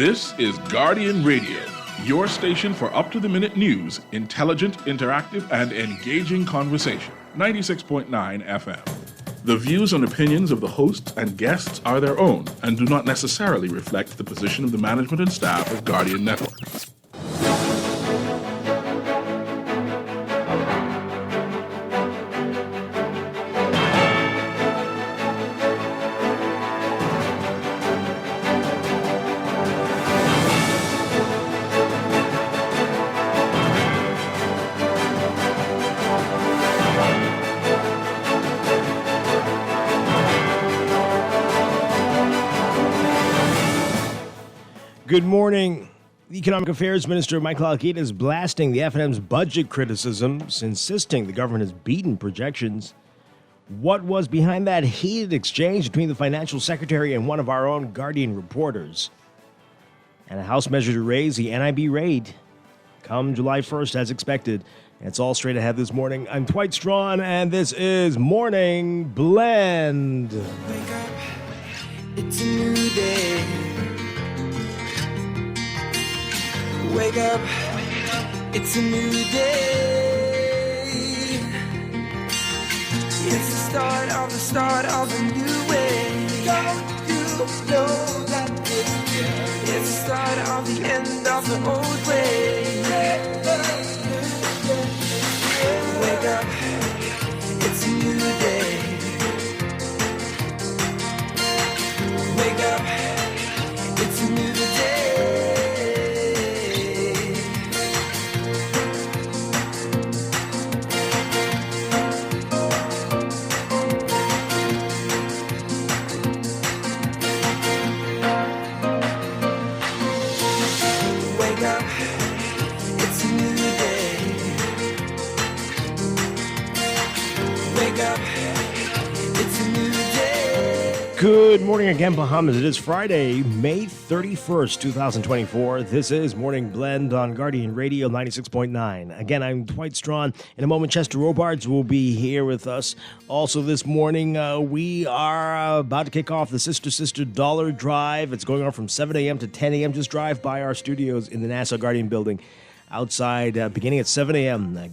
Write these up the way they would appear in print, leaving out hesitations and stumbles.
This is Guardian Radio, your station for up-to-the-minute news, intelligent, interactive, and engaging conversation. 96.9 FM. The views and opinions of the hosts and guests are their own and do not necessarily reflect the position of the management and staff of Guardian Network. Good morning. The Economic Affairs Minister, Michael Alkita, is blasting the F&M's budget criticisms, insisting the government has beaten projections. What was behind that heated exchange between the financial secretary and one of our own Guardian reporters? And a House measure to raise the NIB rate come July 1st as expected. It's all straight ahead this morning. I'm Dwight, and this is Morning Blend. Wake up, it's a new day. Wake up, it's a new day. It's the start of a new way. Don't you know that it's the start of the end of the old way. Wake up, it's a new day. Wake up, it's a new day. Good morning again, Bahamas. It is Friday, May 31st, 2024. This is Morning Blend on Guardian Radio 96.9. Again, I'm Dwight Strachan. In a moment, Chester Robards will be here with us. Also this morning, we are about to kick off the Sister Dollar Drive. It's going on from 7 a.m. to 10 a.m. Just drive by our studios in the Nassau Guardian building. Outside, beginning at 7 a.m.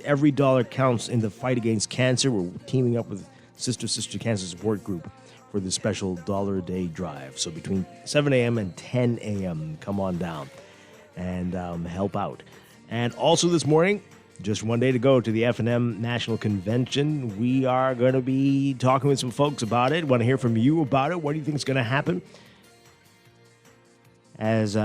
Every dollar counts in the fight against cancer. We're teaming up with Sister Cancer Support Group for the special Dollar a Day drive. So between 7 a.m. and 10 a.m., come on down and help out. And also this morning, just one day to go to the F&M National Convention. We are going to be talking with some folks about it. Want to hear from you about it. What do you think is going to happen? As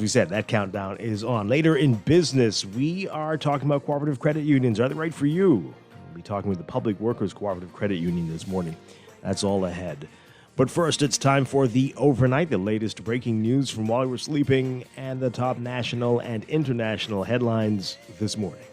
we said, that countdown is on. Later in business, we are talking about cooperative credit unions. Are they right for you? We'll be talking with the Public Workers Cooperative Credit Union this morning. That's all ahead. But first, it's time for the overnight, the latest breaking news from while we were sleeping, and the top national and international headlines this morning.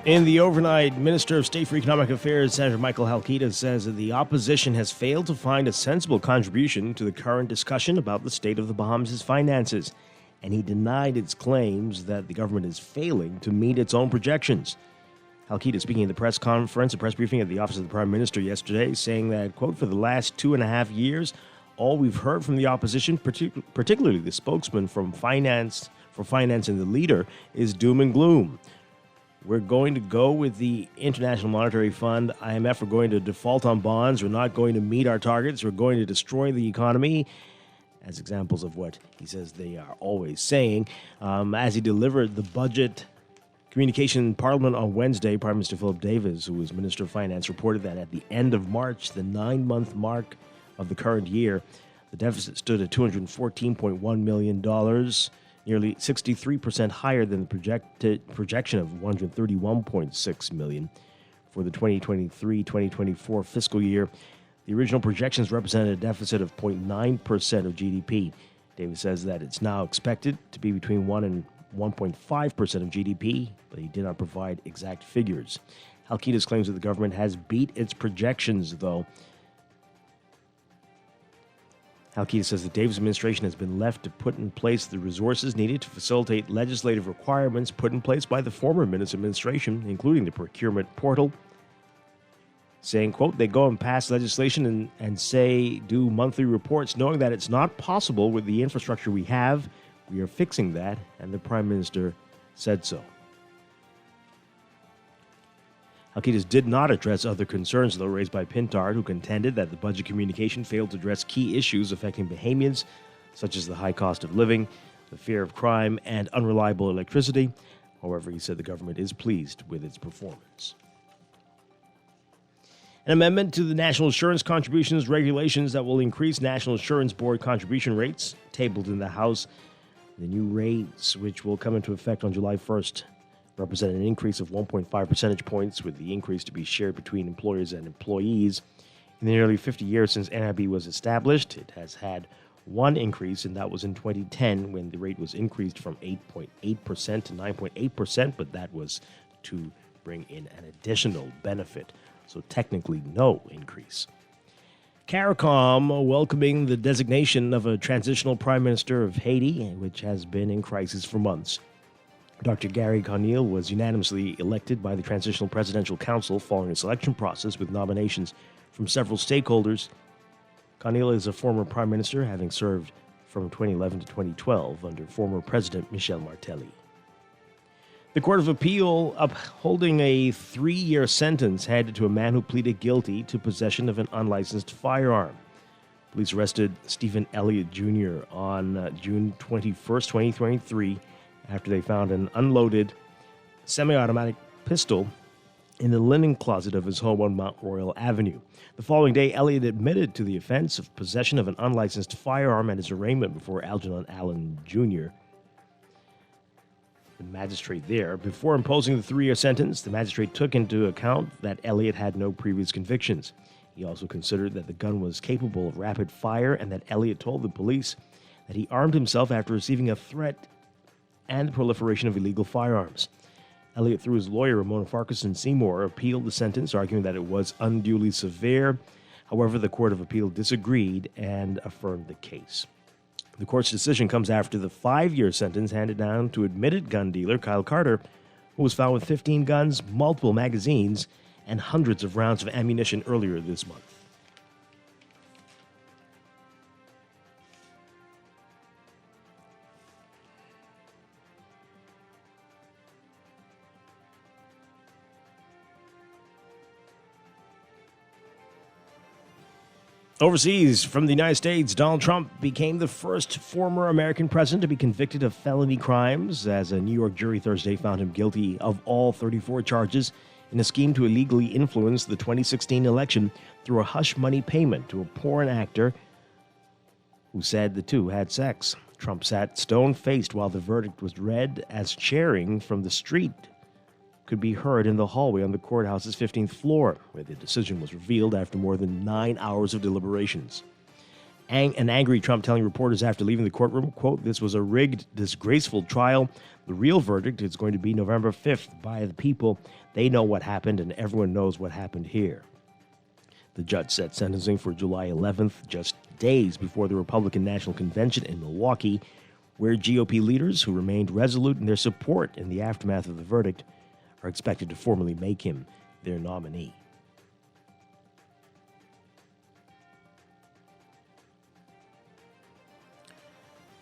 In the overnight, Minister of State for Economic Affairs, Senator Michael Alkita, says that the opposition has failed to find a sensible contribution to the current discussion about the state of the Bahamas' finances, and he denied its claims that the government is failing to meet its own projections. Alkita speaking at the press conference, a press briefing at the Office of the Prime Minister yesterday, saying that, quote, for the last 2.5 years, all we've heard from the opposition, particularly the spokesman for finance and the leader, is doom and gloom. We're going to go with the International Monetary Fund, IMF. We're going to default on bonds. We're not going to meet our targets. We're going to destroy the economy, as examples of what he says they are always saying. As he delivered the budget communication in Parliament on Wednesday, Prime Minister Philip Davis, who was Minister of Finance, reported that at the end of March, the 9-month mark of the current year, the deficit stood at $214.1 million, nearly 63% higher than the projection of $131.6 million for the 2023-2024 fiscal year. The original projections represented a deficit of 0.9% of GDP. Davis says that it's now expected to be between 1 and 1.5% of GDP, but he did not provide exact figures. Halkitis claims that the government has beat its projections, though. Halkitis says the Davis administration has been left to put in place the resources needed to facilitate legislative requirements put in place by the former Minutes administration, including the procurement portal, saying, quote, they go and pass legislation and say do monthly reports, knowing that it's not possible with the infrastructure we have. We are fixing that, and the Prime Minister said so. Halkitis did not address other concerns, though, raised by Pintard, who contended that the budget communication failed to address key issues affecting Bahamians, such as the high cost of living, the fear of crime, and unreliable electricity. However, he said the government is pleased with its performance. An amendment to the National Insurance Contributions Regulations that will increase National Insurance Board contribution rates, tabled in the House. The new rates, which will come into effect on July 1st, represent an increase of 1.5 percentage points, with the increase to be shared between employers and employees. In the nearly 50 years since NIB was established, it has had one increase, and that was in 2010 when the rate was increased from 8.8% to 9.8%, but that was to bring in an additional benefit. So technically no increase. CARICOM welcoming the designation of a transitional prime minister of Haiti, which has been in crisis for months. Dr. Gary Conille was unanimously elected by the Transitional Presidential Council following a selection process with nominations from several stakeholders. Conille is a former prime minister, having served from 2011 to 2012 under former President Michel Martelly. The Court of Appeal upholding a 3-year sentence handed to a man who pleaded guilty to possession of an unlicensed firearm. Police arrested Stephen Elliott Jr. on June 21st, 2023, after they found an unloaded semi-automatic pistol in the linen closet of his home on Mount Royal Avenue. The following day, Elliott admitted to the offense of possession of an unlicensed firearm at his arraignment before Algernon Allen Jr., the magistrate there. Before imposing the 3-year sentence, the magistrate took into account that Elliott had no previous convictions. He also considered that the gun was capable of rapid fire and that Elliott told the police that he armed himself after receiving a threat and the proliferation of illegal firearms. Elliott, through his lawyer, Ramona Farquharson Seymour, appealed the sentence, arguing that it was unduly severe. However, the Court of Appeal disagreed and affirmed the case. The court's decision comes after the 5-year sentence handed down to admitted gun dealer Kyle Carter, who was found with 15 guns, multiple magazines, and hundreds of rounds of ammunition earlier this month. Overseas, from the United States, Donald Trump became the first former American president to be convicted of felony crimes, as a New York jury Thursday found him guilty of all 34 charges in a scheme to illegally influence the 2016 election through a hush money payment to a porn actor who said the two had sex. Trump sat stone-faced while the verdict was read, as cheering from the street could be heard in the hallway on the courthouse's 15th floor, where the decision was revealed after more than 9 hours of deliberations. An angry Trump telling reporters after leaving the courtroom, quote, "This was a rigged, disgraceful trial. The real verdict is going to be November 5th by the people. They know what happened, and everyone knows what happened here." The judge set sentencing for July 11th, just days before the Republican National Convention in Milwaukee, where GOP leaders who remained resolute in their support in the aftermath of the verdict are expected to formally make him their nominee.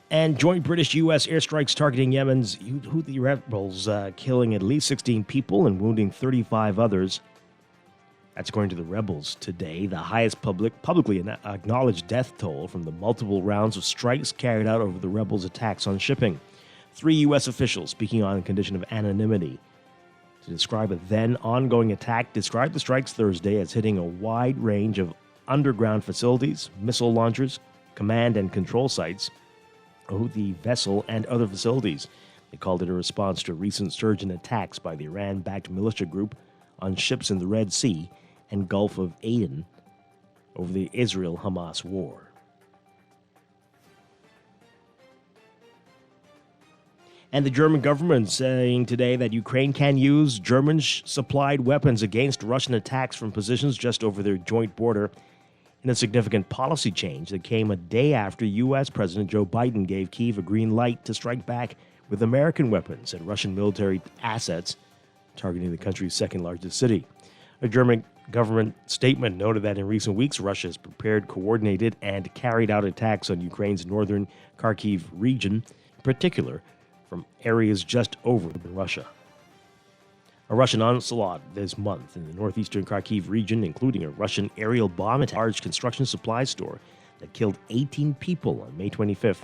And joint British-U.S. airstrikes targeting Yemen's Houthi rebels, killing at least 16 people and wounding 35 others. That's according to the rebels today, the highest publicly acknowledged death toll from the multiple rounds of strikes carried out over the rebels' attacks on shipping. 3 U.S. officials, speaking on condition of anonymity, to describe a then ongoing attack, described the strikes Thursday as hitting a wide range of underground facilities, missile launchers, command and control sites, a Houthi vessel, and other facilities. They called it a response to a recent surge in attacks by the Iran-backed militia group on ships in the Red Sea and Gulf of Aden over the Israel-Hamas war. And the German government saying today that Ukraine can use German-supplied weapons against Russian attacks from positions just over their joint border in a significant policy change that came a day after U.S. President Joe Biden gave Kyiv a green light to strike back with American weapons and Russian military assets targeting the country's second-largest city. A German government statement noted that in recent weeks, Russia has prepared, coordinated, and carried out attacks on Ukraine's northern Kharkiv region, in particular from areas just over Russia. A Russian onslaught this month in the northeastern Kharkiv region, including a Russian aerial bomb attack at a large construction supply store that killed 18 people on May 25th.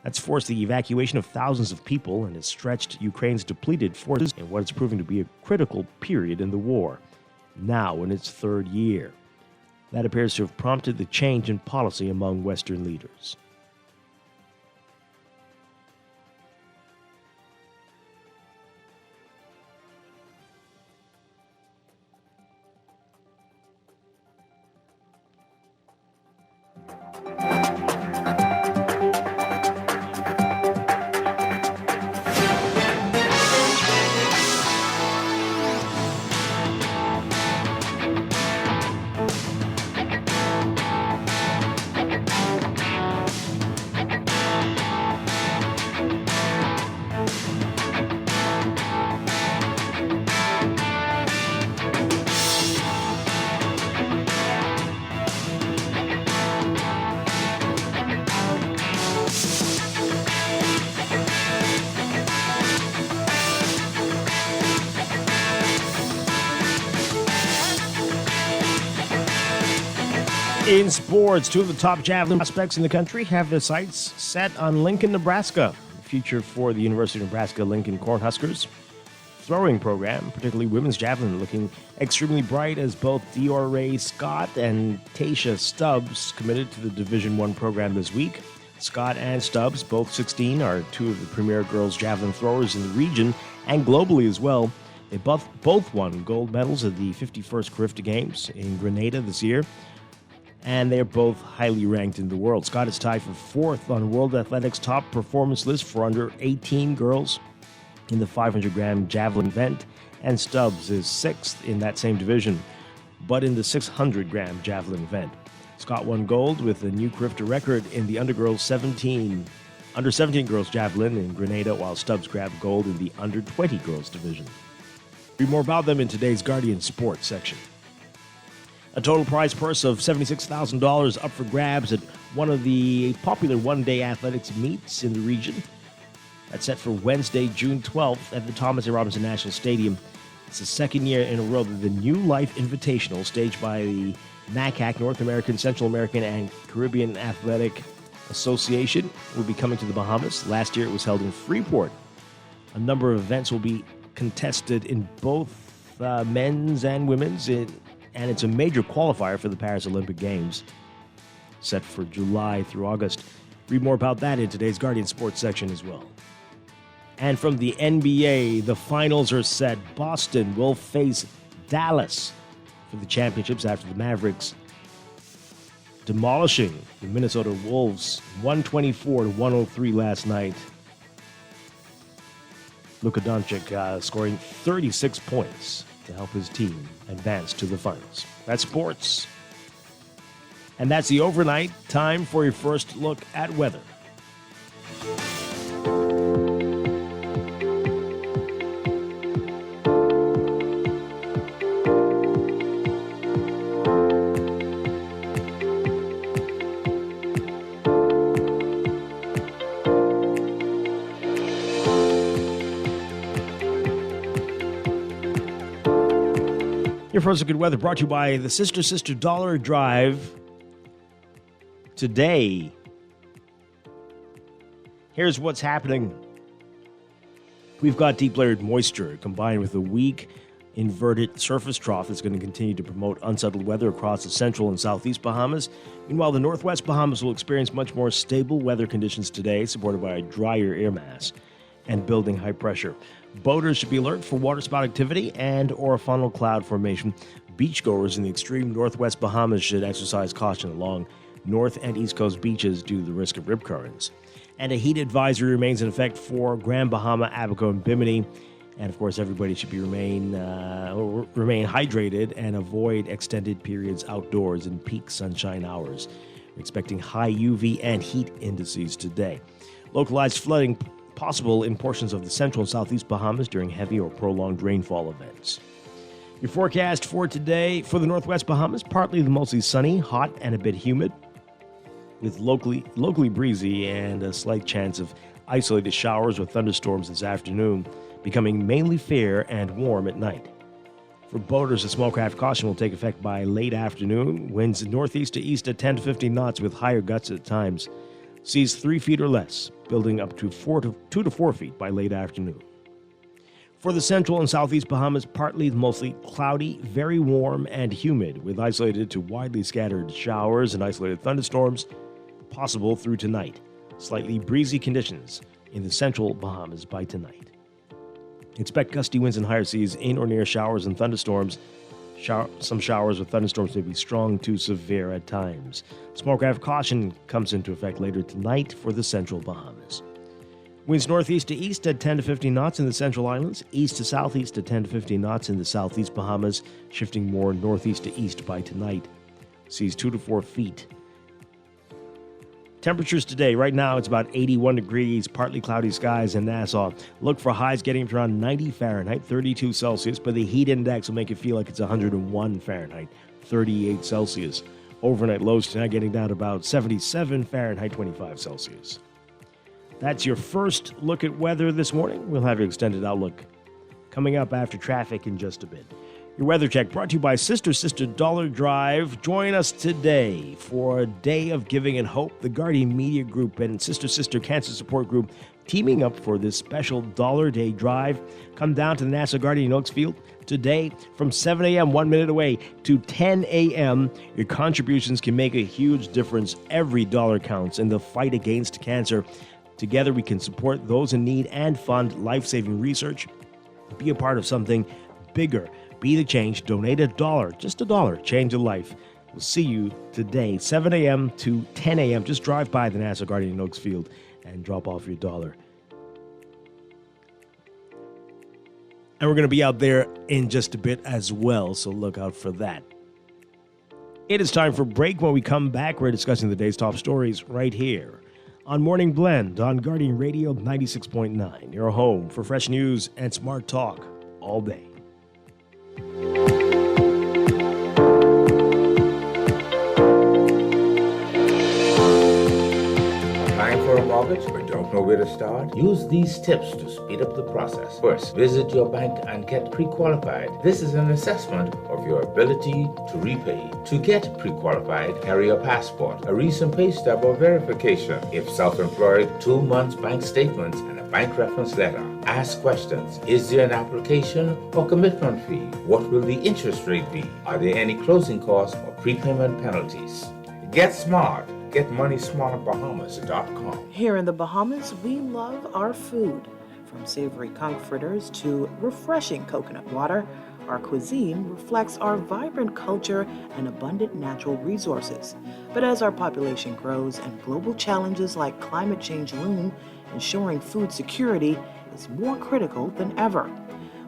That's forced the evacuation of thousands of people and has stretched Ukraine's depleted forces in what is proving to be a critical period in the war, now in its third year. That appears to have prompted the change in policy among Western leaders. In sports, two of the top javelin prospects in the country have their sights set on Lincoln, Nebraska. The future for the University of Nebraska-Lincoln Cornhuskers throwing program, particularly women's javelin, looking extremely bright as both Dior Ray Scott and Tasha Stubbs committed to the Division I program this week. Scott and Stubbs, both 16, are two of the premier girls javelin throwers in the region and globally as well. They both won gold medals at the 51st Carifta Games in Grenada this year, and they're both highly ranked in the world. Scott is tied for fourth on World Athletics' top performance list for under 18 girls in the 500-gram javelin event, and Stubbs is sixth in that same division, but in the 600-gram javelin event. Scott won gold with a new Carifta record in the under 17 girls javelin in Grenada, while Stubbs grabbed gold in the under 20 girls division. Read more about them in today's Guardian Sports section. A total prize purse of $76,000 up for grabs at one of the popular one-day athletics meets in the region. That's set for Wednesday, June 12th at the Thomas A. Robinson National Stadium. It's the second year in a row that the New Life Invitational, staged by the NACAC, North American, Central American, and Caribbean Athletic Association, will be coming to the Bahamas. Last year it was held in Freeport. A number of events will be contested in both men's and women's, and it's a major qualifier for the Paris Olympic Games, set for July through August. Read more about that in today's Guardian Sports section as well. And from the NBA, the finals are set. Boston will face Dallas for the championships after the Mavericks demolishing the Minnesota Wolves 124-103 last night. Luka Doncic scoring 36 points to help his team advance to the finals. That's sports. And that's the overnight. Time for your first look at weather. Your first look at weather brought to you by the Sister Dollar Drive. Today, here's what's happening. We've got deep layered moisture combined with a weak inverted surface trough that's going to continue to promote unsettled weather across the central and southeast Bahamas. Meanwhile, the northwest Bahamas will experience much more stable weather conditions today, supported by a drier air mass and building high pressure. Boaters should be alert for waterspout activity and or funnel cloud formation. Beachgoers in the extreme northwest Bahamas should exercise caution along north and east coast beaches due to the risk of rip currents. And a heat advisory remains in effect for Grand Bahama, Abaco, and Bimini. And of course, everybody should remain hydrated and avoid extended periods outdoors in peak sunshine hours. We're expecting high UV and heat indices today. Localized flooding possible in portions of the central and southeast Bahamas during heavy or prolonged rainfall events. Your forecast for today for the northwest Bahamas, partly to mostly sunny, hot, and a bit humid, with locally breezy and a slight chance of isolated showers or thunderstorms this afternoon, becoming mainly fair and warm at night. For boaters, a small craft caution will take effect by late afternoon. Winds northeast to east at 10 to 15 knots with higher gusts at times. Seas 3 feet or less, building up to 2 to 4 feet by late afternoon. For the central and southeast Bahamas, partly to mostly cloudy, very warm and humid, with isolated to widely scattered showers and isolated thunderstorms possible through tonight. Slightly breezy conditions in the central Bahamas by tonight. Expect gusty winds and higher seas in or near showers and thunderstorms. Some showers with thunderstorms may be strong to severe at times. Small craft caution comes into effect later tonight for the central Bahamas. Winds northeast to east at 10 to 15 knots in the central islands, east to southeast at 10 to 15 knots in the southeast Bahamas, shifting more northeast to east by tonight. Seas 2 to 4 feet. Temperatures today, right now it's about 81 degrees, partly cloudy skies in Nassau. Look for highs getting up to around 90 Fahrenheit, 32 Celsius, but the heat index will make it feel like it's 101 Fahrenheit, 38 Celsius. Overnight lows tonight getting down to about 77 Fahrenheit, 25 Celsius. That's your first look at weather this morning. We'll have your extended outlook coming up after traffic in just a bit. Your weather check brought to you by Sister Dollar Drive. Join us today for a day of giving and hope. The Guardian Media Group and Sister Cancer Support Group teaming up for this special Dollar Day Drive. Come down to the Nassau Guardian in Oaksfield today from 7 a.m., 1 minute away, to 10 a.m. Your contributions can make a huge difference. Every dollar counts in the fight against cancer. Together we can support those in need and fund life-saving research. Be a part of something bigger. Be the change. Donate $1. Just $1. Change a life. We'll see you today, 7 a.m. to 10 a.m. Just drive by the Nassau Guardian in Oaksfield and drop off your $1. And we're going to be out there in just a bit as well, so look out for that. It is time for break. When we come back, we're discussing the day's top stories right here on Morning Blend on Guardian Radio 96.9, your home for fresh news and smart talk all day. Applying for a mortgage but don't know where to start? Use these tips to speed up the process. First, visit your bank and get pre-qualified. This is an assessment of your ability to repay. To get pre-qualified, carry a passport, a recent pay stub or verification. If self-employed, 2 months bank statements and a bank reference letter. Ask questions. Is there an application or commitment fee? What will the interest rate be? Are there any closing costs or prepayment penalties? Get smart. GetMoneySmartBahamas.com. Here in the Bahamas, we love our food. From savory conch fritters to refreshing coconut water, our cuisine reflects our vibrant culture and abundant natural resources. But as our population grows and global challenges like climate change loom, ensuring food security is more critical than ever.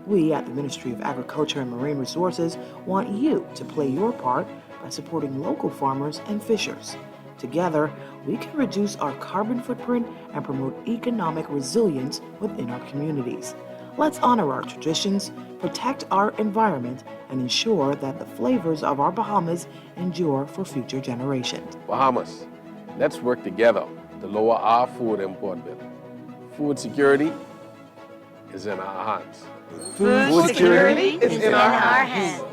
We at the Ministry of Agriculture and Marine Resources want you to play your part by supporting local farmers and fishers. Together, we can reduce our carbon footprint and promote economic resilience within our communities. Let's honor our traditions, protect our environment, and ensure that the flavors of our Bahamas endure for future generations. Bahamas, let's work together to lower our food import bill. Food security is in our hands. Food security is in our hands.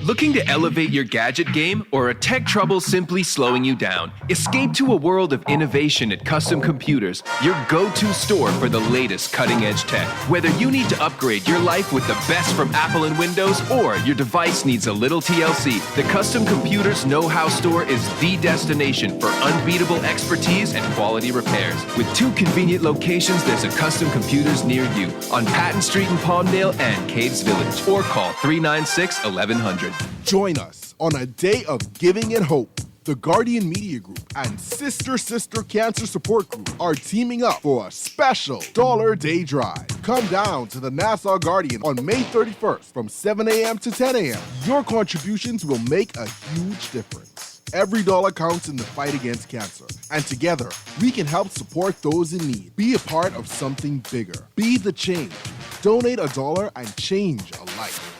Looking to elevate your gadget game, or are tech troubles simply slowing you down? Escape to a world of innovation at Custom Computers, your go-to store for the latest cutting-edge tech. Whether you need to upgrade your life with the best from Apple and Windows, or your device needs a little TLC, the Custom Computers Know-How Store is the destination for unbeatable expertise and quality repairs. With 2 convenient locations, there's a Custom Computers near you on Patton Street in Palmdale and Caves Village, or call 396-1100. Join us on a day of giving and hope. The Guardian Media Group and Sister Cancer Support Group are teaming up for a special Dollar Day Drive. Come down to the Nassau Guardian on May 31st from 7 a.m. to 10 a.m. Your contributions will make a huge difference. Every dollar counts in the fight against cancer. And together, we can help support those in need. Be a part of something bigger. Be the change. Donate $1 and change a life.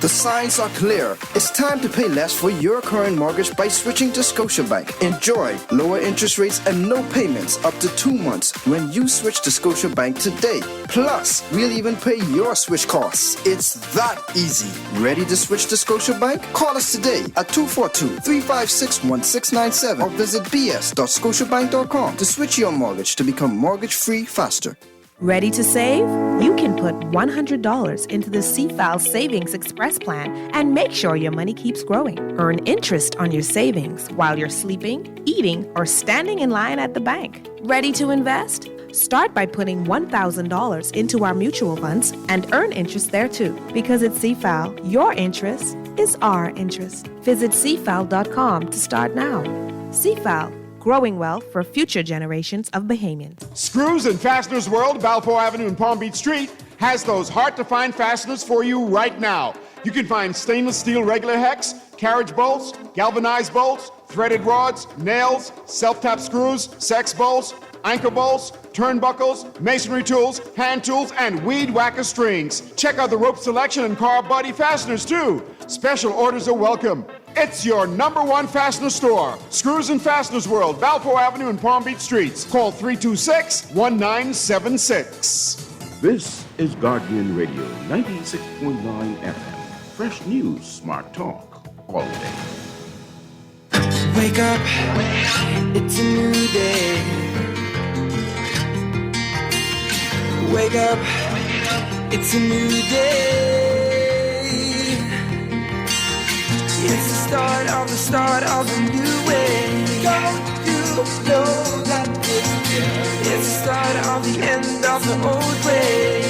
The signs are clear. It's time to pay less for your current mortgage by switching to Scotiabank. Enjoy lower interest rates and no payments up to 2 months when you switch to Scotiabank today. Plus, we'll even pay your switch costs. It's that easy. Ready to switch to Scotiabank? Call us today at 242-356-1697 or visit bs.scotiabank.com to switch your mortgage to become mortgage-free faster. Ready to save? You can put $100 into the CFAL Savings Express Plan and make sure your money keeps growing. Earn interest on your savings while you're sleeping, eating, or standing in line at the bank. Ready to invest? Start by putting $1,000 into our mutual funds and earn interest there too. Because at CFAL, your interest is our interest. Visit CFAL.com to start now. CFAL. Growing wealth for future generations of Bahamians. Screws and Fasteners World, Balfour Avenue and Palm Beach Street, has those hard-to-find fasteners for you right now. You can find stainless steel regular hex, carriage bolts, galvanized bolts, threaded rods, nails, self-tap screws, sex bolts, anchor bolts, turnbuckles, masonry tools, hand tools, and weed whacker strings. Check out the rope selection and car body fasteners, too. Special orders are welcome. It's your #1 fastener store. Screws and Fasteners World, Balfour Avenue and Palm Beach Streets. Call 326-1976. This is Guardian Radio 96.9 FM. Fresh news, smart talk, all day. Wake up, it's a new day. Wake up, it's a new day. It's the start of a new way. Don't you know that it's the start of the end of the old way.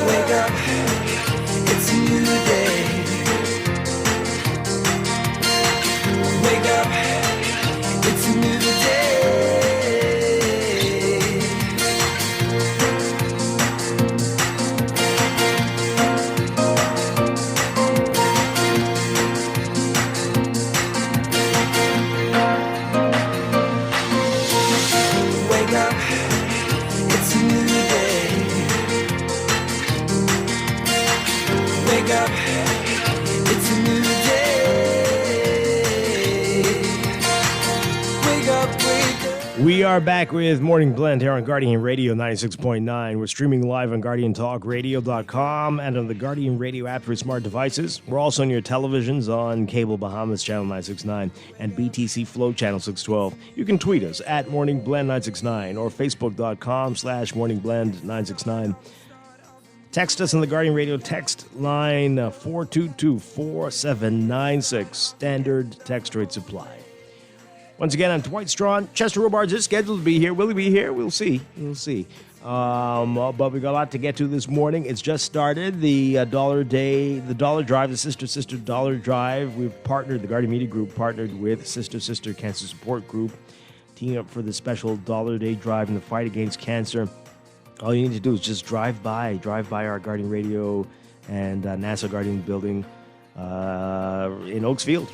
Wake up, it's a new day. Wake up, it's a new day. We are back with Morning Blend here on Guardian Radio 96.9. We're streaming live on GuardianTalkRadio.com and on the Guardian Radio app for smart devices. We're also on your televisions on Cable Bahamas Channel 969 and BTC Flow Channel 612. You can tweet us at Morning Blend 969 or Facebook.com/Morning Blend 969. Text us on the Guardian Radio text line 422-4796. Standard text rate supply. Once again, I'm Dwight Strachan. Chester Robards is scheduled to be here. Will he be here? We'll see. But we got a lot to get to this morning. It's just started. The Dollar Day, the Dollar Drive, the Sister Dollar Drive. We've partnered, the Guardian Media Group partnered with Sister Cancer Support Group, teaming up for the special Dollar Day Drive in the fight against cancer. All you need to do is just drive by our Guardian Radio and Nassau Guardian building in Oaks Field.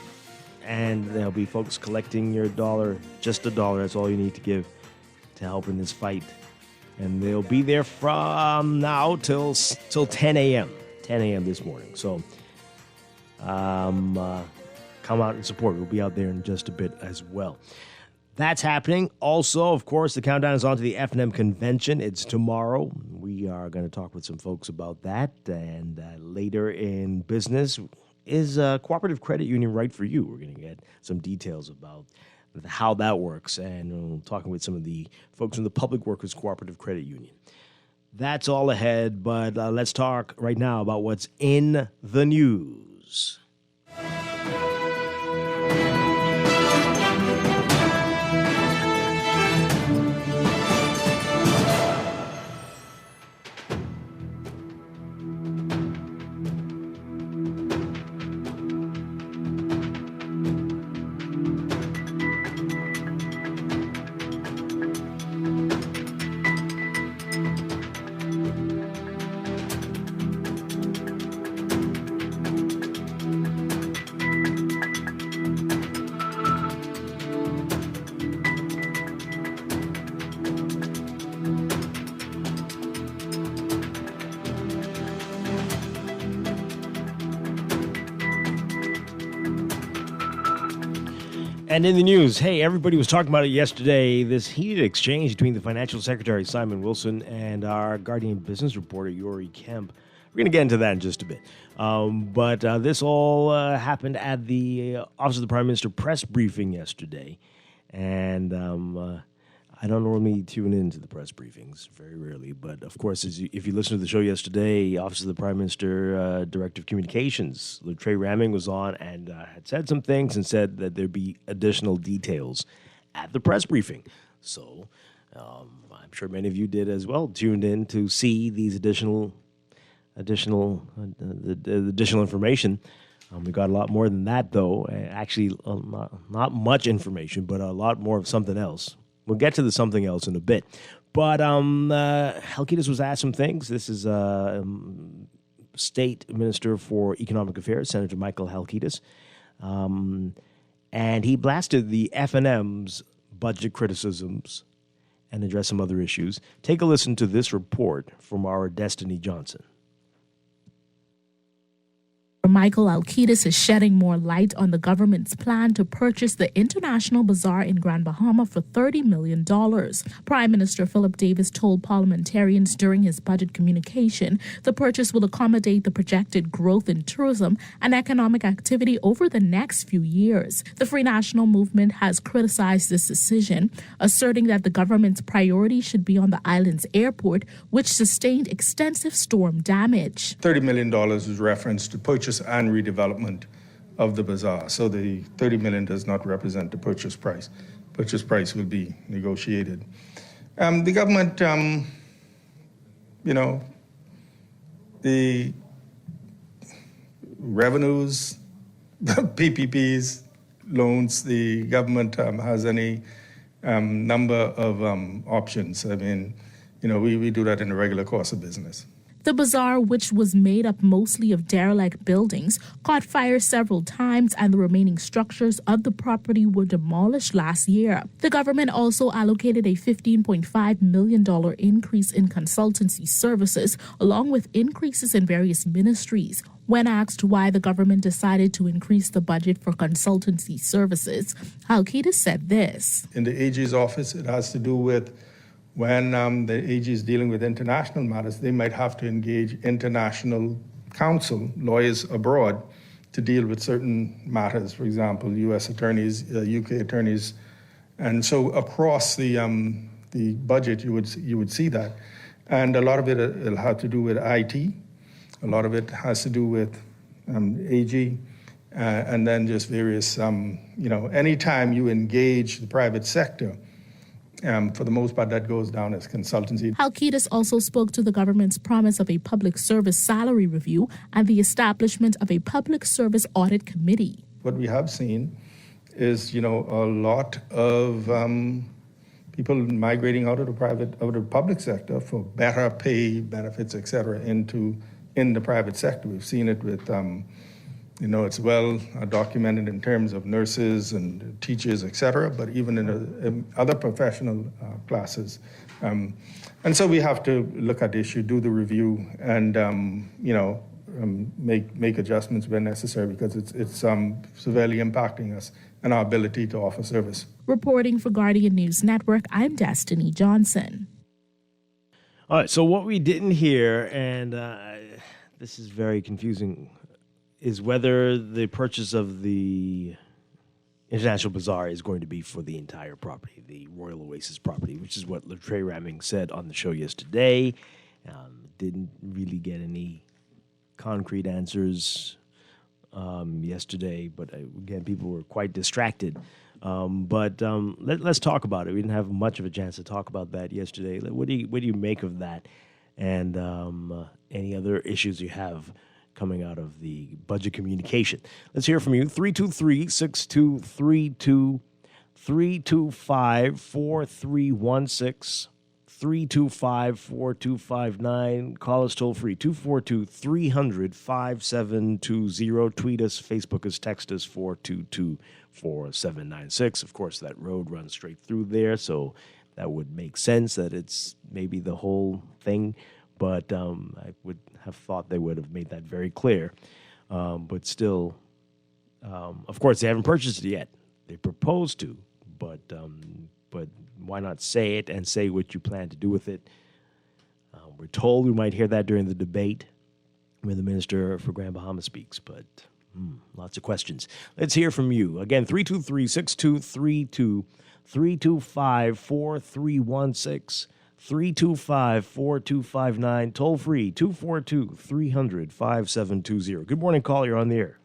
And there'll be folks collecting your dollar, just $1. That's all you need to give to help in this fight. And they'll be there from now till 10 a.m. 10 a.m. this morning. So come out and support. We'll be out there in just a bit as well. That's happening. Also, of course, the countdown is on to the F&M convention. It's tomorrow. We are going to talk with some folks about that. And later in business, is a cooperative credit union right for you? We're going to get some details about how that works. And we're talking with some of the folks from the Public Workers Cooperative Credit Union. That's all ahead, but let's talk right now about what's in the news. And in the news, hey, everybody was talking about it yesterday, this heated exchange between the Financial Secretary, Simon Wilson, and our Guardian business reporter, Yuri Kemp. We're going to get into that in just a bit. But this all happened at the Office of the Prime Minister press briefing yesterday. And I don't normally tune into the press briefings, very rarely. But, of course, if you listened to the show yesterday, Office of the Prime Minister Director of Communications, Trey Ramming, was on and had said some things and said that there'd be additional details at the press briefing. So I'm sure many of you did as well, tuned in to see these additional information. We got a lot more than that, though. Actually, not much information, but a lot more of something else. We'll get to the something else in a bit. But Halkitis was asked some things. This is State Minister for Economic Affairs, Senator Michael Halkitis. And he blasted the FNM's budget criticisms and addressed some other issues. Take a listen to this report from our Destiny Johnson. Michael Halkitis is shedding more light on the government's plan to purchase the International Bazaar in Grand Bahama for $30 million. Prime Minister Philip Davis told parliamentarians during his budget communication the purchase will accommodate the projected growth in tourism and economic activity over the next few years. The Free National Movement has criticized this decision, asserting that the government's priority should be on the island's airport, which sustained extensive storm damage. $30 million is referenced to purchase and redevelopment of the bazaar. So the $30 million does not represent the purchase price. Purchase price will be negotiated. The government, the revenues, PPPs, loans, the government has any number of options. I mean, we do that in the regular course of business. The bazaar, which was made up mostly of derelict buildings, caught fire several times and the remaining structures of the property were demolished last year. The government also allocated a $15.5 million increase in consultancy services, along with increases in various ministries. When asked why the government decided to increase the budget for consultancy services, Halkitis said this. In the AG's office, it has to do with when the AG is dealing with international matters, they might have to engage international counsel, lawyers abroad, to deal with certain matters, for example, U.S. attorneys, UK attorneys. And so across the budget, you would see that. And a lot of it will have to do with IT. A lot of it has to do with AG. And then just various, anytime you engage the private sector, for the most part, that goes down as consultancy. Halkitis also spoke to the government's promise of a public service salary review and the establishment of a public service audit committee. What we have seen is, a lot of people migrating out of the public sector for better pay, benefits, et cetera, in the private sector. We've seen it with it's well documented in terms of nurses and teachers, et cetera, but even in other professional classes. And so we have to look at the issue, do the review, and, make adjustments where necessary because it's severely impacting us and our ability to offer service. Reporting for Guardian News Network, I'm Destiny Johnson. All right, so what we didn't hear, and this is very confusing, is whether the purchase of the International Bazaar is going to be for the entire property, the Royal Oasis property, which is what Trey Ramming said on the show yesterday. Didn't really get any concrete answers yesterday, but again, people were quite distracted. But let's talk about it. We didn't have much of a chance to talk about that yesterday. What do you make of that, and any other issues you have coming out of the budget communication? Let's hear from you. 323-6232, 325-4316, 325-4259. Call us toll free, 242-300-5720. Tweet us, Facebook us, text us, 422-4796. Of course, that road runs straight through there, so that would make sense that it's maybe the whole thing. But I would have thought they would have made that very clear. But still, of course, they haven't purchased it yet. They proposed to, but why not say it and say what you plan to do with it? We're told we might hear that during the debate when the Minister for Grand Bahama speaks, but lots of questions. Let's hear from you. Again, 323-6232, 325-4316, 325-4259, toll free, 242-300-5720. Good morning, caller. You're on the air.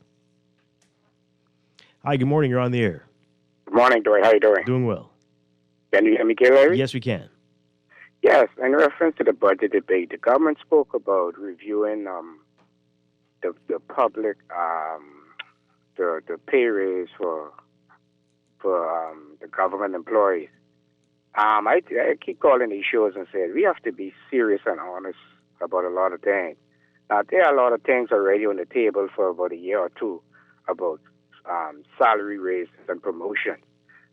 Hi, good morning. You're on the air. Good morning, Dwight. How you doing? Doing well. Can you hear me clearly? Yes, we can. Yes, in reference to the budget debate, the government spoke about reviewing the public the pay raise for the government employees. I keep calling these shows and saying we have to be serious and honest about a lot of things. Now, there are a lot of things already on the table for about a year or two about salary raises and promotion.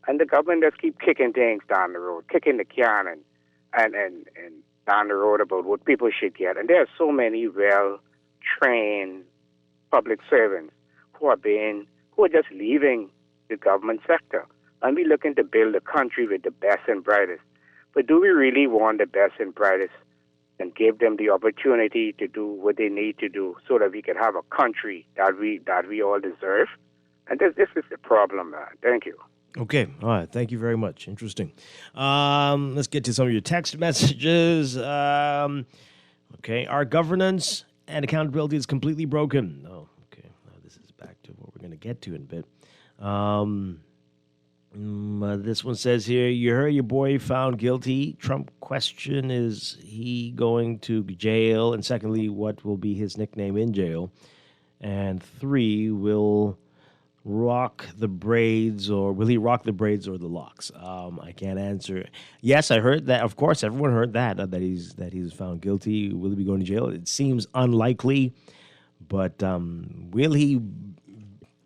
And the government just keep kicking things down the road, kicking the can and down the road about what people should get. And there are so many well-trained public servants who are just leaving the government sector. And we're looking to build a country with the best and brightest. But do we really want the best and brightest and give them the opportunity to do what they need to do so that we can have a country that we all deserve? And this is the problem, man. Thank you. Okay. All right. Thank you very much. Interesting. Let's get to some of your text messages. Okay. Our governance and accountability is completely broken. Oh, okay. This is back to what we're going to get to in a bit. This one says here, you heard your boy found guilty. Trump question, is he going to jail? And secondly, what will be his nickname in jail? And 3, will he rock the braids or the locks? I can't answer. Yes, I heard that. Of course, everyone heard that he's found guilty. Will he be going to jail? It seems unlikely, but will he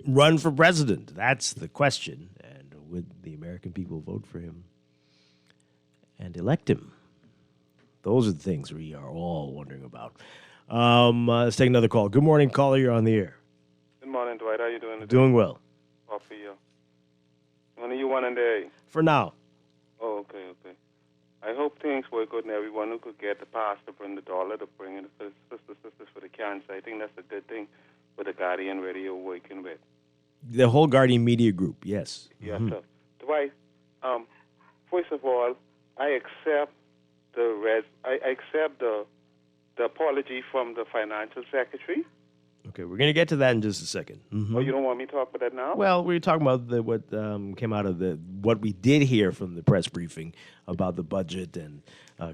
run for president? That's the question. And would the American people vote for him and elect him? Those are the things we are all wondering about. Let's take another call. Good morning, caller. You're on the air. Good morning, Dwight. How you doing today? Doing well. How for you? When are you one and day? For now. Oh, okay. I hope things work out and everyone who could get the pass to bring the dollar to bring in the sisters for the cancer. I think that's a good thing for the Guardian Radio working with. The whole Guardian Media Group, yes. Yes, sir. Dwight, first of all, I accept the apology from the financial secretary. Okay, we're going to get to that in just a second. Oh, you don't want me to talk about that now? Well, we're talking about what came out of what we did hear from the press briefing about the budget and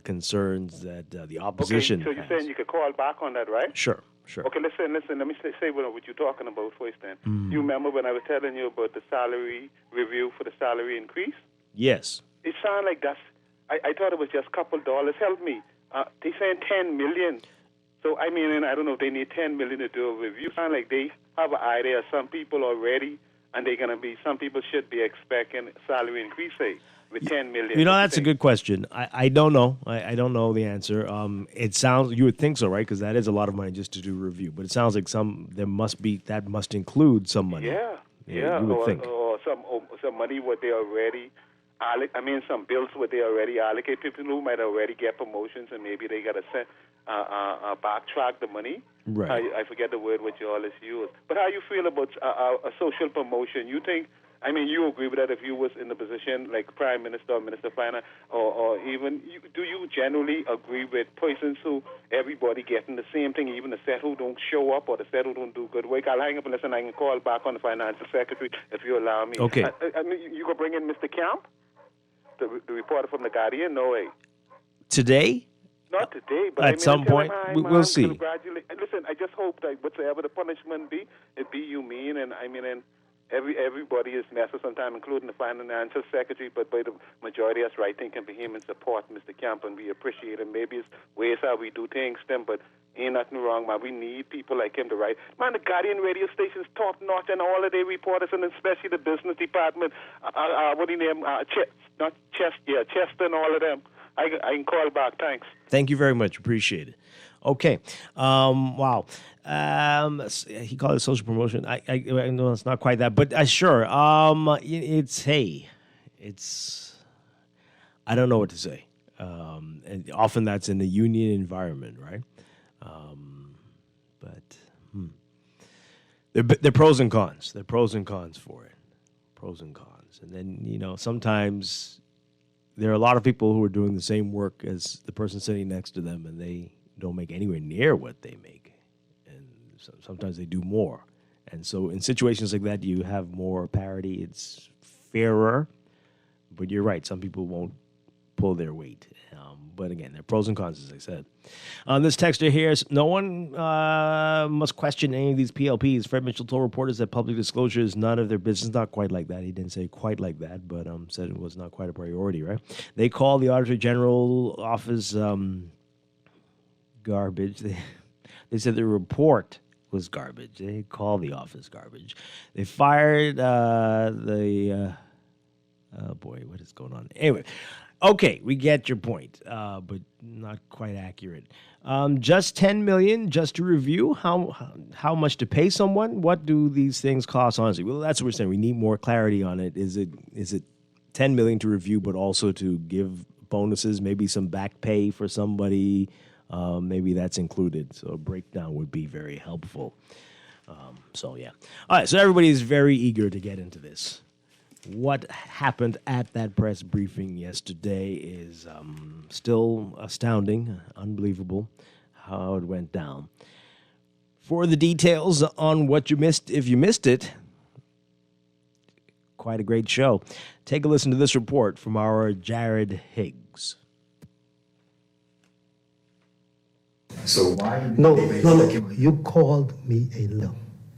concerns that the opposition Okay, so you're saying you could call back on that, right? Sure. Okay, listen. Let me say what you're talking about first then. You remember when I was telling you about the salary review for the salary increase? Yes. It sounded like I thought it was just a couple dollars. Help me. They saying $10 million. So, I mean, I don't know if they need $10 million to do a review. It sounds like they have an idea. Some people already, and some people should be expecting salary increase, with $10 million. You know, that's a good question. I don't know. I don't know the answer. It sounds, you would think so, right? Because that is a lot of money just to do a review. But it sounds like that must include some money. Yeah. You would think. Or some money what they already, some bills what they already allocate. People who might already get promotions and maybe they got to backtrack the money. Right. I forget the word what you always use. But how you feel about a social promotion? You think, you agree with that if you was in the position like Prime Minister or Minister of Finance or even, do you generally agree with persons who everybody getting the same thing, even the set who don't show up or the set who don't do good work? I'll hang up and listen. I can call back on the Financial Secretary if you allow me. Okay. You could bring in Mr. Camp, the reporter from The Guardian? No way. Today? Not today, but at some point, we'll see. Listen, I just hope that whatever the punishment be, it be humane, and everybody is messed up sometimes, including the Financial Secretary, but by the majority of us right thinking for him and support Mr. Camp, and we appreciate him. Maybe it's ways how we do things, but ain't nothing wrong, man. We need people like him to write. Man, the Guardian radio station's top notch, and all of their reporters, and especially the business department, what do you name? Chester and all of them. I can call back. Thanks. Thank you very much. Appreciate it. Okay. Wow. He called it social promotion. I know it's not quite that, but sure. It's I don't know what to say. And often that's in the union environment, right? But there are pros and cons. There are pros and cons for it. Pros and cons. And then, sometimes there are a lot of people who are doing the same work as the person sitting next to them, and they don't make anywhere near what they make. And sometimes they do more. And so in situations like that, you have more parity. It's fairer. But you're right. Some people won't pull their weight. But again, there are pros and cons, as I said. This texter here is, no one must question any of these PLPs. Fred Mitchell told reporters that public disclosure is none of their business. Not quite like that. He didn't say quite like that, but said it was not quite a priority, right? They call the Auditor General office garbage. They said the report was garbage. They call the office garbage. They fired oh boy, what is going on? Anyway. Okay, we get your point, but not quite accurate. Just $10 million just to review how much to pay someone. What do these things cost? Honestly, well, that's what we're saying. We need more clarity on it. Is it $10 million to review, but also to give bonuses, maybe some back pay for somebody? Maybe that's included. So a breakdown would be very helpful. So yeah, all right. So everybody is very eager to get into this. What happened at that press briefing yesterday is still astounding, unbelievable how it went down. For the details on what you missed, if you missed it, quite a great show. Take a listen to this report from our Jared Higgs. So why? No. You called me a little.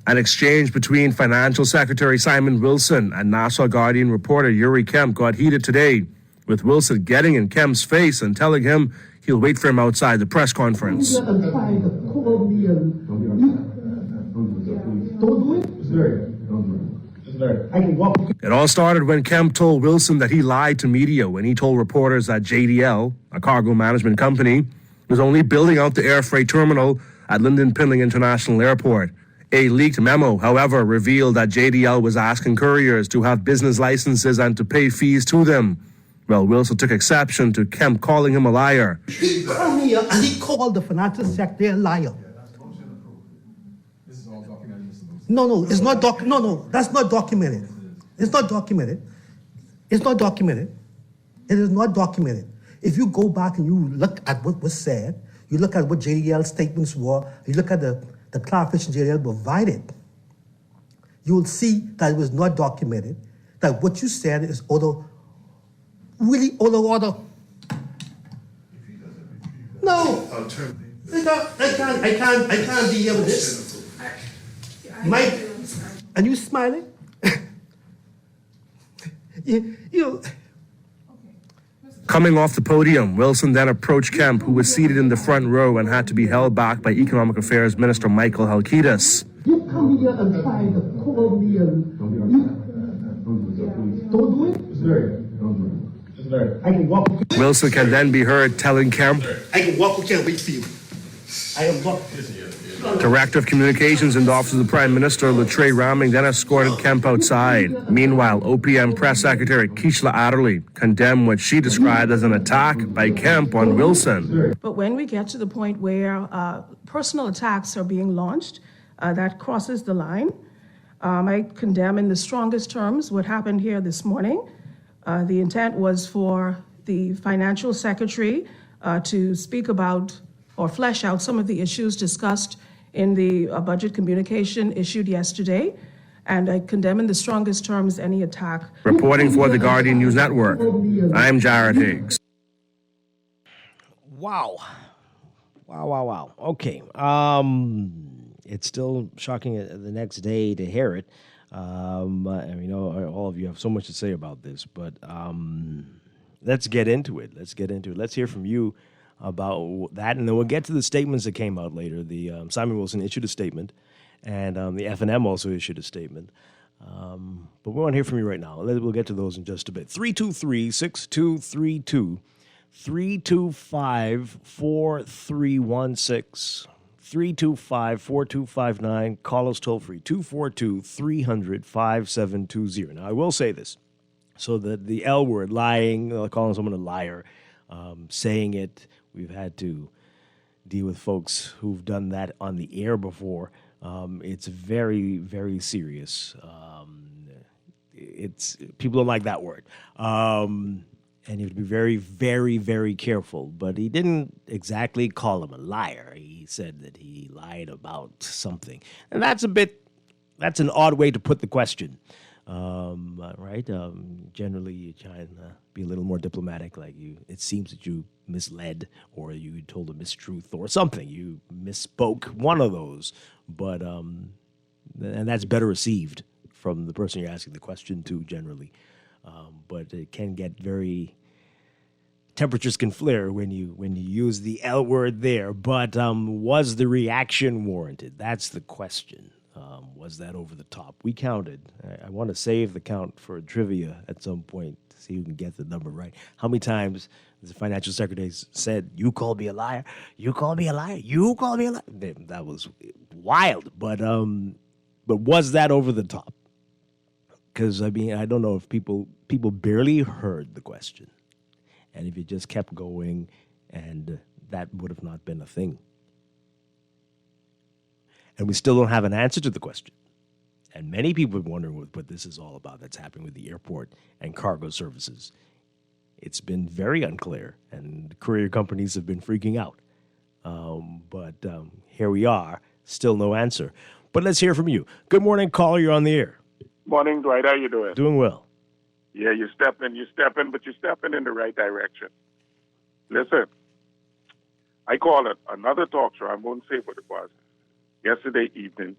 An exchange between Financial Secretary Simon Wilson and Nassau Guardian reporter Yuri Kemp got heated today, with Wilson getting in Kemp's face and telling him he'll wait for him outside the press conference. Don't do it. I can walk. It all started when Kemp told Wilson that he lied to media when he told reporters that JDL, a cargo management company, was only building out the air freight terminal at Lynden Pinling International Airport. A leaked memo, however, revealed that JDL was asking couriers to have business licenses and to pay fees to them. Well, Wilson took exception to Kemp calling him a liar. He called me and he called the financial secretary a liar. This is all documented. No, it's not No, that's not documented. It's not documented. It's not documented. It is not documented. If you go back and you look at what was said, you look at what JDL statements were, you look at the clarification JDL provided, you will see that it was not documented, that what you said is really out of order. No, I can't be here with this. Mike, are you smiling? you Coming off the podium, Wilson then approached Kemp, who was seated in the front row and had to be held back by Economic Affairs Minister Michael Halkitis. You come here and try to call me a... Don't do it. It's very. I can walk. Wilson can then be heard telling Kemp, I can walk. Can't wait for you. I am walking. Director of Communications in the Office of the Prime Minister, Latrey Raming, then escorted Kemp outside. Meanwhile, OPM Press Secretary Keishla Adderley condemned what she described as an attack by Kemp on Wilson. But when we get to the point where personal attacks are being launched, that crosses the line. I condemn in the strongest terms what happened here this morning. The intent was for the financial secretary to speak about or flesh out some of the issues discussed in the budget communication issued yesterday, and I condemn in the strongest terms any attack. Reporting for the Guardian News Network, I'm Jared Higgs. Wow. Okay. It's still shocking the next day to hear it. I mean, all of you have so much to say about this, but let's get into it. Let's hear from you about that, and then we'll get to the statements that came out later. The Simon Wilson issued a statement, and the F&M also issued a statement. But we want to hear from you right now. We'll get to those in just a bit. 323-6232, 325-4316, 325-4259. Call us toll free, 242-300-5720. Now, I will say this. So the L word, lying, calling someone a liar, saying it, we've had to deal with folks who've done that on the air before. It's very, very serious. People don't like that word. And you have to be very, very, very careful. But he didn't exactly call him a liar. He said that he lied about something. And that's an odd way to put the question, right? Generally, you try and be a little more diplomatic, like it seems that you misled or you told a mistruth or something. You misspoke, one of those. But, and that's better received from the person you're asking the question to generally. But it can get temperatures can flare when you use the L word there. But was the reaction warranted? That's the question. Was that over the top? We counted. I want to save the count for trivia at some point to see who can get the number right. How many times the financial secretary said, "You called me a liar. You called me a liar. You called me a liar"? That was wild. But was that over the top? Because, I mean, I don't know if people barely heard the question. And if you just kept going, and that would have not been a thing. And we still don't have an answer to the question. And many people are wondering what this is all about that's happening with the airport and cargo services. It's been very unclear, and courier companies have been freaking out. But here we are, still no answer. But let's hear from you. Good morning, caller. You're on the air. Morning, Dwight. How you doing? Doing well. Yeah, you're stepping, but you're stepping in the right direction. Listen, I called it another talk show. I won't say what it was. Yesterday evening,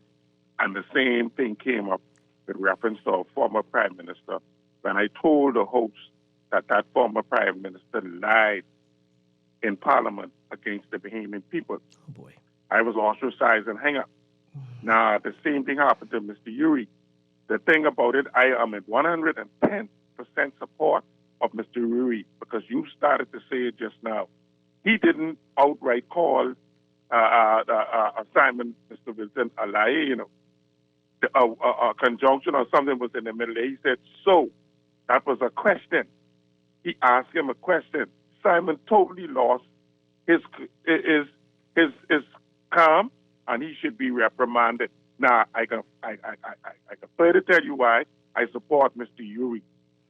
and the same thing came up with reference to our former prime minister when I told the host that former prime minister lied in Parliament against the Bahamian people. Oh, boy. I was ostracized and hung up. Now, the same thing happened to Mr. Uri. The thing about it, I am in 110% support of Mr. Uri because you started to say it just now. He didn't outright call Simon, Mr. Wilson, a liar, you know. A conjunction or something was in the middle there. He said, so. That was a question. He asked him a question. Simon totally lost his calm, and he should be reprimanded. Now, I can further tell you why I support Mr. Uri.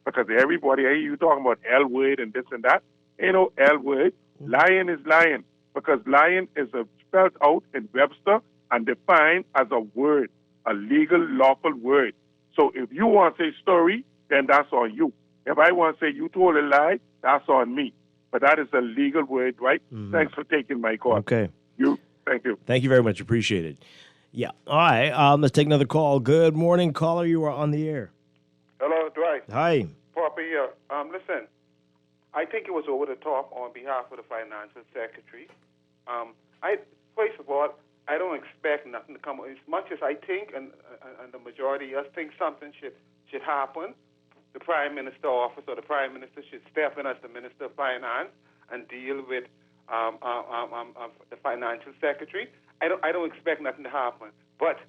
Because everybody, hey, you talking about L word and this and that. Ain't no L word. Lying is lying. Because lying is spelled out in Webster and defined as a word, a legal, lawful word. So if you want to say story, then that's on you. If I want to say you told a lie, that's on me. But that is a legal word, right? Mm-hmm. Thanks for taking my call. Okay. Thank you. Thank you very much. Appreciate it. Yeah. All right. Let's take another call. Good morning, caller. You are on the air. Hello, Dwight. Hi. Papa here. Listen, I think it was over the top on behalf of the financial secretary. First of all, I don't expect nothing to come. As much as I think, and the majority of us think something should happen, the Prime Minister office or the Prime Minister should step in as the Minister of Finance and deal with the financial secretary. I don't expect nothing to happen, but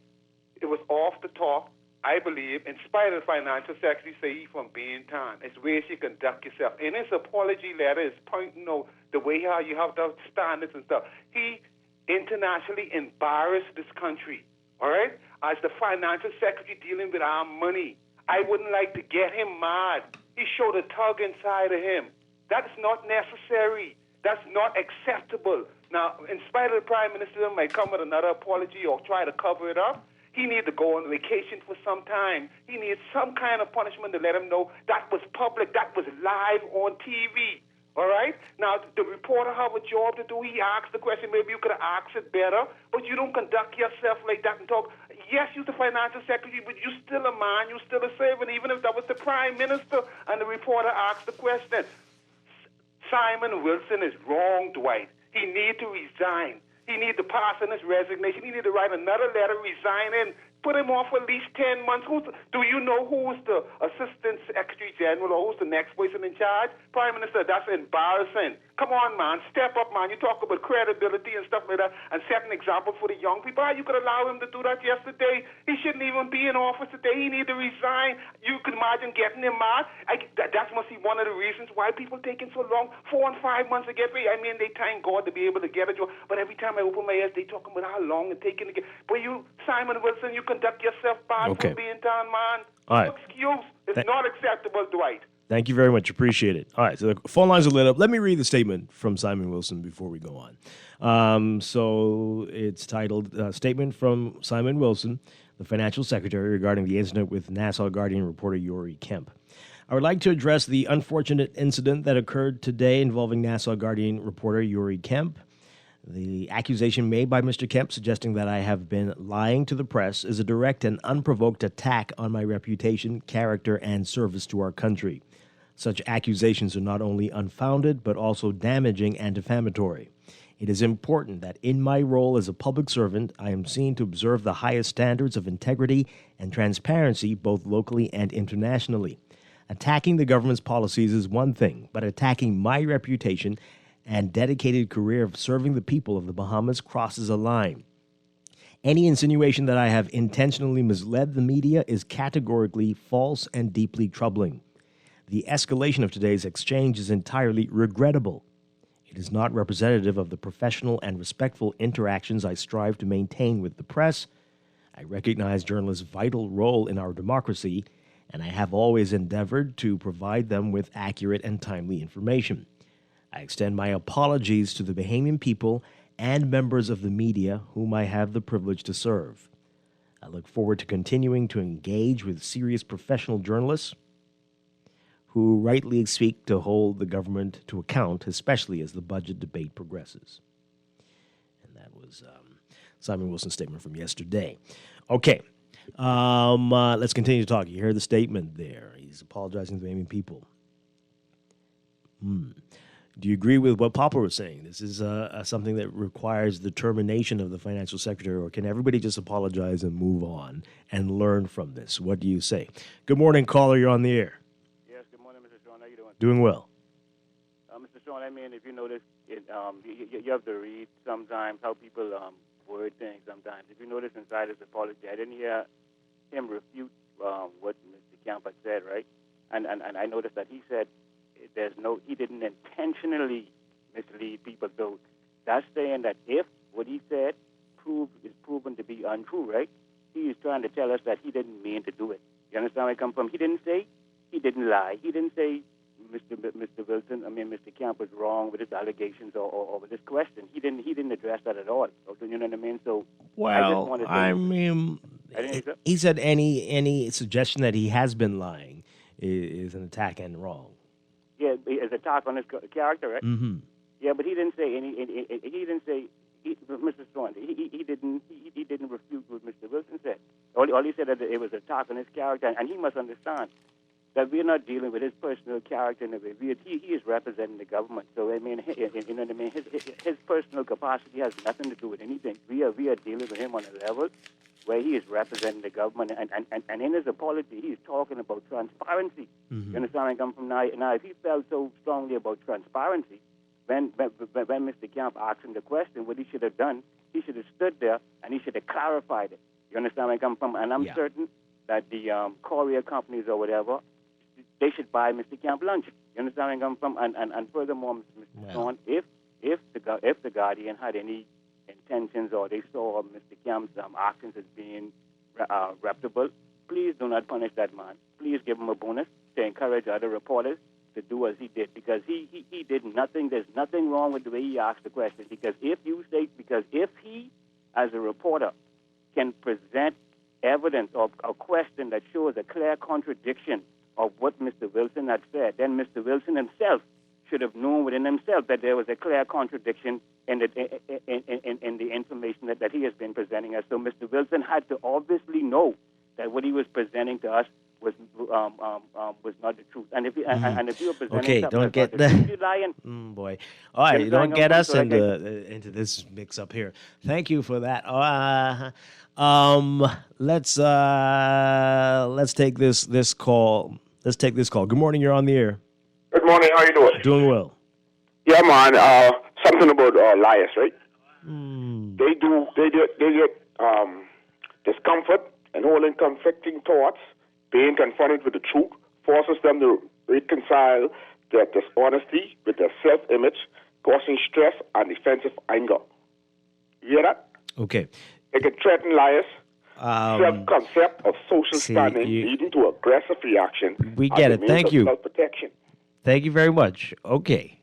it was off the top. I believe, in spite of the financial secretary say from being done, it's ways you conduct yourself. In his apology letter, is pointing out the way how you have the standards and stuff. He internationally embarrassed this country, all right? As the financial secretary dealing with our money, I wouldn't like to get him mad. He showed a tug inside of him. That's not necessary. That's not acceptable. Now, in spite of the Prime Minister might come with another apology or try to cover it up, he needs to go on vacation for some time. He needs some kind of punishment to let him know that was public, that was live on TV. All right? Now, the reporter have a job to do. He asked the question. Maybe you could have asked it better, but you don't conduct yourself like that and talk. Yes, you're the financial secretary, but you're still a man. You're still a servant, even if that was the Prime Minister and the reporter asked the question. Simon Wilson is wrong, Dwight. He needs to resign. He needs to pass in his resignation. He needs to write another letter resigning Put him off for at least 10 months. Do you know who's the Assistant Secretary General or who's the next person in charge? Prime Minister, that's embarrassing. Come on, man. Step up, man. You talk about credibility and stuff like that and set an example for the young people. You could allow him to do that yesterday. He shouldn't even be in office today. He need to resign. You can imagine getting him mad. That must be one of the reasons why people taking so long, 4 and 5 months to get ready. I mean, they thank God to be able to get a job. But every time I open my ears, they talking about how long it's taking to get. But you, Simon Wilson, you conduct yourself bad for being down, man. All right. No excuse. It's not acceptable, Dwight. Thank you very much. Appreciate it. All right, so the phone lines are lit up. Let me read the statement from Simon Wilson before we go on. So it's titled Statement from Simon Wilson, the Financial Secretary, regarding the incident with Nassau Guardian reporter Yuri Kemp. I would like to address the unfortunate incident that occurred today involving Nassau Guardian reporter Yuri Kemp. The accusation made by Mr. Kemp suggesting that I have been lying to the press is a direct and unprovoked attack on my reputation, character, and service to our country. Such accusations are not only unfounded, but also damaging and defamatory. It is important that in my role as a public servant, I am seen to observe the highest standards of integrity and transparency, both locally and internationally. Attacking the government's policies is one thing, but attacking my reputation and dedicated career of serving the people of the Bahamas crosses a line. Any insinuation that I have intentionally misled the media is categorically false and deeply troubling. The escalation of today's exchange is entirely regrettable. It is not representative of the professional and respectful interactions I strive to maintain with the press. I recognize journalists' vital role in our democracy, and I have always endeavored to provide them with accurate and timely information. I extend my apologies to the Bahamian people and members of the media whom I have the privilege to serve. I look forward to continuing to engage with serious professional journalists who rightly seek to hold the government to account, especially as the budget debate progresses. And that was Simon Wilson's statement from yesterday. Okay, let's continue to talk. You heard the statement there. He's apologizing to the Bahamian people. Do you agree with what Papa was saying? This is something that requires the termination of the financial secretary, or can everybody just apologize and move on and learn from this? What do you say? Good morning, caller. You're on the air. Yes, good morning, Mr. Strachan. How you doing? Doing well. Mr. Strachan, I mean, if you notice, you have to read sometimes how people word things sometimes. If you notice inside his apology, I didn't hear him refute what Mr. Kemp had said, right? And I noticed that he said, he didn't intentionally mislead people. So that's saying that if what he said is proven to be untrue, right? He is trying to tell us that he didn't mean to do it. You understand where I come from? He didn't say he didn't lie. He didn't say Mr. Kemp was wrong with his allegations or with his question. He didn't address that at all. You know what I mean? So he said any suggestion that he has been lying is an attack and wrong. Yeah, it's an attack on his character, right? Mm-hmm. Yeah, but he didn't say Mr. Strachan. He didn't refute what Mr. Wilson said. All he said that it was an attack on his character, and he must understand that we're not dealing with his personal character in a way. He is representing the government. So I mean, you know what I mean. His personal capacity has nothing to do with anything. We are dealing with him on a level where he is representing the government, and in his apology, he's talking about transparency. Mm-hmm. You understand where I come from? Now, if he felt so strongly about transparency, when Mr. Kemp asked him the question, what he should have done, he should have stood there and he should have clarified it. You understand where I come from? And I'm certain that the courier companies or whatever, they should buy Mr. Kemp lunch. You understand where I come from? And furthermore, Mr. Strachan, if the Guardian had any intentions or they saw Mr. Kemp's actions as being reputable, please do not punish that man. Please give him a bonus to encourage other reporters to do as he did, because he did nothing. There's nothing wrong with the way he asked the question, because if he, as a reporter, can present evidence of a question that shows a clear contradiction of what Mr. Wilson had said, then Mr. Wilson himself should have known within himself that there was a clear contradiction in the information that he has been presenting us. So Mr. Wilson had to obviously know that what he was presenting to us was not the truth. And if you and if you were presenting Okay, something don't that's get not the truth, the. you're lying. Boy. All right, You're don't lying get on us so like into this mix up here. Thank you for that. Let's take this call. Let's take this call. Good morning. You're on the air. Good morning. How you doing? Doing well. Yeah, man. Something about liars, right? They get discomfort and holding conflicting thoughts. Being confronted with the truth forces them to reconcile their dishonesty with their self-image, causing stress and defensive anger. You hear that? Okay. They can threaten liars. Self-concept of social standing leading to aggressive reaction. We get it. Thank you. Self-protection. Thank you very much. Okay.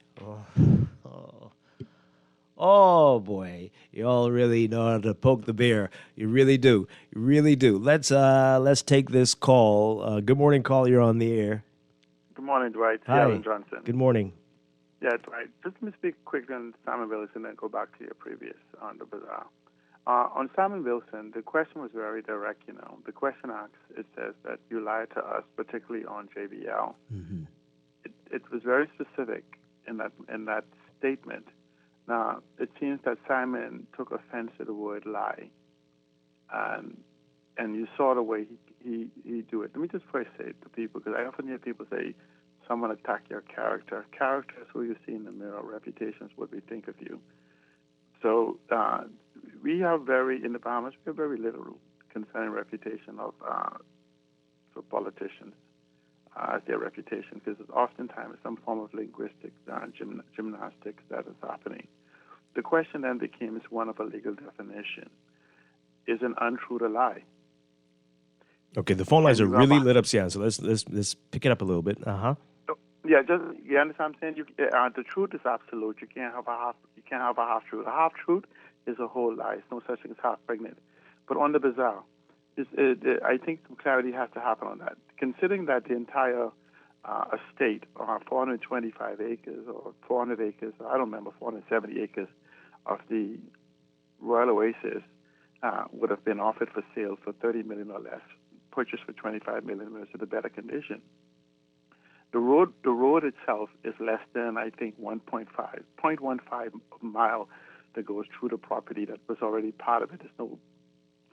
Oh boy, you all really know how to poke the bear. You really do. You really do. Let's take this call. Good morning, call. You're on the air. Good morning, Dwight. Hi. Alan Johnson. Good morning. Yeah, Dwight. Just let me speak quickly on Simon Wilson and then go back to your previous on the bazaar. On Simon Wilson, the question was very direct. The question asks, it says that you lied to us, particularly on JBL. Mm-hmm. It was very specific in that statement. Now, it seems that Simon took offense to the word lie, and you saw the way he do it. Let me just first say it to people, because I often hear people say, someone attack your character. Character is who you see in the mirror. Reputation is what we think of you. So in the Bahamas, we have very little concerning reputation of for politicians, their reputation, because oftentimes some form of linguistic gymnastics that is happening. The question then becomes one of a legal definition. Is an untruth a lie? Okay, the phone lines are really lit up, Sian, so let's pick it up a little bit. Uh-huh. Yeah, you understand what I'm saying? The truth is absolute. You can't have a half truth. A half truth is a whole lie. There's no such thing as half pregnant. But on the bazaar, I think some clarity has to happen on that. Considering that the entire estate, 425 acres or 400 acres, I don't remember, 470 acres of the Royal Oasis would have been offered for sale for $30 million or less, purchased for $25 million, was in a better condition. The road itself is less than, I think, 0.15 mile that goes through the property that was already part of it. There's no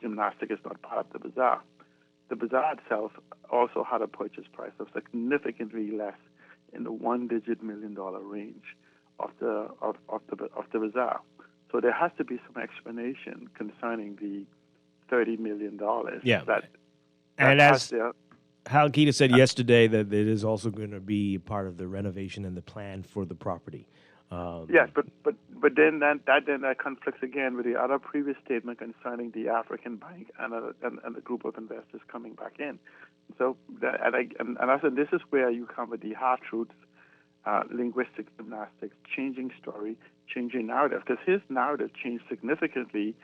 gymnastic, it's not part of the bazaar. The bazaar itself also had a purchase price of significantly less, in the one-digit million-dollar range of the bazaar. So there has to be some explanation concerning the $30 million. Yeah. And as Hal Keita said yesterday, that it is also going to be part of the renovation and the plan for the property. Yes, but then that conflicts again with the other previous statement concerning the African bank and the group of investors coming back in. So I said this is where you come with the half truths, linguistic gymnastics, changing story, changing narrative, because his narrative changed significantly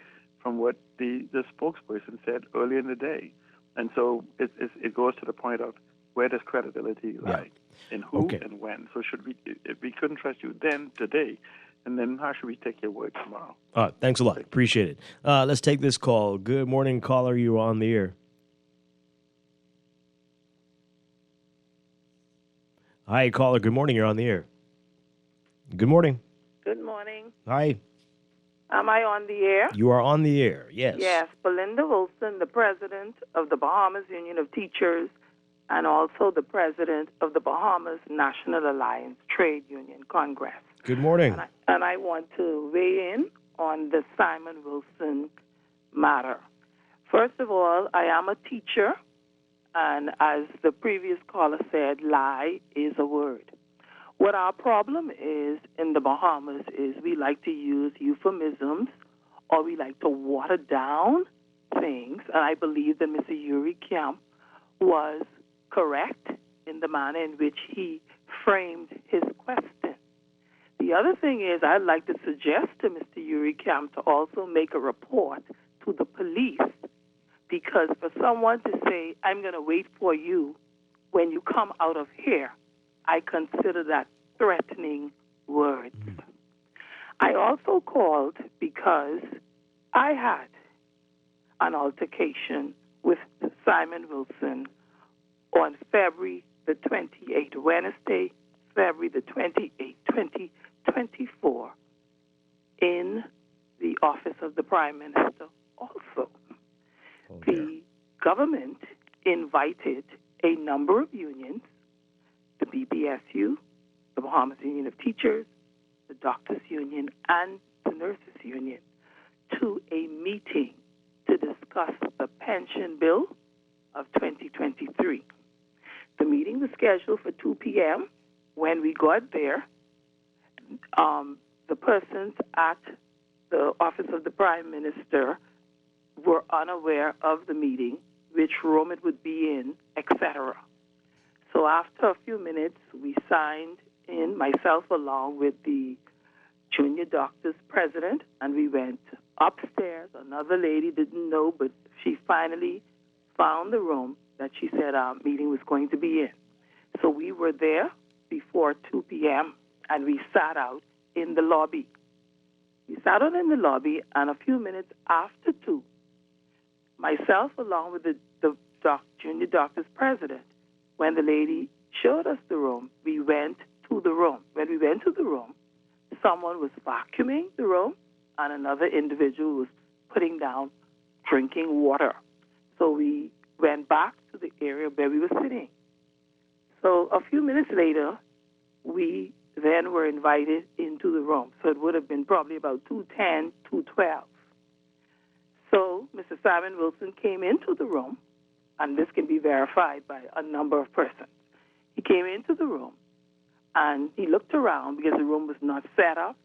from what the spokesperson said earlier in the day, and so it goes to the point of where does credibility lie, in who and when. So if we couldn't trust you then, today, and then how should we take your word tomorrow? Thanks a lot. Appreciate it. Let's take this call. Good morning, caller. You are on the air. Hi, caller. Good morning. You're on the air. Good morning. Good morning. Hi. Am I on the air? You are on the air. Yes. Yes. Belinda Wilson, the president of the Bahamas Union of Teachers, and also the president of the Bahamas National Alliance Trade Union Congress. Good morning. And I want to weigh in on the Simon Wilson matter. First of all, I am a teacher, and as the previous caller said, lie is a word. What our problem is in the Bahamas is we like to use euphemisms, or we like to water down things, and I believe that Mr. Yuri Kemp was correct in the manner in which he framed his question. The other thing is I'd like to suggest to Mr. Yuri Kemp to also make a report to the police, because for someone to say, I'm going to wait for you when you come out of here, I consider that threatening words. I also called because I had an altercation with Simon Wilson on February the 28th, Wednesday, February the 28th, 2024, in the office of the Prime Minister also. The government invited a number of unions, the BBSU, the Bahamas Union of Teachers, the Doctors Union, and the Nurses Union, to a meeting to discuss the pension bill of 2023. The meeting was scheduled for 2 p.m. When we got there, the persons at the office of the Prime Minister were unaware of the meeting, which room it would be in, etc. So after a few minutes, we signed in, myself along with the junior doctors president, and we went upstairs. Another lady didn't know, but she finally found the room that she said our meeting was going to be in. So we were there before 2 p.m., and we sat out in the lobby. We sat out in the lobby, and a few minutes after 2, myself along with the junior doctors president, when the lady showed us the room, we went to the room. When we went to the room, someone was vacuuming the room, and another individual was putting down drinking water. So we went back to the area where we were sitting. So a few minutes later, we then were invited into the room. So it would have been probably about 2:10, 2:12. So Mr. Simon Wilson came into the room, and this can be verified by a number of persons. He came into the room, and he looked around because the room was not set up.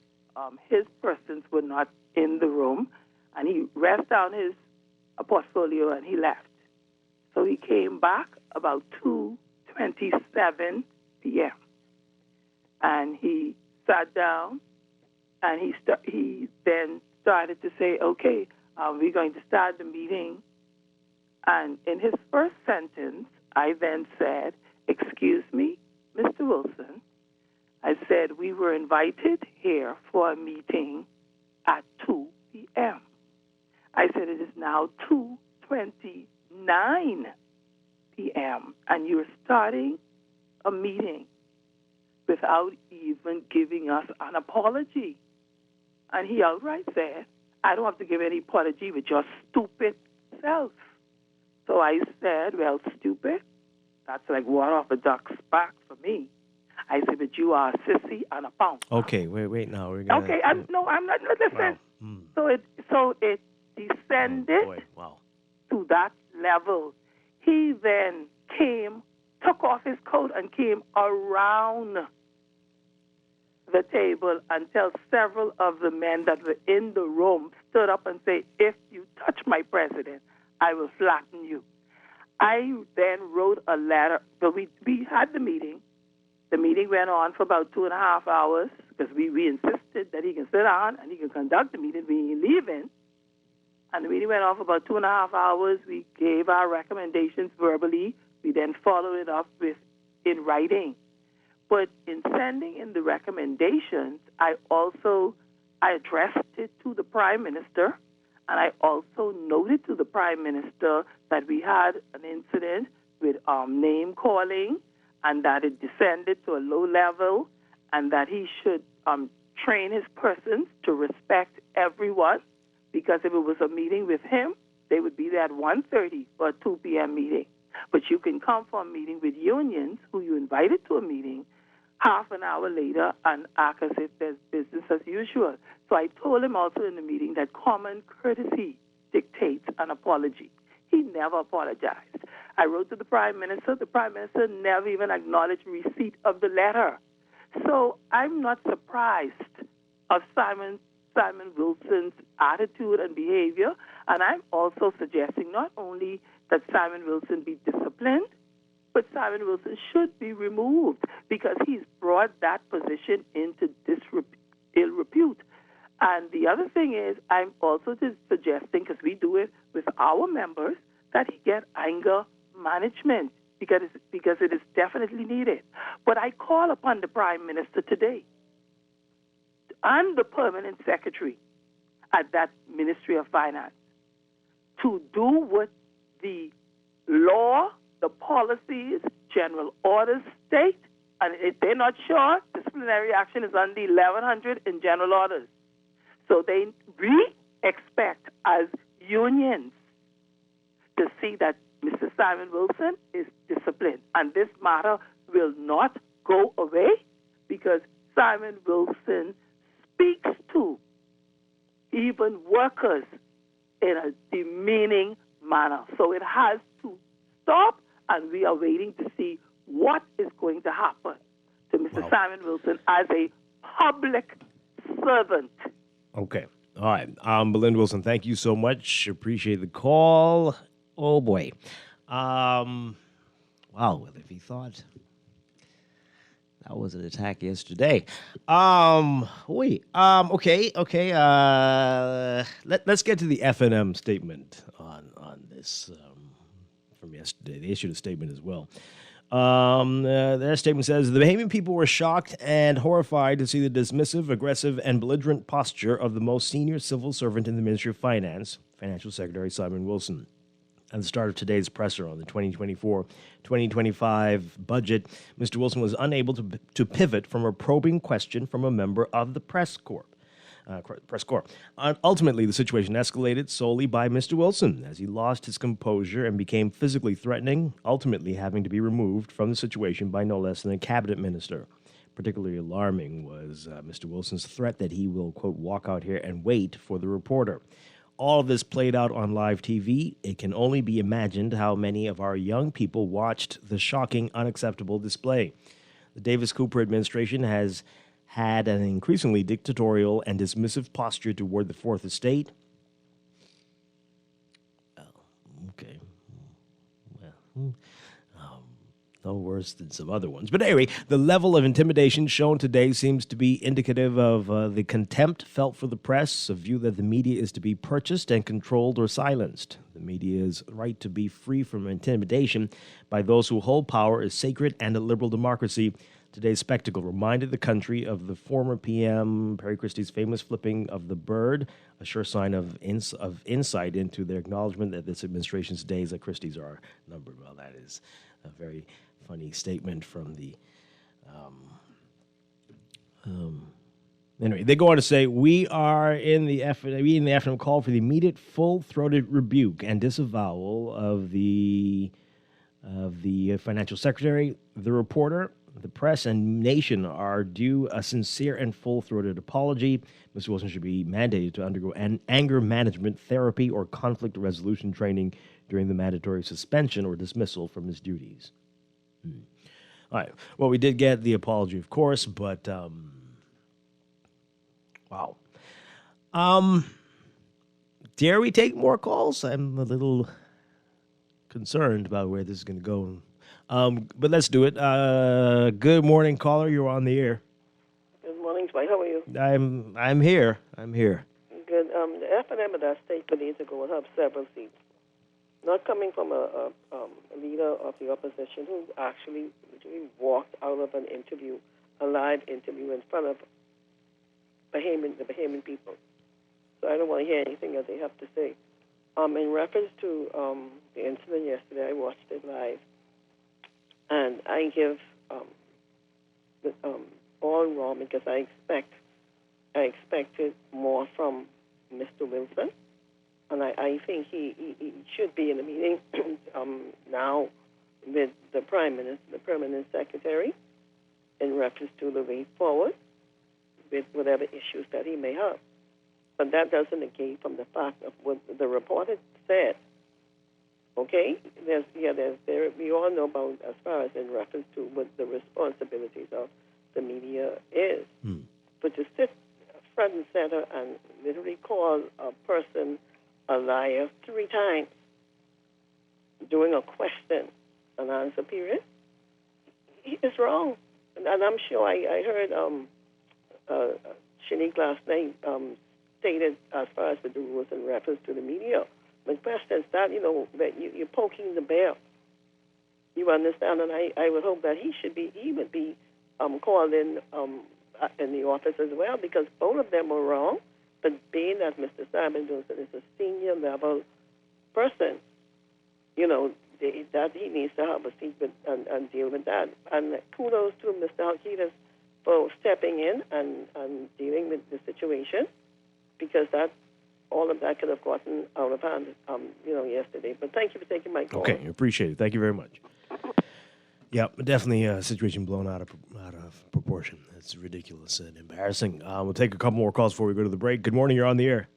His persons were not in the room, and he rested down his portfolio, and he left. So he came back about 2:27 p.m., and he sat down, and he then started to say, okay, we're going to start the meeting. And in his first sentence, I then said, excuse me, Mr. Wilson. I said, we were invited here for a meeting at 2 p.m. I said, it is now 2:29 p.m., and you're starting a meeting without even giving us an apology. And he outright said, I don't have to give any apology with your stupid self. So I said, well, stupid, that's like water off a duck's back for me. I said, but you are a sissy and a pound. Okay, wait now. We're gonna, okay, I'm not, listen. Wow. So it descended to that level. He then took off his coat and came around the table until several of the men that were in the room stood up and said, if you touch my president, I will flatten you. I then wrote a letter. So we had the meeting. The meeting went on for about 2.5 hours because we insisted that he can sit down and he can conduct the meeting. We ain't leaving. And the meeting went on for about 2.5 hours. We gave our recommendations verbally. We then followed it up in writing. But in sending in the recommendations, I addressed it to the Prime Minister, and I also noted to the Prime Minister that we had an incident with name calling, and that it descended to a low level, and that he should train his persons to respect everyone, because if it was a meeting with him, they would be there at 1:30 for a 2 p.m. meeting. But you can come for a meeting with unions who you invited to a meeting half an hour later and act as if there's business as usual. So I told him also in the meeting that common courtesy dictates an apology. He never apologized. I wrote to the Prime Minister. The Prime Minister never even acknowledged receipt of the letter. So I'm not surprised of Simon Wilson's attitude and behavior, and I'm also suggesting not only that Simon Wilson be disciplined, but Simon Wilson should be removed because he's brought that position into ill repute. And the other thing is, I'm also just suggesting, because we do it with our members, that he get anger management because it is definitely needed. But I call upon the Prime Minister today and the Permanent Secretary at that Ministry of Finance to do what the law the policies, general orders state, and if they're not sure, disciplinary action is under 1100 in general orders. So we expect as unions to see that Mr. Simon Wilson is disciplined. And this matter will not go away because Simon Wilson speaks to even workers in a demeaning manner. So it has to stop, and we are waiting to see what is going to happen to Mr. Simon Wilson as a public servant. Okay. All right. Belinda Wilson, thank you so much. Appreciate the call. Oh, boy. Wow, if he thought that was an attack yesterday. Okay. Let's get to the FNM statement on this from yesterday. They issued a statement as well. Their statement says, the Bahamian people were shocked and horrified to see the dismissive, aggressive, and belligerent posture of the most senior civil servant in the Ministry of Finance, Financial Secretary Simon Wilson. At the start of today's presser on the 2024-2025 budget, Mr. Wilson was unable to pivot from a probing question from a member of the press corps. Ultimately, the situation escalated solely by Mr. Wilson as he lost his composure and became physically threatening, ultimately having to be removed from the situation by no less than a cabinet minister. Particularly alarming was Mr. Wilson's threat that he will, quote, walk out here and wait for the reporter. All of this played out on live TV. It can only be imagined how many of our young people watched the shocking, unacceptable display. The Davis-Cooper administration has had an increasingly dictatorial and dismissive posture toward the Fourth Estate. Okay. Well, no worse than some other ones. But anyway, the level of intimidation shown today seems to be indicative of the contempt felt for the press, a view that the media is to be purchased and controlled or silenced. The media's right to be free from intimidation by those who hold power is sacred and a liberal democracy. Today's spectacle reminded the country of the former PM Perry Christie's famous flipping of the bird, a sure sign of insight into their acknowledgement that this administration's days at Christie's are numbered. Well, that is a very funny statement from the... Anyway, they go on to say, we in the FNM call for the immediate full-throated rebuke and disavowal of the financial secretary, the reporter, the press, and nation are due a sincere and full-throated apology. Mr. Wilson should be mandated to undergo an anger management therapy or conflict resolution training during the mandatory suspension or dismissal from his duties. All right. Well, we did get the apology, of course, but wow. Dare we take more calls? I'm a little concerned about where this is going to go. But let's do it. Good morning, caller. You're on the air. Good morning, Dwight. How are you? I'm here. Good. The FNM of that state days ago will have several seats. Not coming from a leader of the opposition who actually walked out of an interview, a live interview in front of the Bahamian people. So I don't want to hear anything that they have to say. In reference to the incident yesterday, I watched it live, and I give all wrong because I expected more from Mr. Wilson. And I think he should be in the meeting now with the Prime Minister, the Permanent Secretary, in reference to the way forward with whatever issues that he may have. But that doesn't negate from the fact of what the reporter said. Okay? We all know about, as far as in reference to what the responsibilities of the media is. But to sit front and center and literally call a person a liar 3 times during a question and answer period, he is wrong. And I'm sure I heard Shanique last night stated as far as the rules in reference to the media. My question is that, that you're poking the bear. You understand? And I would hope that he would be called in the office as well, because both of them were wrong. But being that Mr. Simon Wilson is a senior level person, that he needs to have a seat with, and deal with that. And kudos to Mr. Alquitas for stepping in and dealing with the situation, because all of that could have gotten out of hand, yesterday. But thank you for taking my call. Okay, appreciate it. Thank you very much. Yeah, definitely a situation blown out of proportion. It's ridiculous and embarrassing. We'll take a couple more calls before we go to the break. Good morning. You're on the air.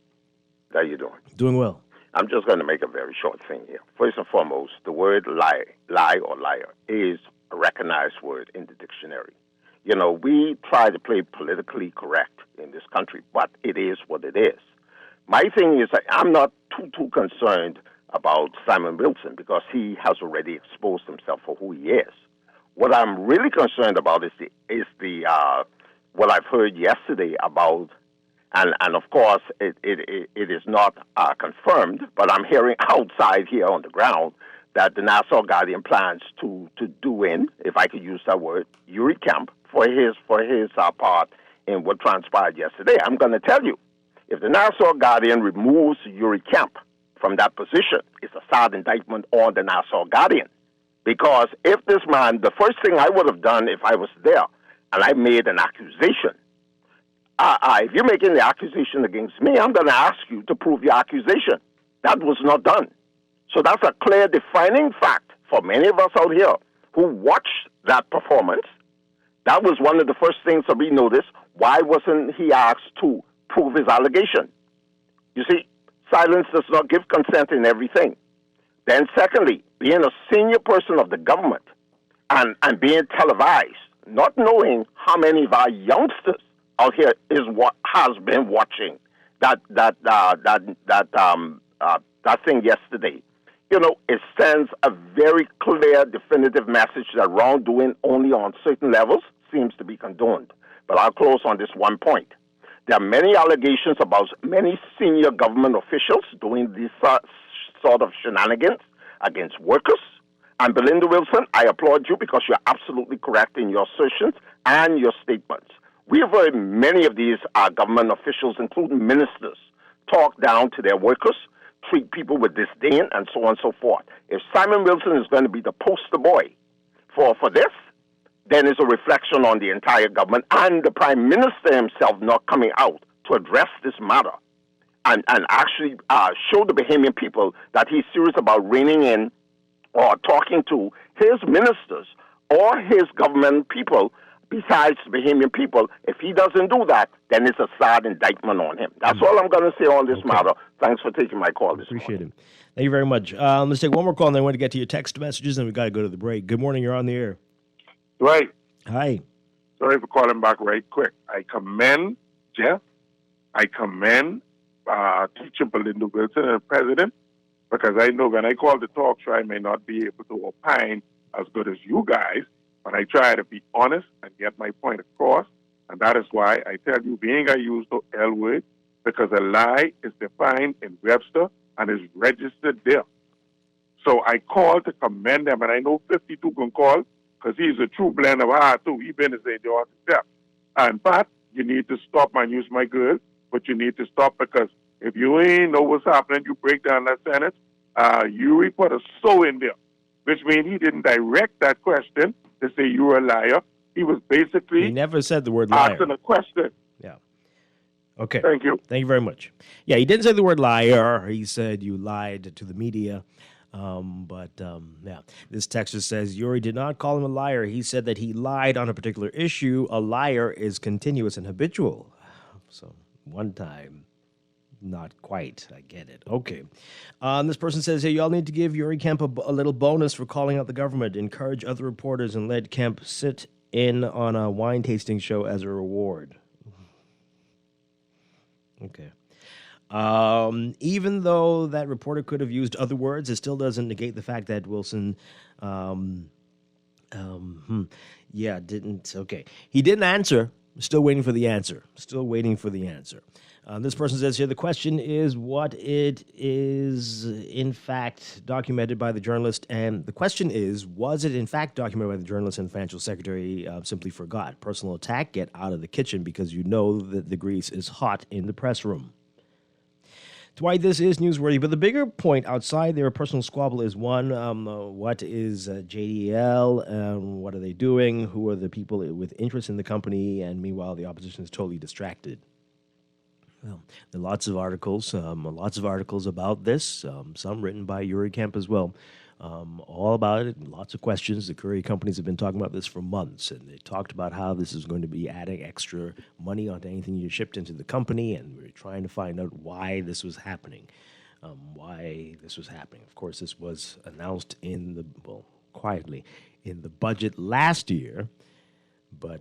How you doing? Doing well. I'm just going to make a very short thing here. First and foremost, the word lie or liar is a recognized word in the dictionary. We try to play politically correct in this country, but it is what it is. My thing is that I'm not too concerned about Simon Wilson because he has already exposed himself for who he is. What I'm really concerned about is the what I've heard yesterday about, and of course it is not confirmed, but I'm hearing outside here on the ground that the Nassau Guardian plans to do in, if I could use that word, Uri Kemp for his part in what transpired yesterday. I'm going to tell you, if the Nassau Guardian removes Uri Kemp from that position, it's a sad indictment on the Nassau Guardian. Because if this man, the first thing I would have done if I was there and I made an accusation, if you're making the accusation against me, I'm going to ask you to prove your accusation. That was not done. So that's a clear defining fact for many of us out here who watched that performance. That was one of the first things that we noticed. Why wasn't he asked to prove his allegation? You see, silence does not give consent in everything. Then secondly, being a senior person of the government and being televised, not knowing how many of our youngsters out here is what has been watching that thing yesterday. It sends a very clear, definitive message that wrongdoing only on certain levels seems to be condoned. But I'll close on this one point. There are many allegations about many senior government officials doing these sort of shenanigans against workers. And Belinda Wilson, I applaud you because you're absolutely correct in your assertions and your statements. We have heard many of these government officials, including ministers, talk down to their workers, treat people with disdain, and so on and so forth. If Simon Wilson is going to be the poster boy for this, then it's a reflection on the entire government and the Prime Minister himself not coming out to address this matter and actually show the Bahamian people that he's serious about reining in or talking to his ministers or his government people besides the Bahamian people. If he doesn't do that, then it's a sad indictment on him. That's all I'm going to say on this matter. Thanks for taking my call this Appreciate it. Thank you very much. Let's take one more call, and then I want to get to your text messages, and we've got to go to the break. Good morning. You're on the air. Dwight. Hi. Sorry for calling back right quick. I commend Jeff. I commend Teacher Belinda Wilson and the President, because I know when I call the talk show, I may not be able to opine as good as you guys, but I try to be honest and get my point across, and that is why I tell you, being I use the L word, because a lie is defined in Webster and is registered there. So I call to commend them, and I know 52 can call, because he's a true blend of heart, too. He's been to say the step. And Pat, you need to stop and use my girl, but you need to stop, because if you ain't know what's happening, you break down that sentence, you put a so in there, which means he didn't direct that question to say you were a liar. He was basically... He never said the word liar. Asking a question. Yeah. Okay. Thank you. Thank you very much. Yeah, he didn't say the word liar. He said you lied to the media. Yeah, this texter says Uri did not call him a liar. He said that he lied on a particular issue. A liar is continuous and habitual. So one time, not quite. I get it. Okay. This person says, hey, y'all need to give Uri Kemp a little bonus for calling out the government. Encourage other reporters and let Kemp sit in on a wine tasting show as a reward. Okay. Even though that reporter could have used other words, it still doesn't negate the fact that Wilson, didn't. Okay. He didn't answer. Still waiting for the answer. This person says here, the question is what it is in fact documented by the journalist, and the question is, was it in fact documented by the journalist and financial secretary simply forgot? Personal attack, get out of the kitchen because you know that the grease is hot in the press room. Dwight, this is newsworthy, but the bigger point outside their personal squabble is one, what is JDL? What are they doing? Who are the people with interest in the company? And meanwhile, the opposition is totally distracted. Well, there are lots of articles about this, some written by Yuri Kemp as well, all about it, lots of questions. The courier companies have been talking about this for months, and they talked about how this is going to be adding extra money onto anything you shipped into the company, and we're trying to find out why this was happening. Of course, this was announced quietly in the budget last year, but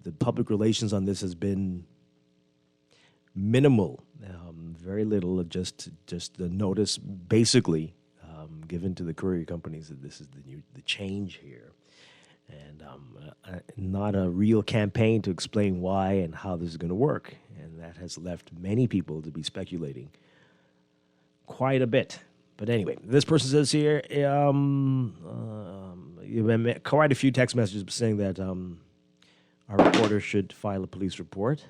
the public relations on this has been minimal, very little, just the notice basically given to the courier companies that this is the change here, and not a real campaign to explain why and how this is going to work, and that has left many people to be speculating quite a bit. But anyway, this person says here, quite a few text messages saying that our reporter should file a police report.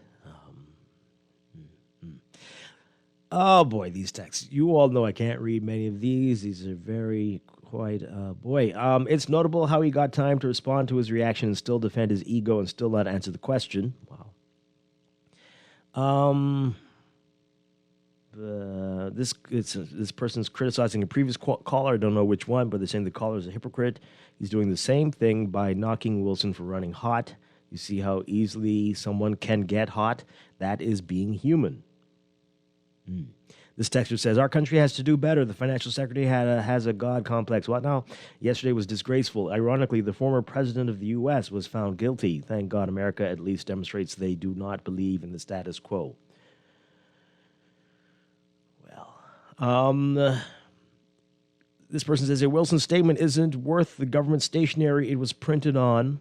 Oh, boy, these texts. You all know I can't read many of these. These are very quite, it's notable how he got time to respond to his reaction and still defend his ego and still not answer the question. Wow. This person's criticizing a previous caller. I don't know which one, but they're saying the caller is a hypocrite. He's doing the same thing by knocking Wilson for running hot. You see how easily someone can get hot? That is being human. This texter says, our country has to do better. The financial secretary has a God complex. What now? Yesterday was disgraceful. Ironically, the former president of the U.S. was found guilty. Thank God America at least demonstrates they do not believe in the status quo. Well, this person says, Wilson's statement isn't worth the government stationery it was printed on.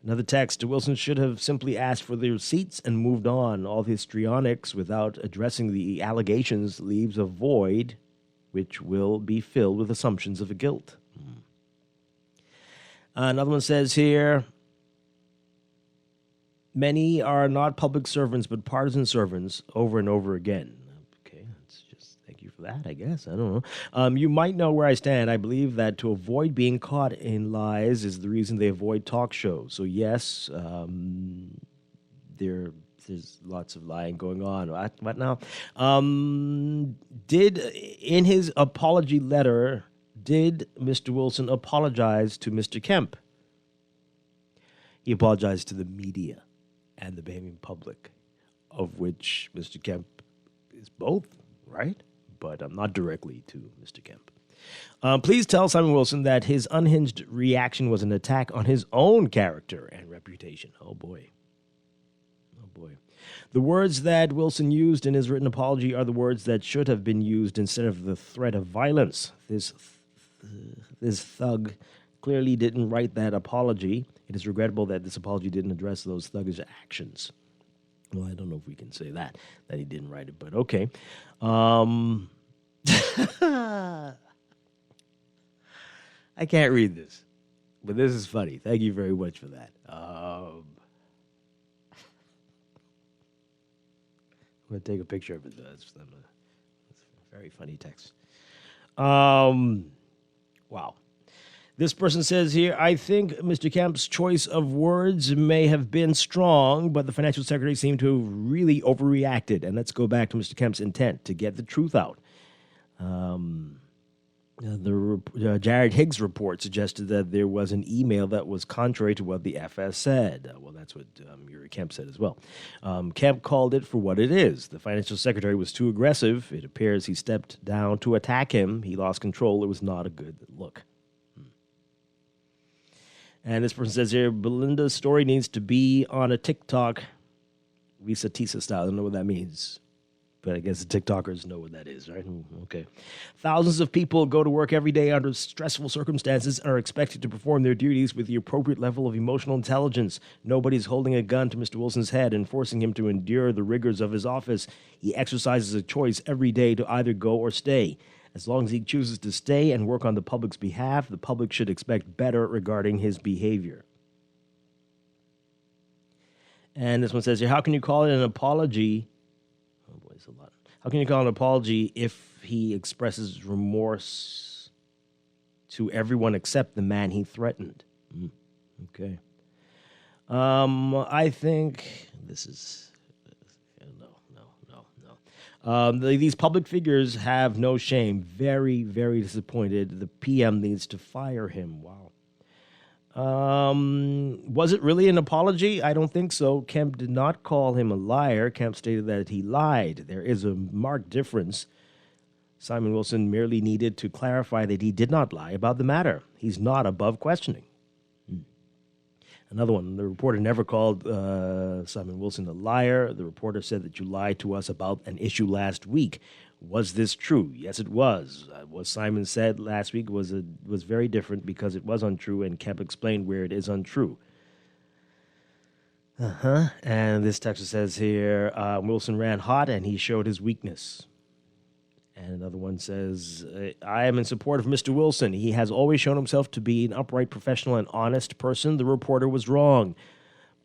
Another text, Wilson should have simply asked for the receipts and moved on. All histrionics without addressing the allegations leaves a void which will be filled with assumptions of a guilt. Another one says here, many are not public servants but partisan servants over and over again. Thank you for that, I guess. I don't know. You might know where I stand. I believe that to avoid being caught in lies is the reason they avoid talk shows. So, yes, there's lots of lying going on. What now? In his apology letter, did Mr. Wilson apologize to Mr. Kemp? He apologized to the media and the behaving public, of which Mr. Kemp is both, right? But not directly to Mr. Kemp. Please tell Simon Wilson that his unhinged reaction was an attack on his own character and reputation. Oh, boy. Oh, boy. The words that Wilson used in his written apology are the words that should have been used instead of the threat of violence. This thug clearly didn't write that apology. It is regrettable that this apology didn't address those thuggish actions. Well, I don't know if we can say that he didn't write it, but okay. I can't read this, but this is funny. Thank you very much for that. I'm going to take a picture of it. It's a very funny text. Wow. This person says here, I think Mr. Kemp's choice of words may have been strong, but the financial secretary seemed to have really overreacted. And let's go back to Mr. Kemp's intent to get the truth out. Jared Higgs' report suggested that there was an email that was contrary to what the FS said. Well, that's what Yuri Kemp said as well. Kemp called it for what it is. The financial secretary was too aggressive. It appears he stepped down to attack him. He lost control. It was not a good look. And this person says here, Belinda's story needs to be on a TikTok, Lisa Tisa style. I don't know what that means, but I guess the TikTokers know what that is, right? Okay. Thousands of people go to work every day under stressful circumstances and are expected to perform their duties with the appropriate level of emotional intelligence. Nobody's holding a gun to Mr. Wilson's head and forcing him to endure the rigors of his office. He exercises a choice every day to either go or stay. As long as he chooses to stay and work on the public's behalf, the public should expect better regarding his behavior. And this one says here, how can you call it an apology There's a lot. How can you call an apology if he expresses remorse to everyone except the man he threatened? Okay. I think this is no. These public figures have no shame. Very, very disappointed. The PM needs to fire him. Wow. Was it really an apology? I don't think so. Kemp did not call him a liar. Kemp stated that he lied. There is a marked difference. Simon Wilson merely needed to clarify that he did not lie about the matter. He's not above questioning. Another one, the reporter never called Simon Wilson a liar. The reporter said that you lied to us about an issue last week. Was this true? Yes, it was. What Simon said last week was very different because it was untrue, and Kemp explained where it is untrue. And this texter says here, Wilson ran hot and he showed his weakness. And another one says, I am in support of Mr. Wilson. He has always shown himself to be an upright, professional, and honest person. The reporter was wrong.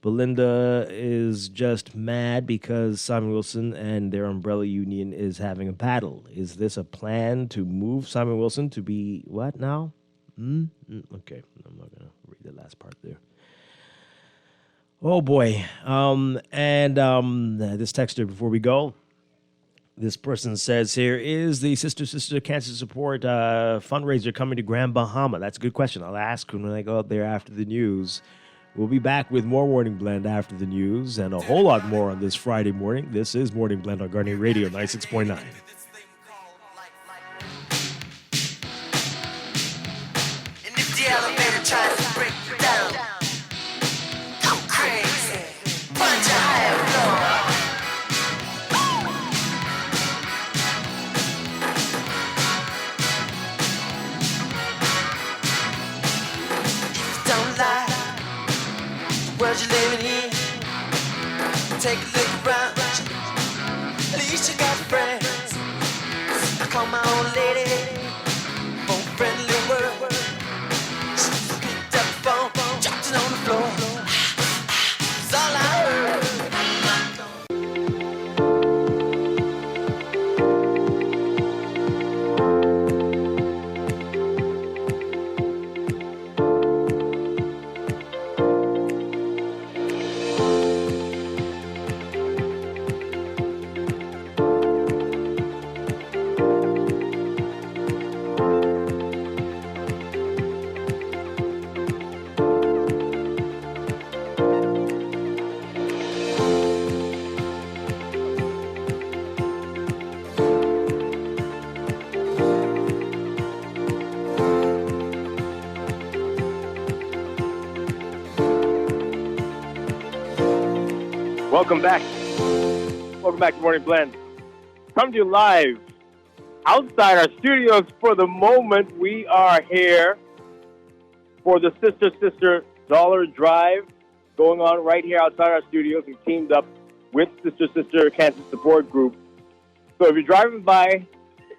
Belinda is just mad because Simon Wilson and their umbrella union is having a battle. Is this a plan to move Simon Wilson to be what now? Okay, I'm not going to read the last part there. Oh, boy. This texter, before we go, this person says here, is the Sister Cancer Support fundraiser coming to Grand Bahama? That's a good question. I'll ask when I go out there after the news. We'll be back with more Morning Blend after the news and a whole lot more on this Friday morning. This is Morning Blend on Guardian Radio 96.9. And if the elevator tries to break you down, go crazy, punch a higher floor. World you're living in, take a look around. At least you got friends. I call my old lady for a friendly word. She picked up the phone, dropped it on the floor. It's all I heard. Welcome back. Welcome back to Morning Blend. Come to you live outside our studios for the moment. We are here for the Sister Dollar Drive going on right here outside our studios. We teamed up with Sister Cancer Support Group. So if you're driving by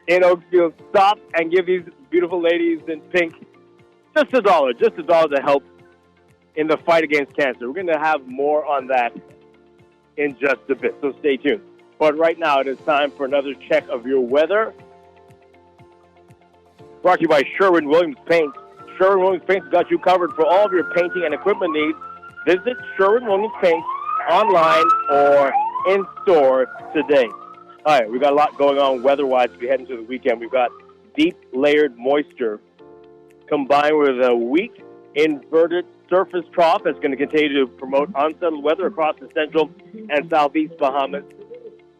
in Oakfield, stop and give these beautiful ladies in pink just $1 to help in the fight against cancer. We're going to have more on that in just a bit, so stay tuned. But right now, it is time for another check of your weather. Brought to you by Sherwin-Williams Paint. Sherwin-Williams Paint's got you covered for all of your painting and equipment needs. Visit Sherwin-Williams Paint online or in store today. All right, we've got a lot going on weather-wise as we head into the weekend. We've got deep layered moisture combined with a weak inverted surface trough that's going to continue to promote unsettled weather across the central and southeast Bahamas.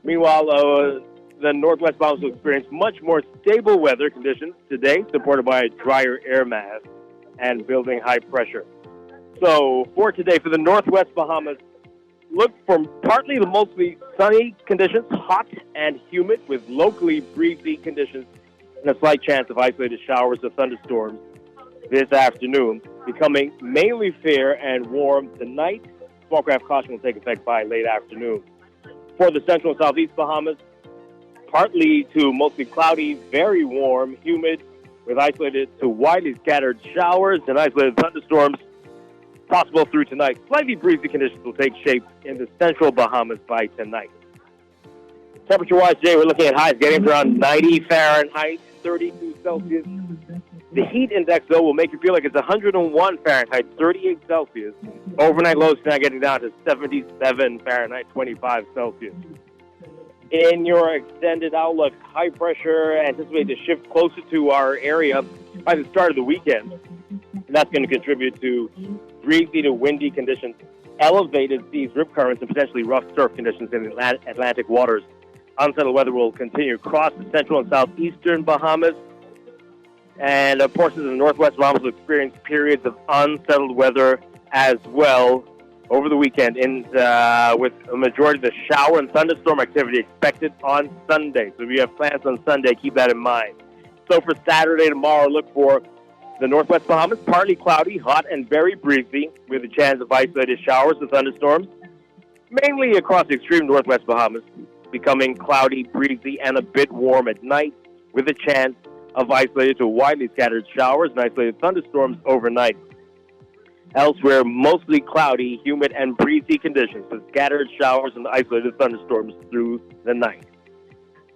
Meanwhile, the northwest Bahamas will experience much more stable weather conditions today, supported by a drier air mass and building high pressure. So for today, for the northwest Bahamas, look for partly to mostly sunny conditions, hot and humid with locally breezy conditions and a slight chance of isolated showers or thunderstorms this afternoon, becoming mainly fair and warm tonight. Small craft caution will take effect by late afternoon. For the central and southeast Bahamas, partly to mostly cloudy, very warm, humid, with isolated to widely scattered showers and isolated thunderstorms possible through tonight. Slightly breezy conditions will take shape in the central Bahamas by tonight. Temperature-wise today, we're looking at highs getting to around 90 Fahrenheit, 32 Celsius. The heat index, though, will make you feel like it's 101 Fahrenheit, 38 Celsius. Overnight lows now getting down to 77 Fahrenheit, 25 Celsius. In your extended outlook, high pressure anticipated to shift closer to our area by the start of the weekend. And that's going to contribute to breezy to windy conditions, elevated seas, rip currents, and potentially rough surf conditions in Atlantic waters. Unsettled weather will continue across the central and southeastern Bahamas. And portions of the northwest Bahamas will experience periods of unsettled weather as well over the weekend, with a majority of the shower and thunderstorm activity expected on Sunday. So if you have plans on Sunday, keep that in mind. So for Saturday, tomorrow, look for the northwest Bahamas, partly cloudy, hot, and very breezy, with a chance of isolated showers and thunderstorms, mainly across the extreme northwest Bahamas, becoming cloudy, breezy, and a bit warm at night, with a chance of isolated to widely scattered showers and isolated thunderstorms overnight. Elsewhere, mostly cloudy, humid, and breezy conditions with scattered showers and isolated thunderstorms through the night.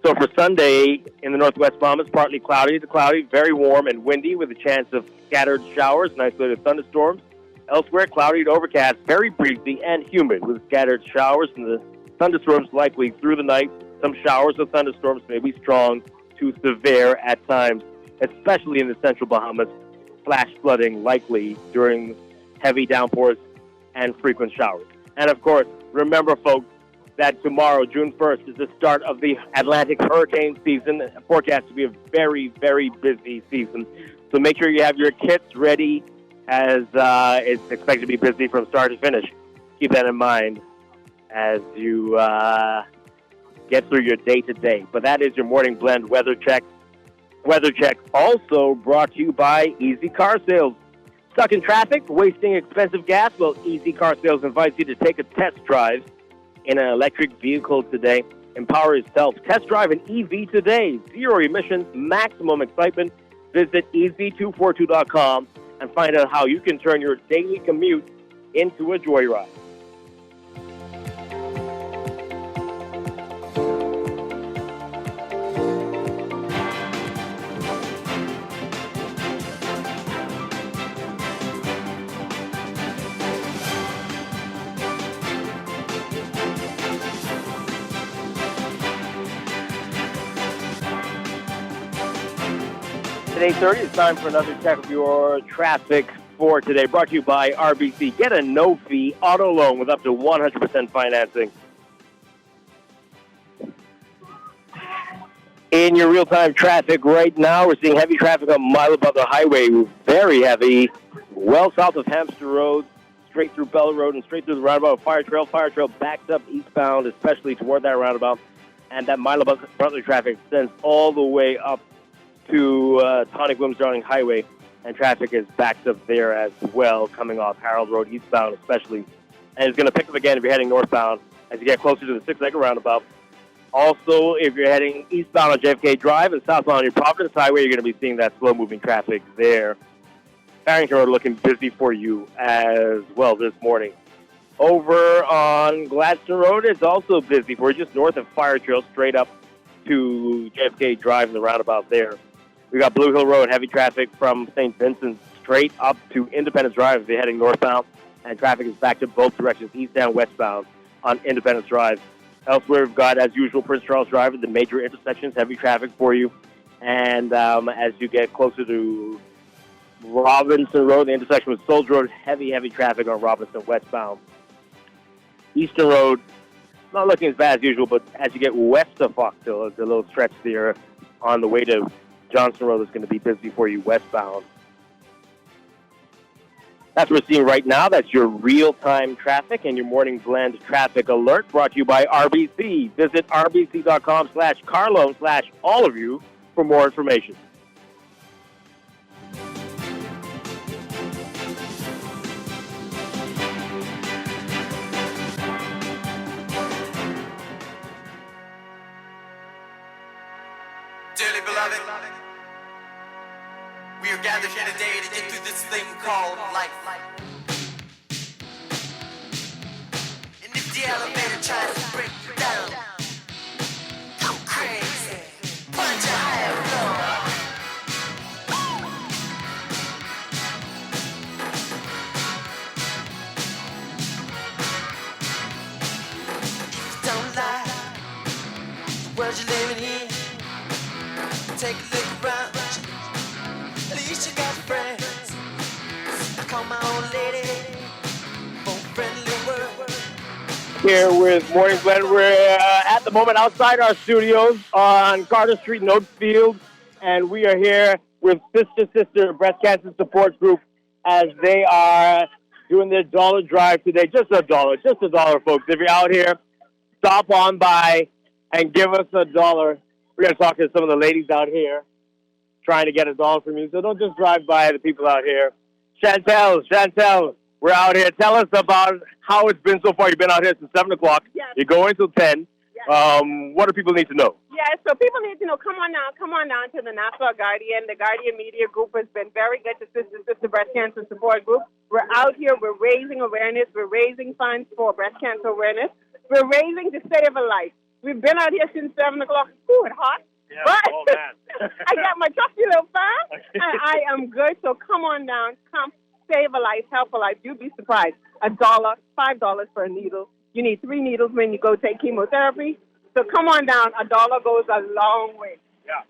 So for Sunday, in the northwest Bahamas, partly cloudy to cloudy, very warm and windy with a chance of scattered showers and isolated thunderstorms. Elsewhere, cloudy to overcast, very breezy and humid with scattered showers and the thunderstorms likely through the night. Some showers or thunderstorms may be strong to severe at times, especially in the central Bahamas. Flash flooding likely during heavy downpours and frequent showers. And of course, remember, folks, that tomorrow, June 1st, is the start of the Atlantic hurricane season. Forecast to be a very, very busy season. So make sure you have your kits ready, as it's expected to be busy from start to finish. Keep that in mind as you get through your day-to-day. But that is your morning blend weather check. Weather check also brought to you by Easy Car Sales. Stuck in traffic, wasting expensive gas? Well, Easy Car Sales invites you to take a test drive in an electric vehicle today. Empower yourself. Test drive an EV today. Zero emissions, maximum excitement. Visit EZ242.com and find out how you can turn your daily commute into a joyride. At 8:30, it's time for another check of your traffic for today. Brought to you by RBC. Get a no-fee auto loan with up to 100% financing. In your real-time traffic right now, we're seeing heavy traffic on Mile Above the Highway. Very heavy. Well south of Hampshire Road, straight through Bell Road, and straight through the roundabout. Fire Trail backs up eastbound, especially toward that roundabout. And that Mile Above the traffic extends all the way up to Tonic Williams Darling Highway, and traffic is backed up there as well, coming off Harold Road eastbound especially. And it's going to pick up again if you're heading northbound as you get closer to the Six-Legged Roundabout. Also, if you're heading eastbound on JFK Drive and southbound on your Providence Highway, you're going to be seeing that slow-moving traffic there. Farrington Road looking busy for you as well this morning. Over on Gladstone Road, it's also busy for you, just north of Fire Trail, straight up to JFK Drive and the roundabout there. We got Blue Hill Road, heavy traffic from St. Vincent straight up to Independence Drive if you're heading northbound, and traffic is backed up both directions, east and westbound on Independence Drive. Elsewhere, we've got, as usual, Prince Charles Drive at the major intersections, heavy traffic for you. And as you get closer to Robinson Road, the intersection with Soldier Road, heavy traffic on Robinson westbound. Eastern Road, not looking as bad as usual, but as you get west of Fox Hill, there's a little stretch there on the way to Johnson Road is going to be busy for you westbound. That's what we're seeing right now. That's your real-time traffic and your morning blend traffic alert brought to you by RBC. Visit rbc.com/carloan/all of you for more information. Dearly beloved, we are gathered here today to get through this thing called life. And if the elevator tries to break you down, 'cause you're living here. Take a look around. At least you got friends. I call my old lady for friendly word. Here with Morning Blend. We're at the moment outside our studios on Carter Street in Oakfield, and we are here with Sister Breast Cancer Support Group as they are doing their dollar drive today. Just a dollar, folks. If you're out here, stop on by and give us $1. We're going to talk to some of the ladies out here trying to get $1 from you, so don't just drive by the people out here. Chantel, we're out here. Tell us about how it's been so far. You've been out here since 7 o'clock. Yes. You're going till 10. Yes. What do people need to know? Yeah, so people need to know, come on down to the Nassau Guardian. The Guardian Media Group has been very good to Sister Breast Cancer Support Group. We're out here, we're raising awareness, we're raising funds for breast cancer awareness. We're raising to save a life. We've been out here since 7 o'clock. Ooh, it's hot. Yeah, but oh, man. I got my trusty little fan, and I am good. So come on down, come save a life, help a life. You'd be surprised. $1, $5 for a needle. You need 3 needles when you go take chemotherapy. So come on down. $1 goes a long way. Yeah.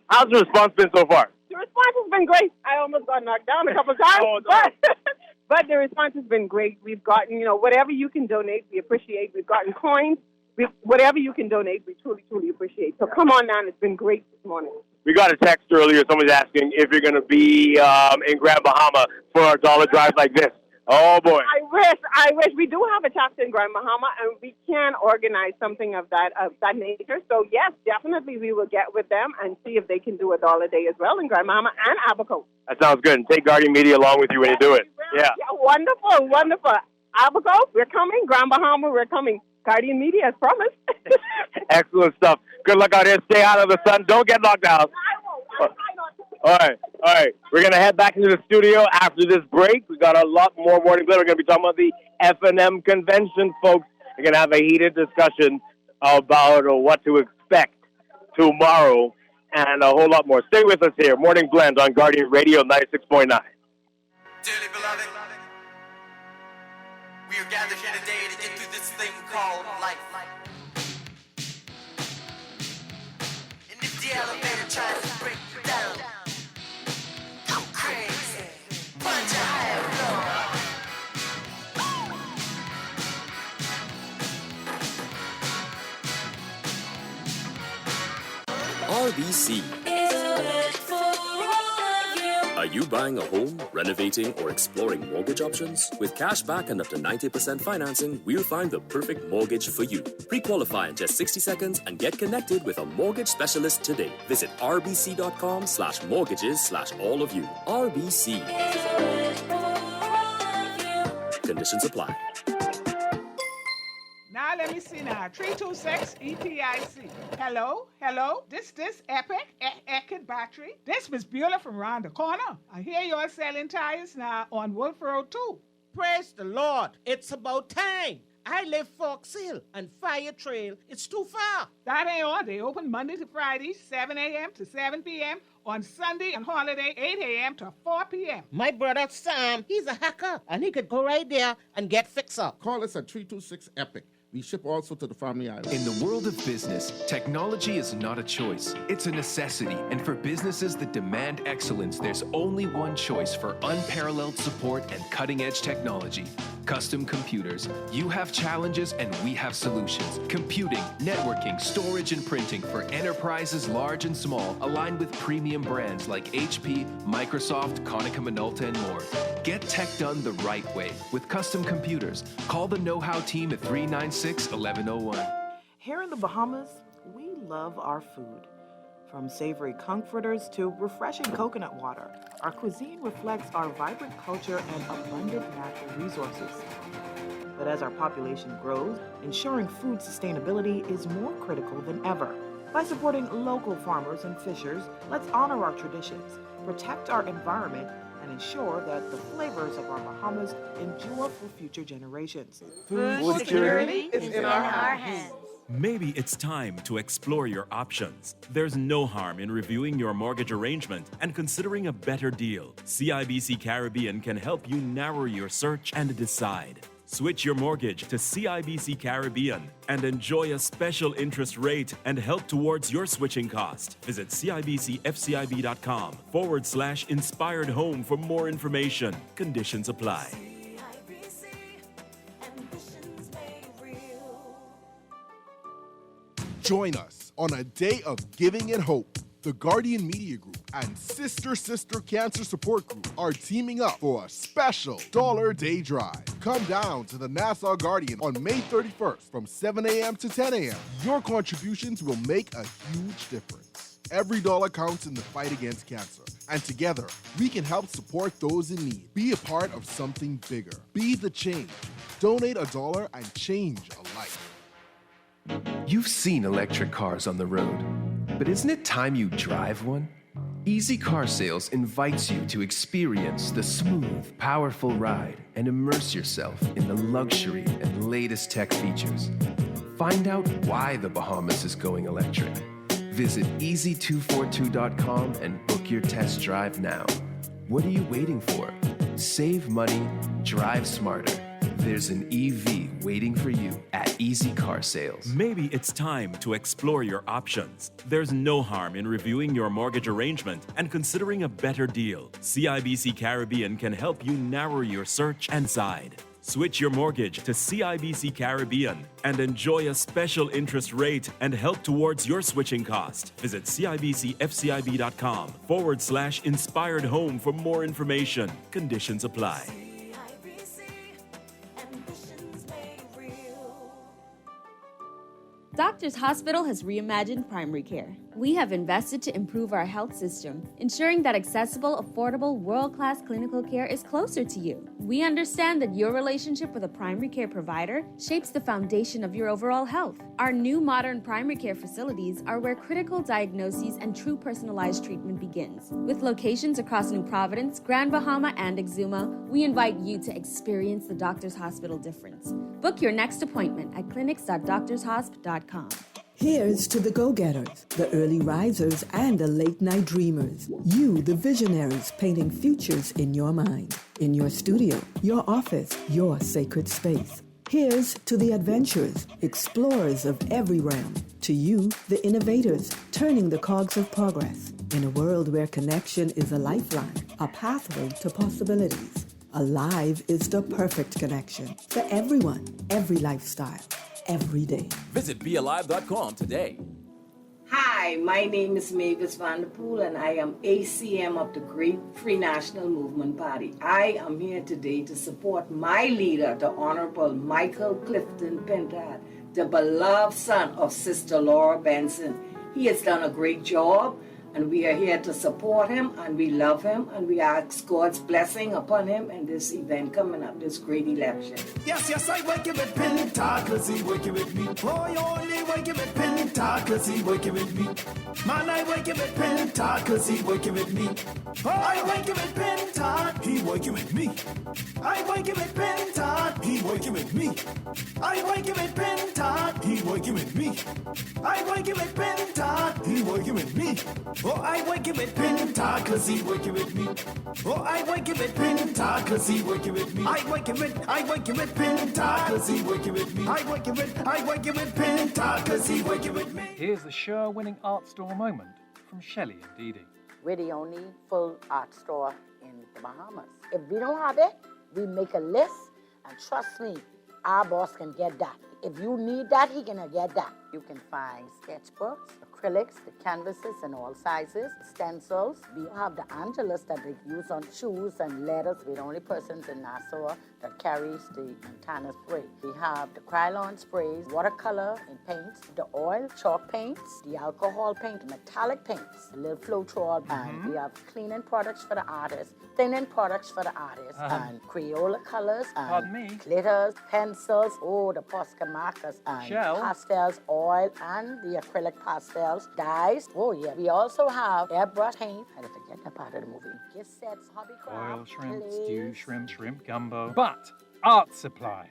How's the response been so far? The response has been great. I almost got knocked down a couple of times, Oh, no. but the response has been great. We've gotten, whatever you can donate, we appreciate. We've gotten coins. Whatever you can donate, we truly, truly appreciate. So come on down. It's been great this morning. We got a text earlier. Somebody's asking if you're going to be in Grand Bahama for our dollar drive like this. Oh, boy. I wish. We do have a chapter in Grand Bahama, and we can organize something of that nature. So, yes, definitely we will get with them and see if they can do $1 a day as well in Grand Bahama and Abaco. That sounds good. And take Guardian Media along with you when you do it. Yeah. Wonderful. Abaco, we're coming. Grand Bahama, we're coming. Guardian Media has promised. Excellent stuff. Good luck out here. Stay out of the sun. Don't get knocked out. I won't. All right. We're going to head back into the studio after this break. We got a lot more Morning Blend. We're going to be talking about the F&M convention, folks. We're going to have a heated discussion about what to expect tomorrow and a whole lot more. Stay with us here. Morning Blend on Guardian Radio 96.9. Dearly beloved, we are gathered here today to get through this thing called life. And if the elevator tries to break you down, go crazy, punch a higher floor. RBC. Are you buying a home, renovating, or exploring mortgage options? With cash back and up to 90% financing, we'll find the perfect mortgage for you. Pre-qualify in just 60 seconds and get connected with a mortgage specialist today. Visit rbc.com/mortgages/all of you. RBC. Conditions apply. Now let me see now. 326 EPIC. Hello? This Epic battery. This Miss Beulah from around the corner. I hear you're selling tires now on Wolf Road too. Praise the Lord. It's about time. I live Fox Hill and Fire Trail. It's too far. That ain't all. They open Monday to Friday, 7 a.m. to 7 p.m. On Sunday and holiday, 8 a.m. to 4 p.m. My brother Sam, he's a hacker, and he could go right there and get fixed up. Call us at 326 EPIC. We ship also to the Family Island. In the world of business, technology is not a choice. It's a necessity. And for businesses that demand excellence, there's only one choice for unparalleled support and cutting-edge technology. Custom Computers. You have challenges and we have solutions. Computing, networking, storage, and printing for enterprises large and small, aligned with premium brands like HP, Microsoft, Konica Minolta, and more. Get tech done the right way with Custom Computers. Call the know-how team at 396-1101. Here in the Bahamas, we love our food. From savory comforters to refreshing coconut water, our cuisine reflects our vibrant culture and abundant natural resources. But as our population grows, ensuring food sustainability is more critical than ever. By supporting local farmers and fishers, let's honor our traditions, protect our environment, and ensure that the flavors of our Bahamas endure for future generations. Food security is in our hands. Maybe it's time to explore your options. There's no harm in reviewing your mortgage arrangement and considering a better deal. CIBC Caribbean can help you narrow your search and decide. Switch your mortgage to CIBC Caribbean and enjoy a special interest rate and help towards your switching cost. Visit CIBCFCIB.com/inspired home for more information. Conditions apply. Join us on a day of giving and hope. The Guardian Media Group and Sister Cancer Support Group are teaming up for a special $1 Day Drive. Come down to the Nassau Guardian on May 31st from 7 a.m. to 10 a.m. Your contributions will make a huge difference. Every dollar counts in the fight against cancer. And together, we can help support those in need. Be a part of something bigger. Be the change. Donate $1 and change a life. You've seen electric cars on the road, but isn't it time you drive one? Easy Car Sales invites you to experience the smooth, powerful ride and immerse yourself in the luxury and latest tech features. Find out why the Bahamas is going electric. Visit easy242.com and book your test drive now. What are you waiting for? Save money, drive smarter. There's an EV waiting for you at Easy Car Sales. Maybe it's time to explore your options. There's no harm in reviewing your mortgage arrangement and considering a better deal. CIBC Caribbean can help you narrow your search and decide. Switch your mortgage to CIBC Caribbean and enjoy a special interest rate and help towards your switching cost. Visit CIBCFCIB.com/inspired home for more information. Conditions apply. Doctors Hospital has reimagined primary care. We have invested to improve our health system, ensuring that accessible, affordable, world-class clinical care is closer to you. We understand that your relationship with a primary care provider shapes the foundation of your overall health. Our new modern primary care facilities are where critical diagnoses and true personalized treatment begins. With locations across New Providence, Grand Bahama, and Exuma, we invite you to experience the Doctors Hospital difference. Book your next appointment at clinics.doctorshosp.com. Here's to the go-getters, the early risers, and the late-night dreamers. You, the visionaries, painting futures in your mind, in your studio, your office, your sacred space. Here's to the adventurers, explorers of every realm. To you, the innovators, turning the cogs of progress. In a world where connection is a lifeline, a pathway to possibilities. Alive is the perfect connection for everyone, every lifestyle, every day. Visit BeAlive.com today. Hi, my name is Mavis Vanderpool, and I am ACM of the Great Free National Movement Party. I am here today to support my leader, the Honorable Michael Clifton Pintard, the beloved son of Sister Laura Benson. He has done a great job, and we are here to support him, and we love him, and we ask God's blessing upon him in this event coming up, this great election. Yes, I work it with Pintard, cause he working with me. Boy, only working with Pintard, cause he working with me. Man, I work it with Pintard, cause he working with me. Oh, I work it with Pintard, he working with me. I work it with Pintard, he working with me. I work it with Pintard, he working with me. I work it with Pintard, he working with me. Oh, I work it with Pintard, cause he working with me. Oh, I work it with Pintard, cause he working with me. I work it with Pintard, cause he working with me. I work it with Pintard, cause he working with me. Here's the show-winning art store moment from Shelley and Dee Dee. We're the only full art store in the Bahamas. If we don't have it, we make a list, and trust me, our boss can get that. If you need that, he can get that. You can find sketchbooks, acrylics, the canvases in all sizes, stencils. We have the Angelus that they use on shoes and letters. We're the only persons in Nassau that carries the Montana spray. We have the Krylon sprays, watercolor and paints, the oil, chalk paints, the alcohol paint, metallic paints, the little Floetrol, and we have cleaning products for the artists, thinning products for the artists, and Crayola colors, and glitters, pencils, the Posca markers, and pastels, oil, and the acrylic pastels, dyes. Oh yeah, we also have airbrush paint. I didn't forget that part of the movie. Gift sets, hobby craft, Oil shrimp, clays. stew shrimp gumbo. But art supplies.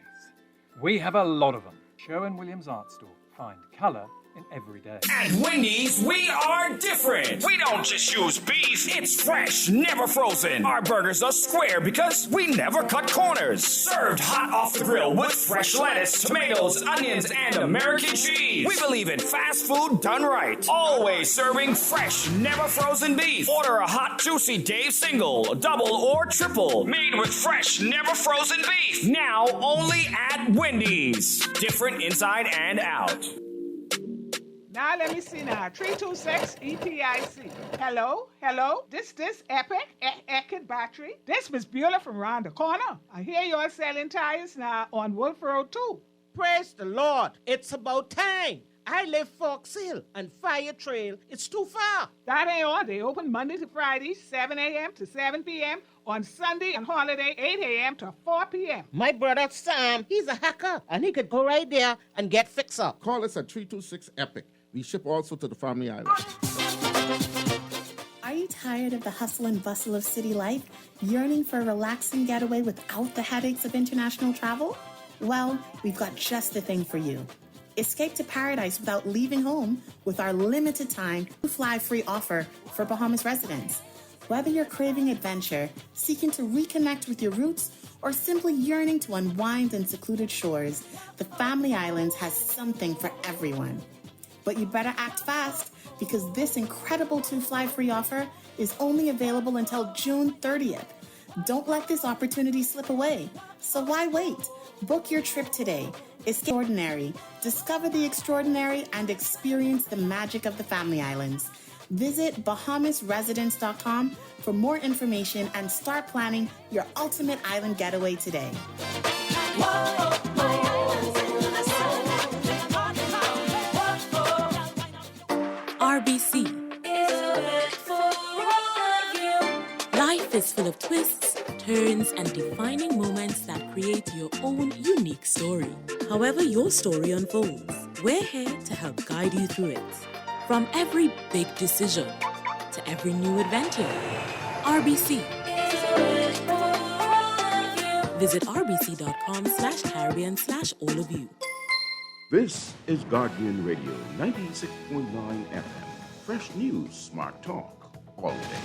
We have a lot of them. Sherwin-Williams Art Store. Find colour in every day. At Wendy's, we are different. We don't just use beef. It's fresh, never frozen. Our burgers are square because we never cut corners. Served hot off the grill with fresh lettuce, tomatoes, onions, and American cheese. We believe in fast food done right. Always serving fresh, never frozen beef. Order a hot, juicy Dave single, double, or triple. Made with fresh, never frozen beef. Now only at Wendy's. Different inside and out. Now let me see now. 326 EPIC. Hello? This Epic Eckert battery. This Miss Beulah from round the corner. I hear you're selling tires now on Wolf Road too. Praise the Lord. It's about time. I live Fox Hill and Fire Trail. It's too far. That ain't all. They open Monday to Friday, 7 a.m. to 7 p.m. On Sunday and holiday, 8 a.m. to 4 p.m. My brother Sam, he's a hacker, and he could go right there and get fixed up. Call us at 326 EPIC. We ship also to the Family Island. Are you tired of the hustle and bustle of city life, yearning for a relaxing getaway without the headaches of international travel? Well, we've got just the thing for you. Escape to paradise without leaving home with our limited time fly free offer for Bahamas residents. Whether you're craving adventure, seeking to reconnect with your roots, or simply yearning to unwind in secluded shores, the Family Islands has something for everyone. But you better act fast because this incredible fly-free offer is only available until June 30th. Don't let this opportunity slip away. So why wait? Book your trip today. Extraordinary. Discover the extraordinary and experience the magic of the Family Islands. Visit BahamasResidence.com for more information and start planning your ultimate island getaway today. RBC. Life is full of twists, turns, and defining moments that create your own unique story. However your story unfolds, we're here to help guide you through it. From every big decision to every new adventure, RBC. Visit rbc.com/Caribbean/all of you. This is Guardian Radio 96.9 FM. Fresh news, smart talk, all day.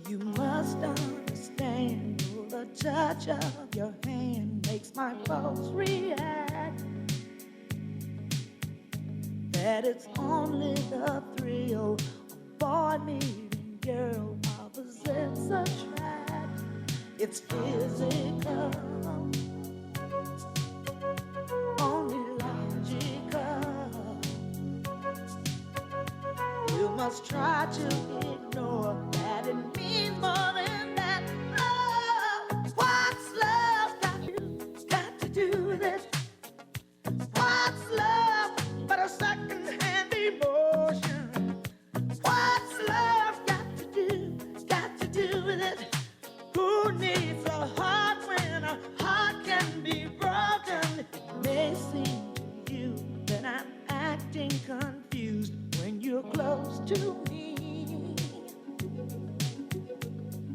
You must understand the touch of your hand makes my pulse react. That it's only the thrill of boy meeting girl opposites attract. It's physical, only logical. You must try to ignore that it means more than that. Oh, what's love got to do with it? What's love but a second-hand emotion? What's love got to do with it? Who needs a heart when a heart can be broken? It may seem to you that I'm acting confused when you're close to me.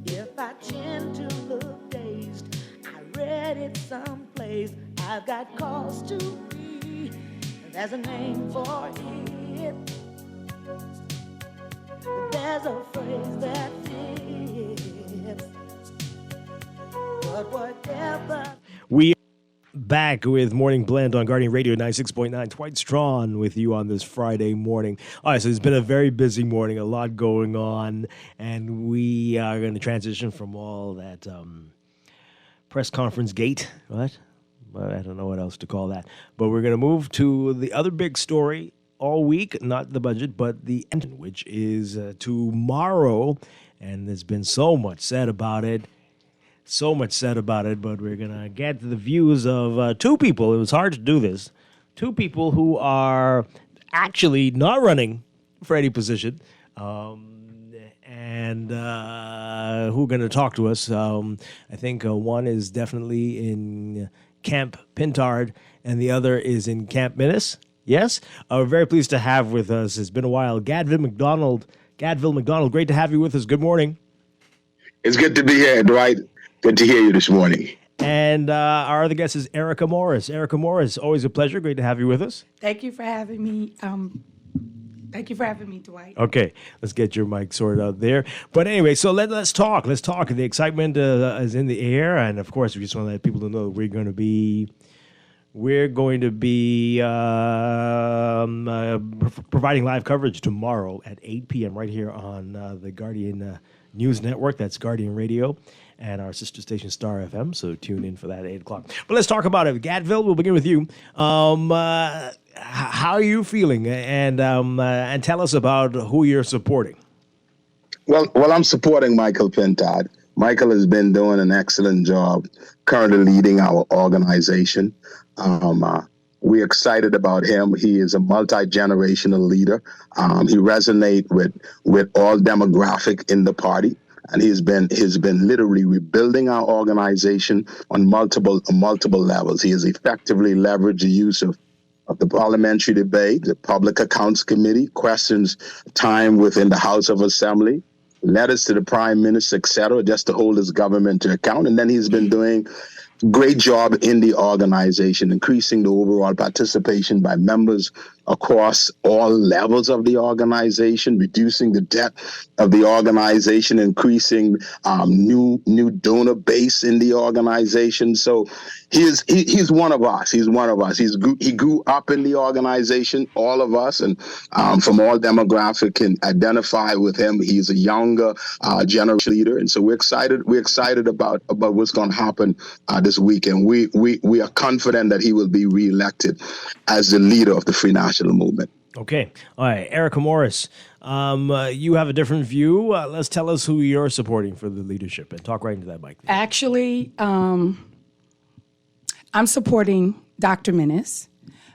If I tend to look dazed, I read it someplace. I've got cause to be. There's a name for it. There's a phrase that fits. But whatever. We back with Morning Blend on Guardian Radio 96.9. Dwight Strachan with you on this Friday morning. All right, so it's been a very busy morning, a lot going on, and we are going to transition from all that press conference gate, right? I don't know what else to call that. But we're going to move to the other big story all week, not the budget, but the engine, which is tomorrow, and there's been so much said about it. But we're going to get the views of two people. It was hard to do this. Two people who are actually not running for any position and who are going to talk to us. I think one is definitely in Camp Pintard, and the other is in Camp Minnis. Yes? We're very pleased to have with us, it's been a while, Gadville McDonald. Gadville McDonald, great to have you with us. Good morning. It's good to be here, Dwight. Good to hear you this morning. And our other guest is Erica Morris. Erica Morris, always a pleasure. Great to have you with us. Thank you for having me. Thank you for having me, Dwight. Okay, let's get your mic sorted out there. But anyway, so let's talk. Let's talk. The excitement is in the air, and of course, we just want to let people know that we're going to be providing live coverage tomorrow at 8 p.m. right here on the Guardian News Network. That's Guardian Radio and our sister station Star FM. So tune in for that at 8 o'clock. But let's talk about it. Gadville, we'll begin with you. How are you feeling? And tell us about who you're supporting. Well, I'm supporting Michael Pintard. Michael has been doing an excellent job currently leading our organization. We're excited about him. He is a multi-generational leader. He resonates with all demographic in the party. And he's been literally rebuilding our organization on multiple levels. He has effectively leveraged the use of the parliamentary debate, the Public Accounts Committee, questions time within the House of Assembly, letters to the Prime Minister, etc., just to hold his government to account. And then he's been doing a great job in the organization, increasing the overall participation by members across all levels of the organization, reducing the debt of the organization, increasing new donor base in the organization. So he's one of us. He's one of us. He grew up in the organization, all of us, and from all demographic can identify with him. He's a younger generation leader, and so we're excited. We're excited about what's going to happen this weekend. We are confident that he will be reelected as the leader of the Free National Movement. Okay. All right. Erica Morris, you have a different view. Let's tell us who you're supporting for the leadership and talk right into that mic. Actually, I'm supporting Dr. Minnis,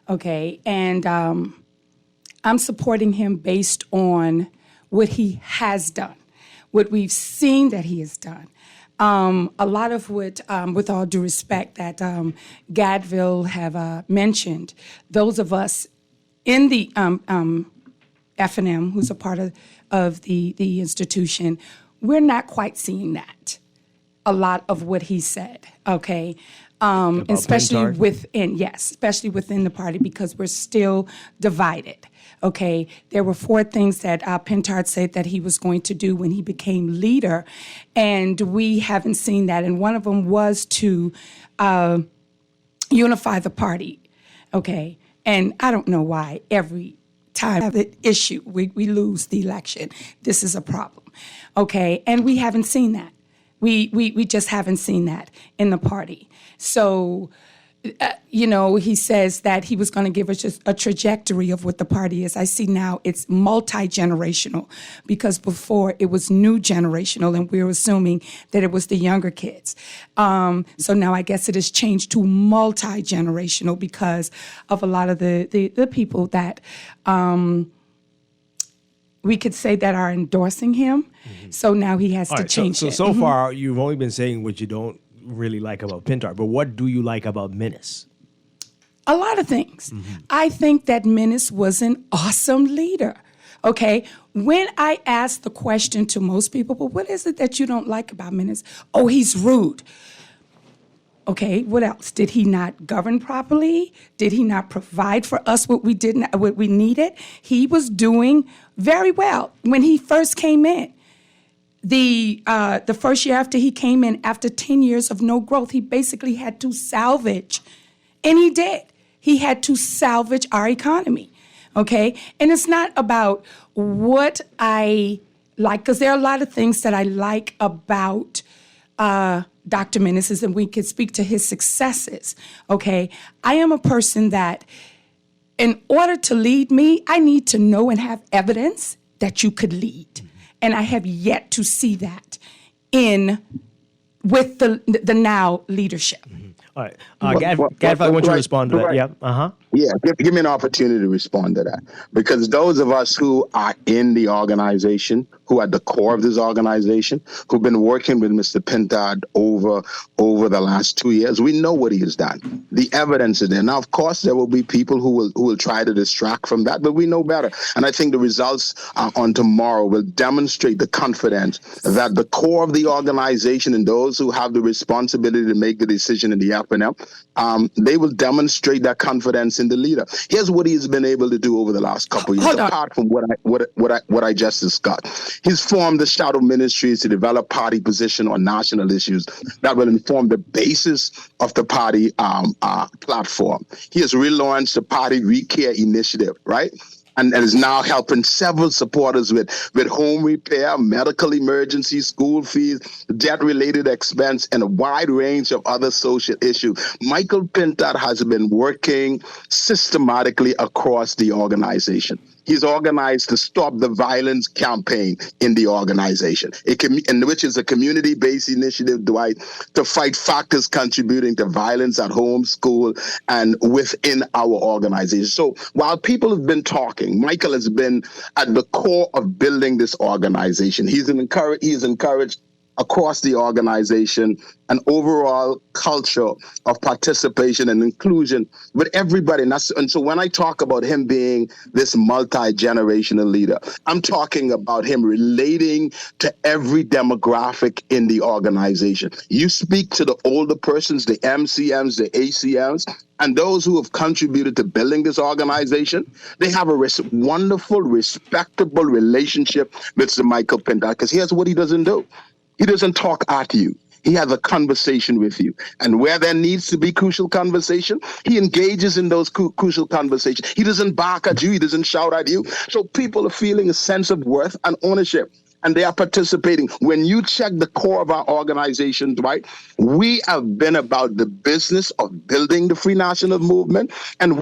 okay? And I'm supporting him based on what he has done, what we've seen that he has done. A lot of what, with all due respect, that Gadville have mentioned, those of us in the F&M, who's a part of the institution, we're not quite seeing that. A lot of what he said, okay? Especially especially within the party, because we're still divided. Okay, there were 4 things that Pintard said that he was going to do when he became leader, and we haven't seen that. And one of them was to unify the party. Okay, and I don't know why every time the issue we lose the election, this is a problem. Okay, and we haven't seen that. We just haven't seen that in the party. So, he says that he was going to give us just a trajectory of what the party is. I see now it's multi-generational, because before it was new generational, and we were assuming that it was the younger kids. So now I guess it has changed to multi-generational because of a lot of the people that we could say that are endorsing him. Mm-hmm. So now he has to change it. So far, you've only been saying what you don't really like about Pintard, but what do you like about Minnis? A lot of things. Mm-hmm. I think that Minnis was an awesome leader. Okay, when I ask the question to most people, but what is it that you don't like about Minnis? Oh, he's rude. Okay, what else? Did he not govern properly? Did he not provide for us what we needed? He was doing very well when he first came in. The first year after he came in, after 10 years of no growth, he basically had to salvage, and he did. He had to salvage our economy, okay? And it's not about what I like, because there are a lot of things that I like about Dr. Minnis, and we could speak to his successes, okay? I am a person that, in order to lead me, I need to know and have evidence that you could lead. And I have yet to see that with the now leadership. Mm-hmm. All right. Gadville, I want you to respond to that. Yeah. Yeah, give me an opportunity to respond to that. Because those of us who are in the organization, who are at the core of this organization, who've been working with Mr. Pintard over the last 2 years, we know what he has done. The evidence is there. Now, of course, there will be people who will try to distract from that, but we know better. And I think the results on tomorrow will demonstrate the confidence that the core of the organization and those who have the responsibility to make the decision in the F&M, they will demonstrate that confidence in the leader. Here's what he's been able to do over the last couple of years, apart from what I just discussed. He's formed the shadow ministries to develop party position on national issues that will inform the basis of the party platform. He has relaunched the party Recare initiative, right? And is now helping several supporters with home repair, medical emergency, school fees, debt-related expense, and a wide range of other social issues. Michael Pintard has been working systematically across the organization. He's organized the Stop the Violence campaign in the organization, which is a community-based initiative, Dwight, to fight factors contributing to violence at home, school, and within our organization. So while people have been talking, Michael has been at the core of building this organization. He is encouraged across the organization an overall culture of participation and inclusion with everybody. And so when I talk about him being this multi-generational leader, I'm talking about him relating to every demographic in the organization. You speak to the older persons, the MCMs, the ACMs, and those who have contributed to building this organization. They have a wonderful, respectable relationship with Mr. Michael Pintard, because here's what he doesn't do. He doesn't talk at you. He has a conversation with you. And where there needs to be crucial conversation, he engages in those crucial conversations. He doesn't bark at you. He doesn't shout at you. So people are feeling a sense of worth and ownership, and they are participating. When you check the core of our organization, right, we have been about the business of building the Free National Movement, and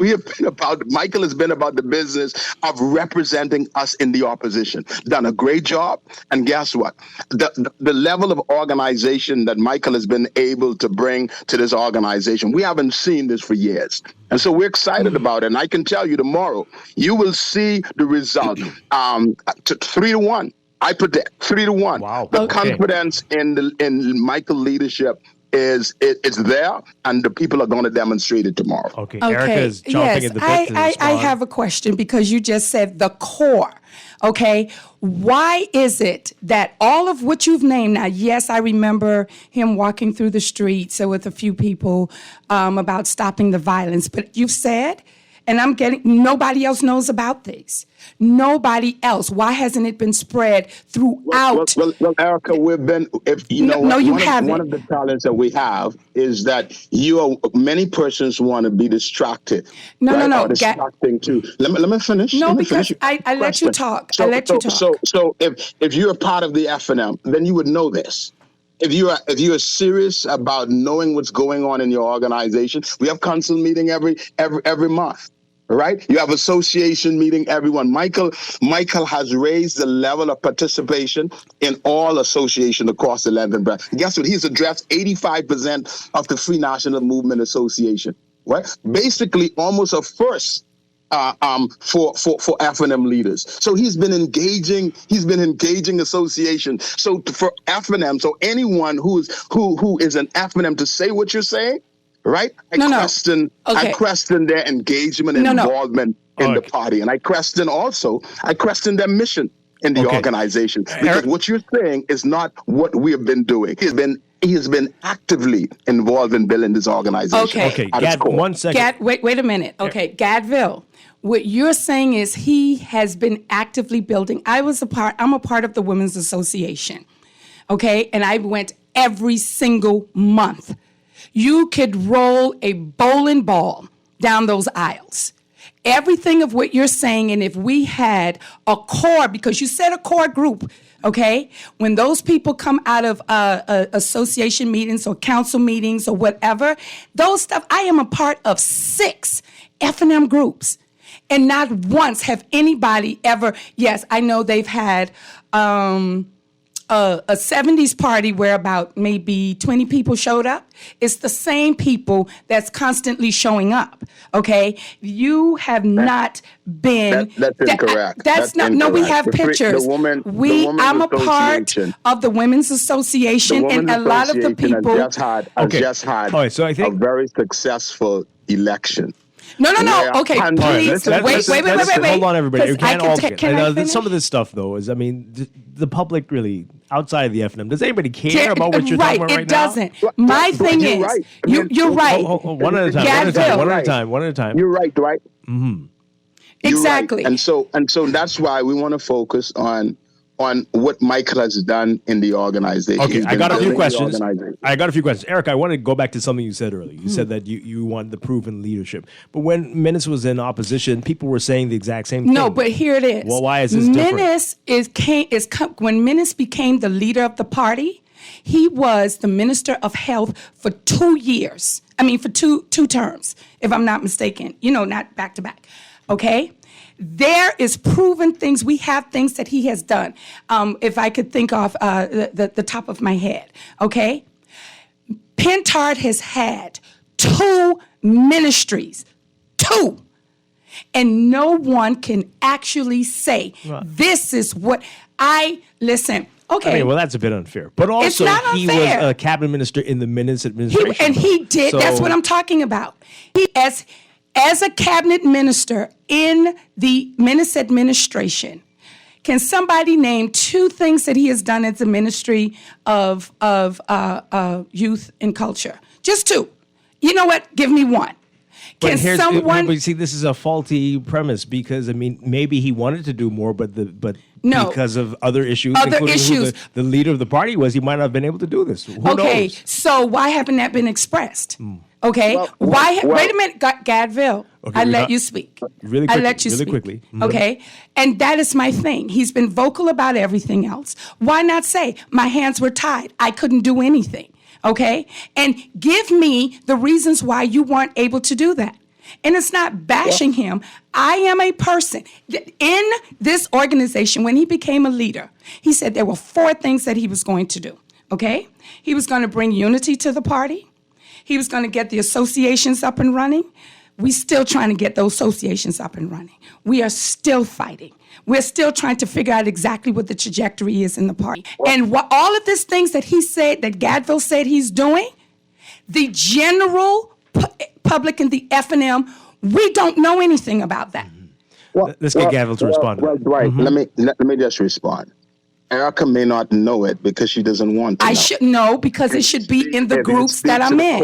Michael has been about the business of representing us in the opposition. Done a great job, and guess what? The level of organization that Michael has been able to bring to this organization, we haven't seen this for years. And so we're excited about it, and I can tell you tomorrow, you will see the result, 3-1. I predict 3-1. Wow. The confidence in Michael's leadership is there, and the people are going to demonstrate it tomorrow. Okay. Erica is jumping at the bit to respond. I have a question, because you just said the core. Okay. Why is it that all of what you've named now, yes, I remember him walking through the streets with a few people about stopping the violence, but you've said, and nobody else knows about this. Nobody else. Why hasn't it been spread throughout? Well, Erica, we've been, one of the talents that we have is that many persons want to be distracted. No. Distracting too. Let me finish. No, because I let you talk. So if you're a part of the F&M, then you would know this. If you are serious about knowing what's going on in your organization, we have council meeting every month, right? You have association meeting every month. Michael has raised the level of participation in all association across the length and breadth. Guess what? He's addressed 85% of the Free National Movement Association, right? Basically, almost a first. For F&M leaders. So he's been engaging association. So for F&M, so anyone who is an F&M to say what you're saying, right? I question their engagement and involvement in the party. And I question their mission in the organization. Because what you're saying is not what we have been doing. He has been actively involved in building this organization. Okay, Gad, 1 second. Wait a minute. Okay, Gadville, what you're saying is he has been actively building. I'm a part of the Women's Association, okay? And I went every single month. You could roll a bowling ball down those aisles. Everything of what you're saying, and if we had a core, because you said a core group, okay? When those people come out of association meetings or council meetings or whatever, those stuff, I am a part of 6 F&M groups. And not once have anybody ever, yes, I know they've had a 70s party where about maybe 20 people showed up. It's the same people that's constantly showing up. Okay, you have not been. That's incorrect. That's not. Incorrect. No, we have pictures. I'm a part of the Women's Association, and a lot of the people has just had All right, so I think a very successful election. No. Okay, please. Wait. Hold on, everybody. You can't all finish? some of this stuff, though, is, I mean, the public really, outside of the FNM, does anybody care about what you're talking about right now? It doesn't. My thing is, right. you're right. One at a time. One at a time. You're right, Dwight. Mm-hmm. Exactly. Right. And so that's why we want to focus on what Michael has done in the organization. Okay, I got a few questions. Eric, I want to go back to something you said earlier. You said that you want the proven leadership. But when Menace was in opposition, people were saying the exact same thing. No, but here it is. Well, why is this different? When Menace became the leader of the party, he was the Minister of Health for 2 years. I mean, for two terms, if I'm not mistaken. Not back to back. Okay? There is proven things. We have things that he has done. If I could think off the top of my head, okay? Pentard has had 2 ministries, 2. And no one can actually say, this is what listen. Okay. I mean, well, that's a bit unfair. But also, he was a cabinet minister in the Menace administration. He did. So, that's what I'm talking about. As a cabinet minister in the Menace administration, can somebody name 2 things that he has done as a ministry of youth and culture? Just 2. You know what? Give me 1. But you see, this is a faulty premise because, I mean, maybe he wanted to do more, but because of other issues, including who the leader of the party was, he might not have been able to do this. Who knows? So why haven't that been expressed? Okay, wait a minute, Gadville. Okay, I let you speak. Really quickly. Mm-hmm. Okay, and that is my thing. He's been vocal about everything else. Why not say, my hands were tied, I couldn't do anything? Okay, and give me the reasons why you weren't able to do that. And it's not bashing him. I am a person. In this organization, when he became a leader, he said there were 4 things that he was going to do. Okay, he was going to bring unity to the party. He was going to get the associations up and running. We're still trying to get those associations up and running. We are still fighting. We're still trying to figure out exactly what the trajectory is in the party. And all of these things that he said, that Gadville said he's doing, the general public in the FNM, we don't know anything about that. Let's get Gadville to respond. Well, Dwight, let me just respond. Erica may not know it because she doesn't want to know. I should know because it should be in the groups that I'm in.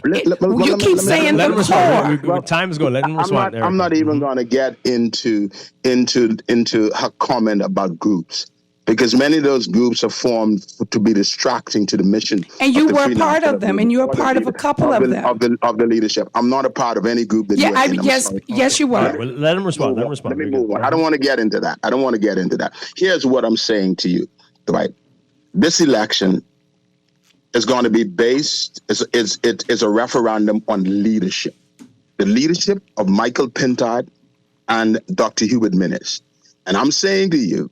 You keep saying the core. Time is going. Let him respond. I'm not even going to get into her comment about groups because many of those groups are formed to be distracting to the mission. And you were a part of them, and you were part of a couple of them. Of the leadership. I'm not a part of any group that you are in. Yes, you were. Right, well, let him respond. Let me move on. I don't want to get into that. Here's what I'm saying to you, Dwight. This election is going to be based, it's a referendum on leadership. The leadership of Michael Pentard and Dr. Hubert Menace. And I'm saying to you,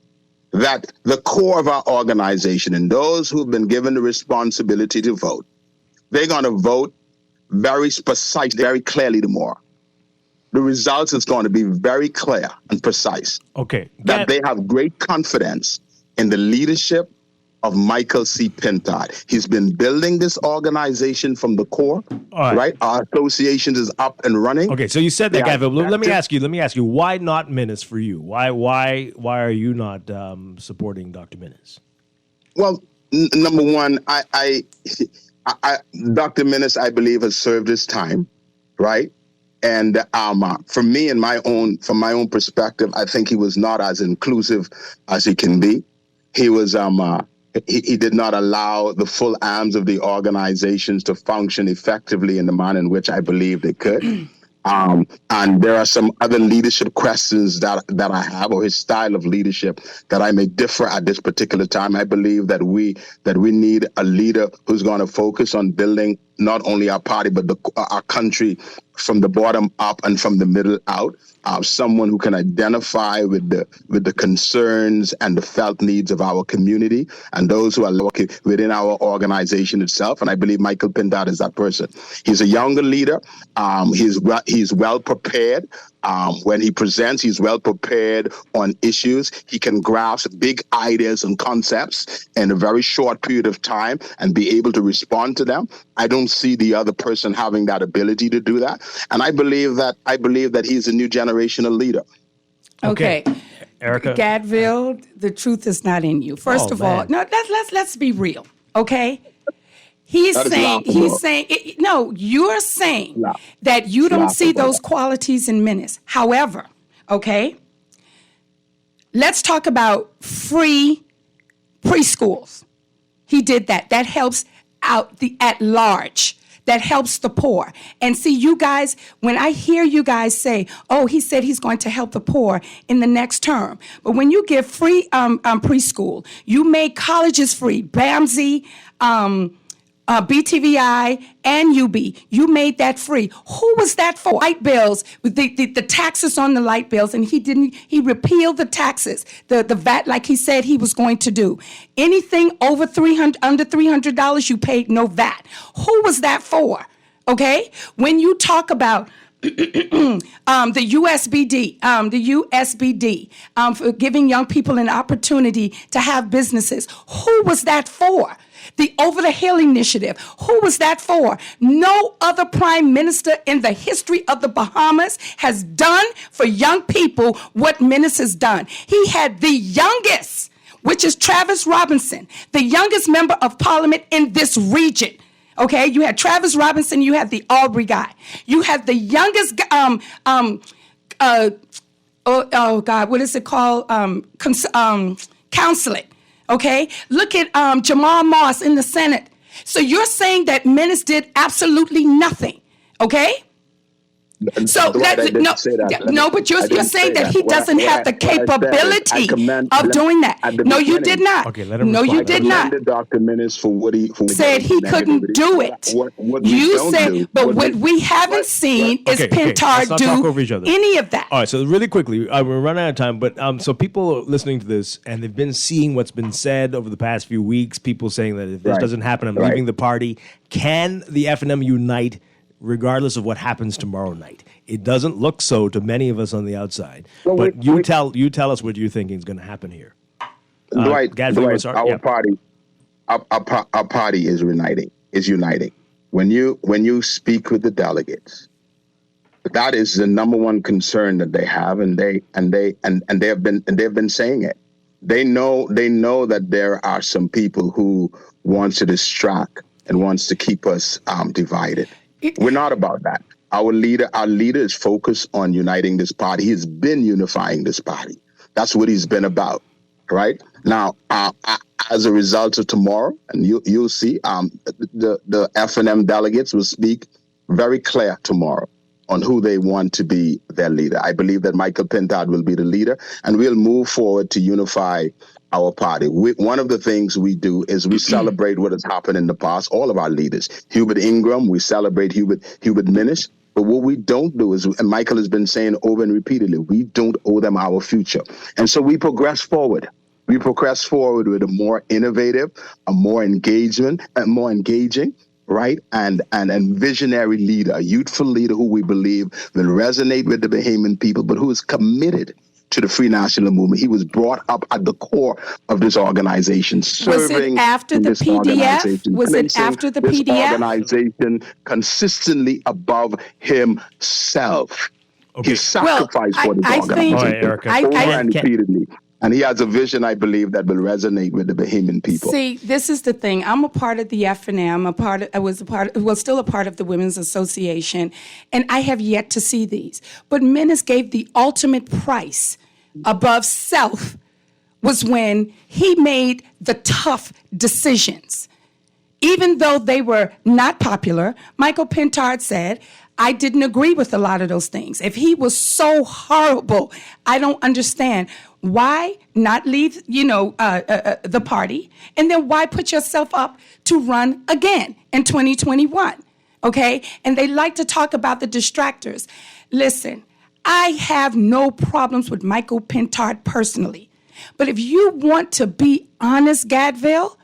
that the core of our organization and those who've been given the responsibility to vote, they're going to vote very precise, very clearly tomorrow. The results is going to be very clear and precise. Okay. That they have great confidence in the leadership of Michael C. Pentard. He's been building this organization from the core, right? Our association is up and running. Okay, so you said that, Gavin. Let me ask you, why not Menace for you? Why are you not supporting Dr. Menace? Well, number one, I Dr. Menace, I believe, has served his time, right? And for me, from my own perspective, I think he was not as inclusive as he can be. He was he did not allow the full arms of the organizations to function effectively in the manner in which I believe they could. And there are some other leadership questions that I have, or his style of leadership, that I may differ at this particular time. I believe that we need a leader who's going to focus on building not only our party, but our country from the bottom up and from the middle out. Someone who can identify with the concerns and the felt needs of our community and those who are located within our organization itself. And I believe Michael Pintard is that person. He's a younger leader. He's well prepared. When he presents, he's well prepared on issues. He can grasp big ideas and concepts in a very short period of time and be able to respond to them. I don't see the other person having that ability to do that. And I believe that he's a new generational leader. Okay. Erica? Gadville, the truth is not in you. First of all, no, let's be real, okay? You're saying that you don't see those qualities in Menace. However, okay, let's talk about free preschools. He did that. That helps out the at large. That helps the poor. And see, you guys, when I hear you guys say, oh, he said he's going to help the poor in the next term. But when you give free preschool, you make colleges free, BAMSI, BTVI, and UB. You made that free. Who was that for? Light bills, the taxes on the light bills, and he repealed the taxes, the VAT, like he said he was going to do. Anything under $300, you paid no VAT. Who was that for? Okay? When you talk about the USBD, for giving young people an opportunity to have businesses, who was that for? The Over the Hill Initiative, who was that for? No other prime minister in the history of the Bahamas has done for young people what Menace has done. He had the youngest, which is Travis Robinson, the youngest member of parliament in this region. Okay, you had Travis Robinson, you had the Aubrey guy. You had the youngest, what is it called? Counseling. Okay, look at Jamal Moss in the Senate. So you're saying that Menace did absolutely nothing, okay? So but you're saying that he doesn't have the capability of doing that. No, you did not. Okay, let him no, you did not. Dr. Menace for what he said he couldn't do it. You said, but what we haven't seen is Pintard do any of that. All right, so really quickly, we're running out of time, but so people are listening to this and they've been seeing what's been said over the past few weeks. People saying that if this doesn't happen, I'm leaving the party. Can the F&M unite? Regardless of what happens tomorrow night, it doesn't look so to many of us on the outside. Well, but you tell us what you think is going to happen here. Dwight, our party is uniting. When you speak with the delegates, that is the number one concern that they have, and they've been saying it. They know that there are some people who wants to distract and wants to keep us divided. We're not about that. Our leader is focused on uniting this party. He's been unifying this party. That's what he's been about, right? Now, as a result of tomorrow, and you'll see, the F&M delegates will speak very clear tomorrow on who they want to be their leader. I believe that Michael Pintard will be the leader, and we'll move forward to unify our party. One of the things we do is we celebrate what has happened in the past, all of our leaders. Hubert Ingram, we celebrate Hubert Menace. But what we don't do is, and Michael has been saying over and repeatedly, we don't owe them our future. And so we progress forward. We progress forward with a more innovative, a more engaging, right? And visionary leader, a youthful leader who we believe will resonate with the Bahamian people, but who is committed to the Free National Movement. He was brought up at the core of this organization, serving this organization, organization consistently above himself. Okay. He sacrificed for this organization repeatedly. And he has a vision, I believe, that will resonate with the Bahamian people. See, this is the thing. I'm a part of the F&M. Still a part of the Women's Association, and I have yet to see these. But Menace gave the ultimate price above self was when he made the tough decisions. Even though they were not popular, Michael Pintard said, I didn't agree with a lot of those things. If he was so horrible, I don't understand. Why not leave, the party? And then why put yourself up to run again in 2021? okay? And they like to talk about the distractors. Listen, I have no problems with Michael Pentard personally. But if you want to be honest, Gadville,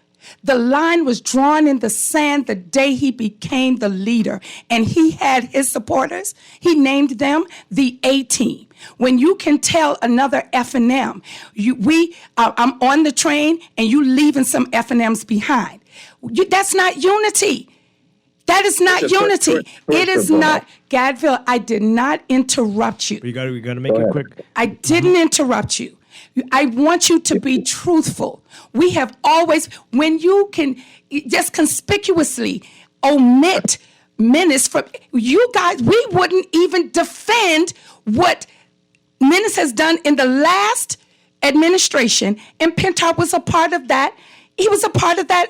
the line was drawn in the sand the day he became the leader, and he had his supporters. He named them the A-Team. When you can tell another F&M, I'm on the train and you leaving some F&Ms behind. That's not unity. That is not unity. It is not. Gadville, I did not interrupt you. We got to make it quick. I didn't interrupt you. I want you to be truthful. We have always, when you can just conspicuously omit Menace from, you guys, we wouldn't even defend what Menace has done in the last administration, and Pentard was a part of that. He was a part of that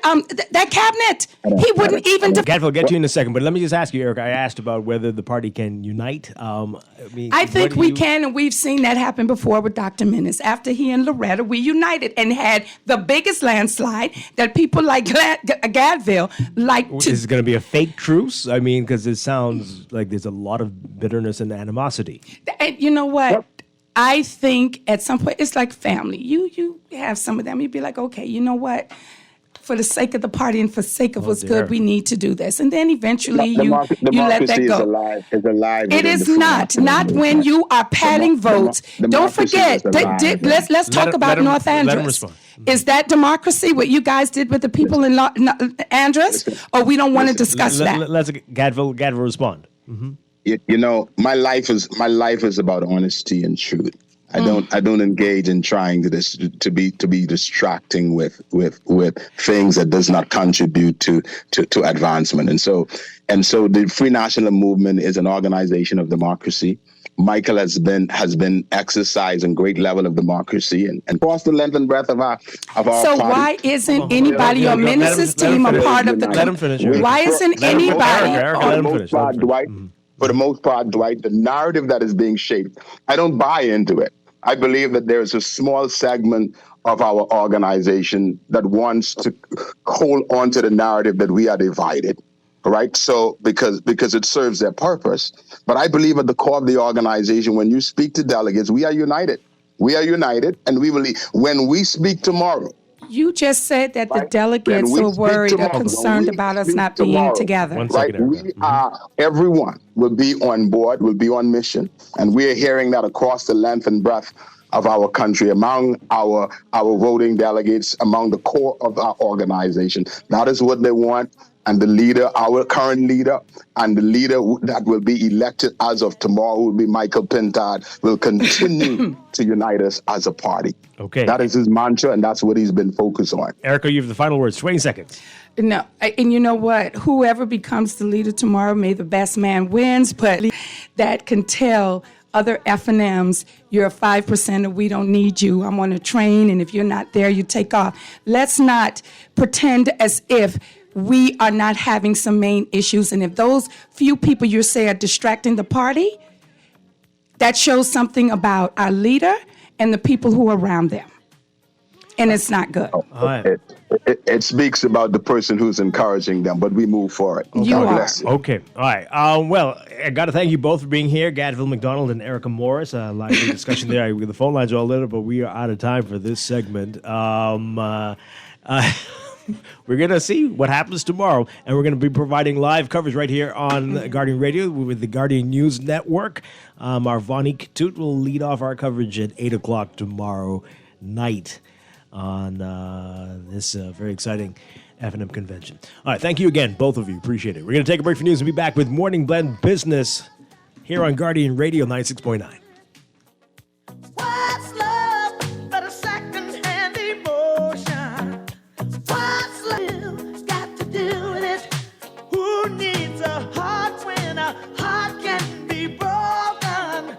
that cabinet. He wouldn't even. Gadville, I'll get to you in a second, but let me just ask you, Eric. I asked about whether the party can unite. I think we can, and we've seen that happen before with Dr. Menace. After he and Loretta, we united and had the biggest landslide that people like Gadville like to. Is it going to be a fake truce? I mean, because it sounds like there's a lot of bitterness and animosity. And you know what? I think at some point, it's like family. You have some of them, you'd be like, okay, you know what? For the sake of the party and for the sake of what's good, we need to do this. And then eventually you let that go. Is alive it is not when you are padding votes. Don't forget, let's talk about North Andros. Is that democracy, what you guys did with the people in Andros? Or we don't want to discuss that? Let's Gadville respond. Mm-hmm. You know, my life is about honesty and truth. I don't engage in trying to be distracting with things that does not contribute to advancement. And so the Free National Movement is an organization of democracy. Michael has been exercising great level of democracy and across the length and breadth of our So party. why isn't anybody on Menace's team a part of the? Let him finish. Why isn't anybody? For the most part, Dwight, the narrative that is being shaped, I don't buy into it. I believe that there is a small segment of our organization that wants to hold on to the narrative that we are divided, right? So because it serves their purpose. But I believe at the core of the organization, when you speak to delegates, we are united. We are united, and we believe when we speak tomorrow. You just said that the delegates are worried or concerned about us not being together. We are, everyone will be on board, will be on mission. And we are hearing that across the length and breadth of our country, among our voting delegates, among the core of our organization. That is what they want. And the leader, our current leader, and the leader that will be elected as of tomorrow will be Michael Pentard, will continue to unite us as a party. Okay. That is his mantra, and that's what he's been focused on. Erica, you have the final words. 20 seconds. No, and you know what? Whoever becomes the leader tomorrow, may the best man wins, but that can tell other F&Ms, you're a 5%er, we don't need you. I'm on a train, and if you're not there, you take off. Let's not pretend as if we are not having some main issues. And if those few people you say are distracting the party, that shows something about our leader and the people who are around them. And it's not good. It speaks about the person who's encouraging them, but we move forward. God bless you. Okay. All right. Well, I got to thank you both for being here, Gadville McDonald and Erica Morris. Lively discussion there. The phone lines are all lit up, but we are out of time for this segment. We're going to see what happens tomorrow, and we're going to be providing live coverage right here on Guardian Radio with the Guardian News Network. Our Vani Katut will lead off our coverage at 8 o'clock tomorrow night on this very exciting F&M convention. All right, thank you again, both of you. Appreciate it. We're going to take a break for news and be back with Morning Blend Business here on Guardian Radio 96.9. What's love but a second-hand emotion? What's love got to do with it? Who needs a heart when a heart can be broken?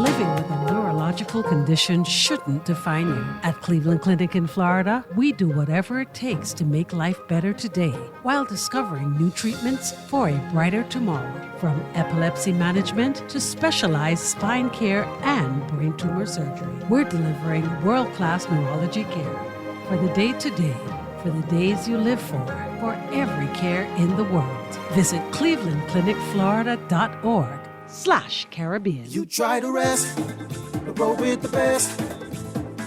Living with a neurological condition shouldn't define you. At Cleveland Clinic in Florida, we do whatever it takes to make life better today while discovering new treatments for a brighter tomorrow. From epilepsy management to specialized spine care and brain tumor surgery, we're delivering world-class neurology care for the day-to-day for the days you live for every care in the world. Visit clevelandclinicflorida.org/Caribbean. You try to rest, roll with the best.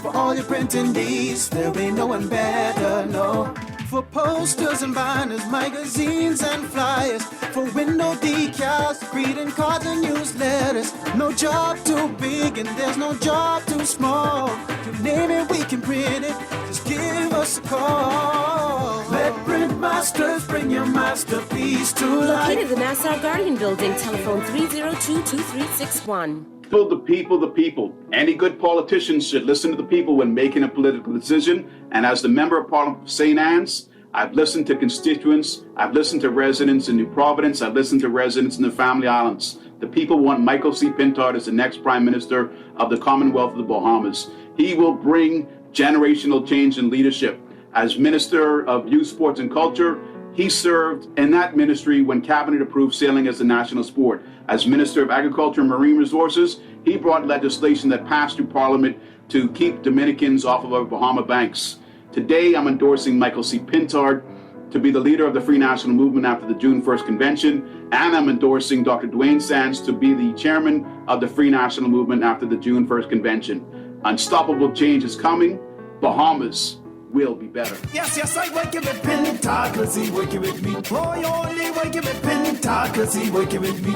For all your printing needs, there ain't no one better, no. For posters and banners, magazines and flyers. For window decals, greeting cards and newsletters. No job too big and there's no job too small. You name it, we can print it. Just give us a call. Let Print Masters bring your masterpiece to life. Located in the Nassau Guardian Building, telephone 302-2361. The people. Any good politician should listen to the people when making a political decision. And as the member of Parliament for St. Anne's, I've listened to constituents. I've listened to residents in New Providence. I've listened to residents in the Family Islands. The people want Michael C. Pintard as the next Prime Minister of the Commonwealth of the Bahamas. He will bring generational change in leadership. As Minister of Youth, Sports and Culture, he served in that ministry when Cabinet approved sailing as a national sport. As Minister of Agriculture and Marine Resources, he brought legislation that passed through Parliament to keep Dominicans off of our Bahama banks. Today, I'm endorsing Michael C. Pintard to be the leader of the Free National Movement after the June 1st convention, and I'm endorsing Dr. Dwayne Sands to be the chairman of the Free National Movement after the June 1st convention. Unstoppable change is coming. Bahamas will be better. Yes, I work with Pintard, cause he working with me. Boy, only working with Pintard, cause he working with me.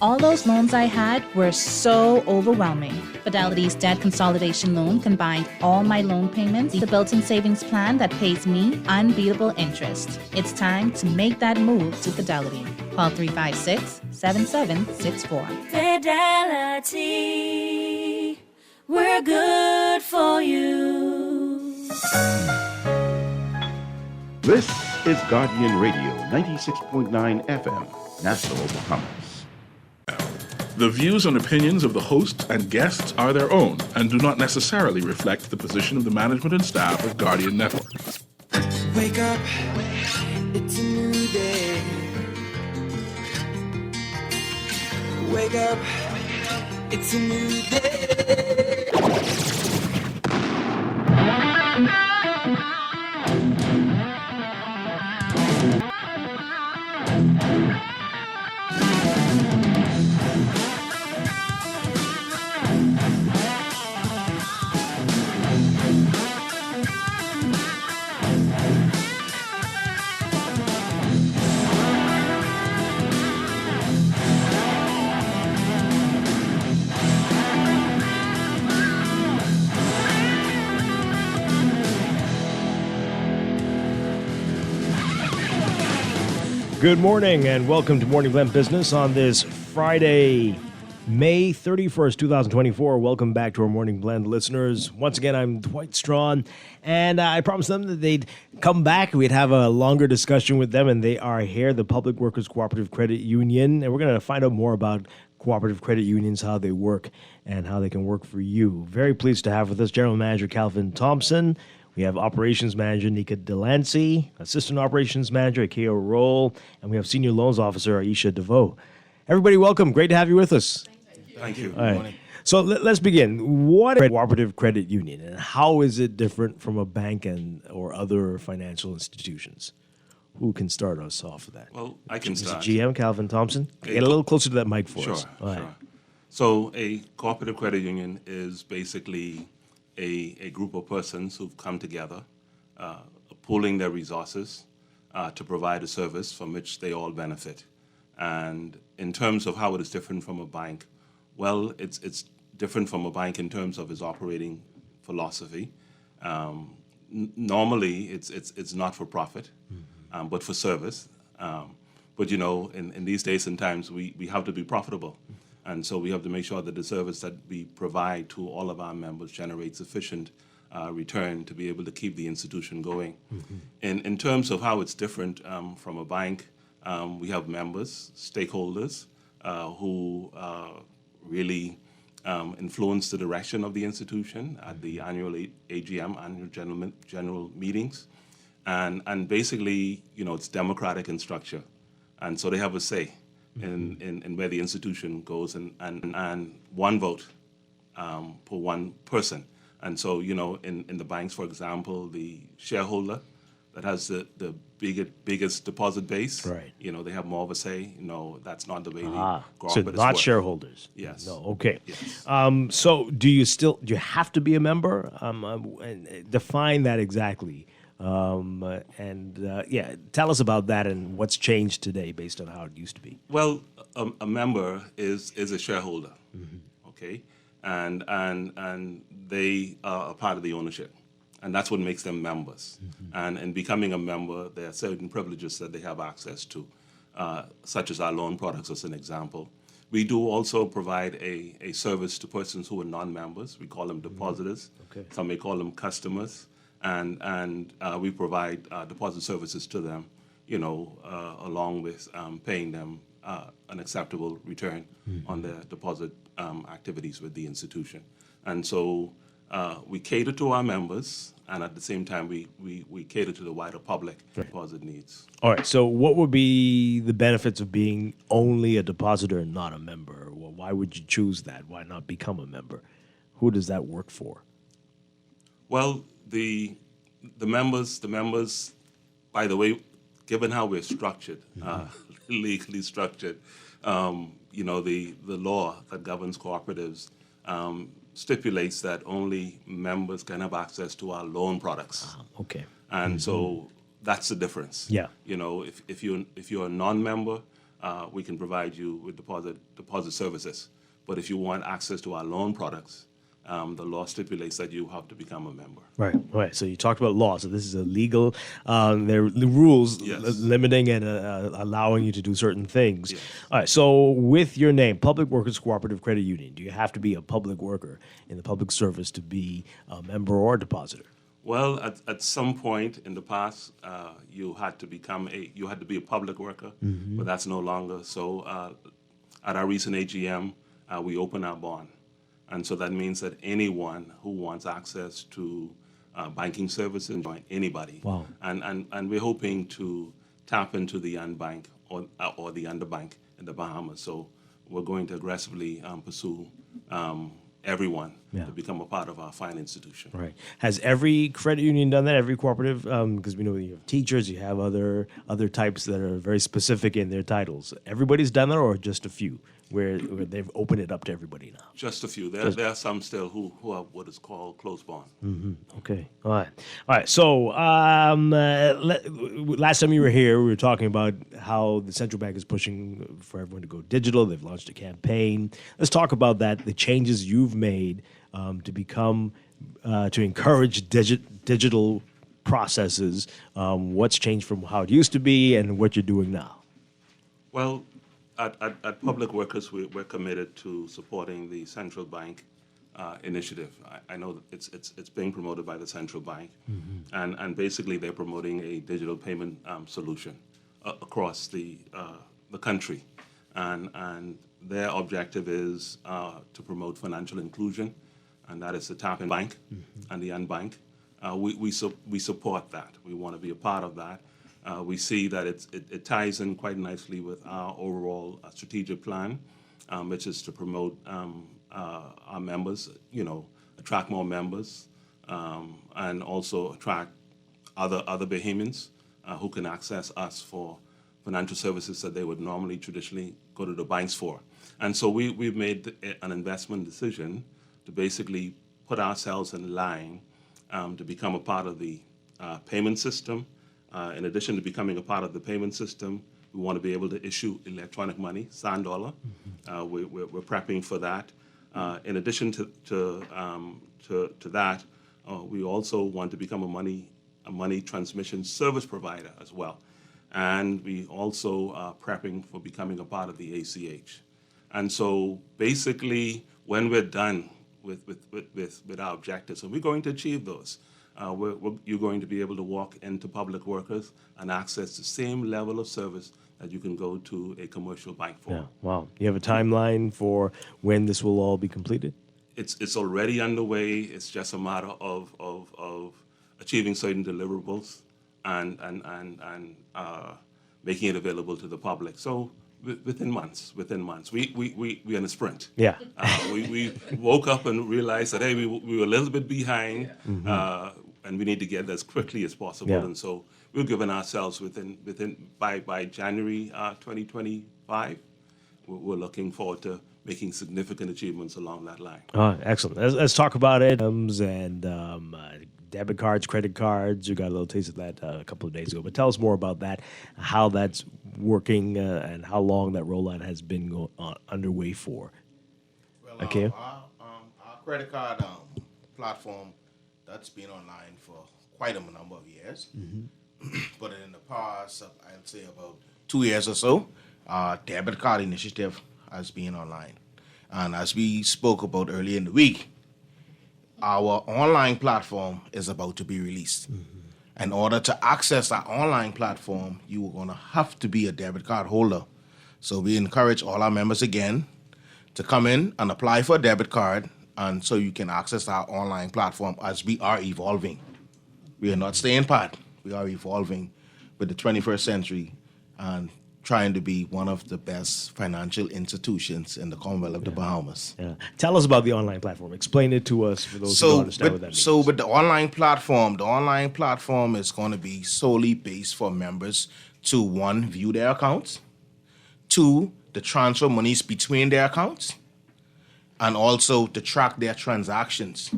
All those loans I had were so overwhelming. Fidelity's debt consolidation loan combined all my loan payments, the built-in savings plan that pays me unbeatable interest. It's time to make that move to Fidelity. Call 356-7764. Fidelity, we're good for you. This is Guardian Radio, 96.9 FM, Nassau, Bahamas. The views and opinions of the host and guests are their own and do not necessarily reflect the position of the management and staff of Guardian Network. Wake up, it's a new day. Wake up, it's a new day. Good morning and welcome to Morning Blend Business on this Friday, May 31st, 2024. Welcome back to our Morning Blend listeners. Once again, I'm Dwight Strachan, and I promised them that they'd come back. We'd have a longer discussion with them, and they are here, the Public Workers Cooperative Credit Union, and we're going to find out more about cooperative credit unions, how they work, and how they can work for you. Very pleased to have with us General Manager Calvin Thompson. We have Operations Manager Nika Delancey, Assistant Operations Manager Akeo Roll, and we have Senior Loans Officer Aisha DeVoe. Everybody, welcome. Great to have you with us. Thank you. All right. So let's begin. What is a cooperative credit union, and how is it different from a bank or other financial institutions? Who can start us off with that? Well, I can start. GM Calvin Thompson. Get a little closer to that mic for us. Sure. So a cooperative credit union is basically a group of persons who've come together, pooling their resources to provide a service from which they all benefit. And in terms of how it is different from a bank, well, it's different from a bank in terms of its operating philosophy. Normally, it's not for profit, but for service. But you know, in these days and times, we have to be profitable. And so we have to make sure that the service that we provide to all of our members generates sufficient return to be able to keep the institution going. Mm-hmm. In terms of how it's different from a bank, we have members, stakeholders, who really influence the direction of the institution at the annual AGM, annual general meetings. And basically, you know, it's democratic in structure. And so they have a say in where the institution goes, and one vote per one person. And so, in the banks, for example, the shareholder that has the biggest deposit base, right? They have more of a say. No, that's not the way they go So about its not work. shareholders. Yes. No. Okay. Yes. So do you have to be a member? And define that exactly. Tell us about that and what's changed today based on how it used to be. Well, a member is a shareholder, okay, and they are a part of the ownership, and that's what makes them members. And in becoming a member, there are certain privileges that they have access to, such as our loan products, as an example. We do also provide a service to persons who are non-members. We call them depositors. Okay. Some may call them customers, and we provide deposit services to them, along with paying them an acceptable return on their deposit activities with the institution. And so we cater to our members, and at the same time, we cater to the wider public deposit needs. All right. So what would be the benefits of being only a depositor and not a member? Well, why would you choose that? Why not become a member? Who does that work for? Well, the members, by the way, given how we're structured, legally structured, the law that governs cooperatives stipulates that only members can have access to our loan products. Okay. And so that's the difference. Yeah. If you're a non-member, we can provide you with deposit services. But if you want access to our loan products, the law stipulates that you have to become a member. Right. Right. So you talked about law. So this is a legal. There are the rules limiting and allowing you to do certain things. Yes. All right. So with your name, Public Workers Cooperative Credit Union, do you have to be a public worker in the public service to be a member or a depositor? Well, at some point in the past, you had to be a public worker, but that's no longer. So at our recent AGM, we opened our bond. And so that means that anyone who wants access to banking services, join anybody. Wow. And we're hoping to tap into the unbanked or the underbanked in the Bahamas. So we're going to aggressively pursue everyone to become a part of our fine institution. Right. Has every credit union done that? Every cooperative? Because we know you have teachers, you have other types that are very specific in their titles. Everybody's done that, or just a few where they've opened it up to everybody now? Just a few. There are some still who have what is called closed bond. Okay. All right. So last time you were here, we were talking about how the central bank is pushing for everyone to go digital. They've launched a campaign. Let's talk about that. The changes you've made to encourage digital processes. What's changed from how it used to be and what you're doing now? Well, at Public Workers, we're committed to supporting the central bank initiative. I know that it's being promoted by the central bank, and basically they're promoting a digital payment solution across the country, and their objective is to promote financial inclusion, and that is to tap in bank and the unbanked. We support that. We want to be a part of that. We see that it ties in quite nicely with our overall strategic plan, which is to promote our members, attract more members, and also attract other Bahamians who can access us for financial services that they would normally traditionally go to the banks for. And so we've made an investment decision to basically put ourselves in line to become a part of the payment system. In addition to becoming a part of the payment system, we want to be able to issue electronic money, sand dollar. We're prepping for that. In addition to that, we also want to become a money transmission service provider as well. And we also are prepping for becoming a part of the ACH. And so basically, when we're done with our objectives, and we're going to achieve those, you're going to be able to walk into Public Workers and access the same level of service that you can go to a commercial bank for. Yeah. Wow. You have a timeline for when this will all be completed? It's already underway. It's just a matter of achieving certain deliverables and making it available to the public. So Within months. We in a sprint. Yeah. We woke up and realized that, hey, we were a little bit behind, and we need to get as quickly as possible. Yeah. And so we're giving ourselves by January 2025, we're looking forward to making significant achievements along that line. Excellent. Let's talk about it. And debit cards, credit cards. You got a little taste of that a couple of days ago. But tell us more about that, how that's working, and how long that rollout has been underway for. Well, Okay. Our credit card platform, that's been online for quite a number of years. But in the past, I'd say about 2 years or so, our debit card initiative has been online. And as we spoke about earlier in the week, our online platform is about to be released. In order to access our online platform, you are going to have to be a debit card holder. So we encourage all our members again to come in and apply for a debit card, and so you can access our online platform as we are evolving. We are not staying pat. We are evolving with the 21st century and trying to be one of the best financial institutions in the Commonwealth of the Bahamas. Yeah. Tell us about the online platform. Explain it to us for those who don't understand what that means. So with the online platform is going to be solely based for members to, 1, view their accounts, 2, to transfer monies between their accounts, and also to track their transactions.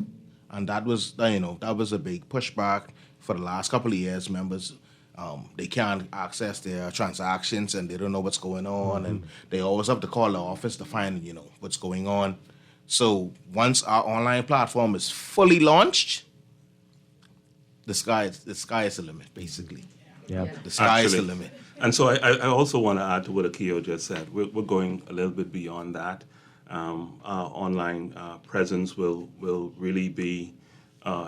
And that was a big pushback for the last couple of years. Members, they can't access their transactions and they don't know what's going on, and they always have to call the office to find what's going on. So once our online platform is fully launched, the sky is the limit, basically. Yeah, the sky is the limit. And so I also want to add to what Akio just said. We're going a little bit beyond that. Our online presence will really be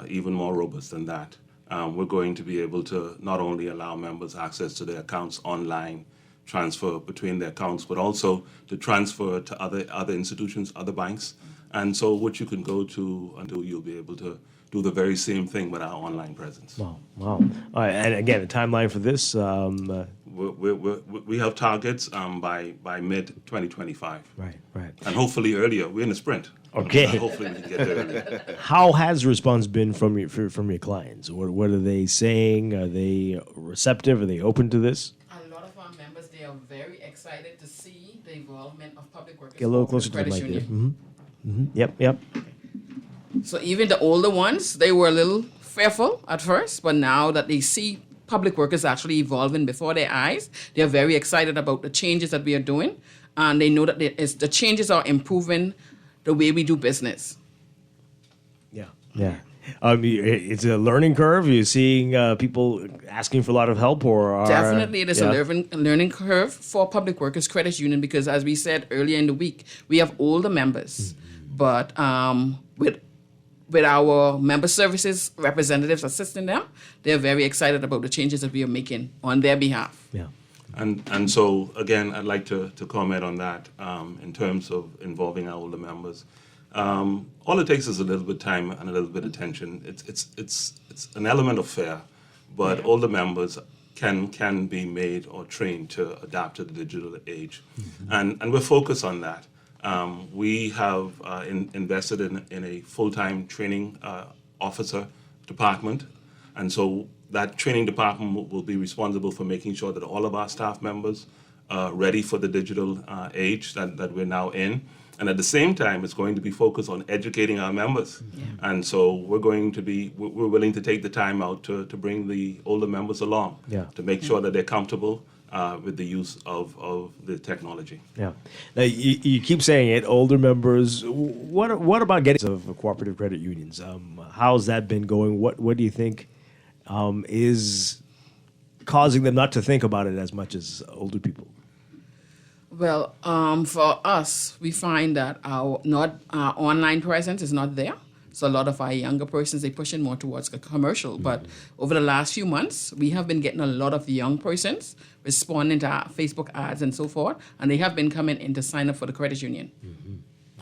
even more robust than that. We're going to be able to not only allow members access to their accounts online, transfer between their accounts, but also to transfer to other institutions, other banks. And so what you can go to and do, you'll be able to do the very same thing with our online presence. Wow. All right, and again, a timeline for this? We have targets by mid-2025. Right. And hopefully earlier. We're in a sprint. Okay. Hopefully we can get there earlier. How has the response been from your clients? What are they saying? Are they receptive? Are they open to this? A lot of our members, they are very excited to see the involvement of public workers. Get a little closer to the mic there. Yep. So even the older ones, they were a little fearful at first, but now that they see public workers actually evolving before their eyes, they are very excited about the changes that we are doing, and they know that the changes are improving the way we do business. Yeah. It's a learning curve. You're seeing people asking for a lot of help, Definitely, it is a learning curve for Public Workers Credit Union because, as we said earlier in the week, we have older members, but with our member services representatives assisting them, they're very excited about the changes that we are making on their behalf. Yeah. And so, again, I'd like to comment on that in terms of involving our older members. All it takes is a little bit of time and a little bit of attention. It's an element of fear, but older members can be made or trained to adapt to the digital age. And we're focused on that. We have invested in a full-time training officer department, and so that training department will be responsible for making sure that all of our staff members are ready for the digital age that we're now in. And at the same time, it's going to be focused on educating our members. And so we're willing to take the time out to bring the older members along to make sure that they're comfortable with the use of the technology. Yeah. Now, you keep saying it, older members. What about getting of cooperative credit unions? How's that been going? What do you think is causing them not to think about it as much as older people? Well, for us, we find that our online presence is not there. So a lot of our younger persons, they're pushing more towards the commercial. But over the last few months, we have been getting a lot of young persons responding to our Facebook ads and so forth, and they have been coming in to sign up for the credit union.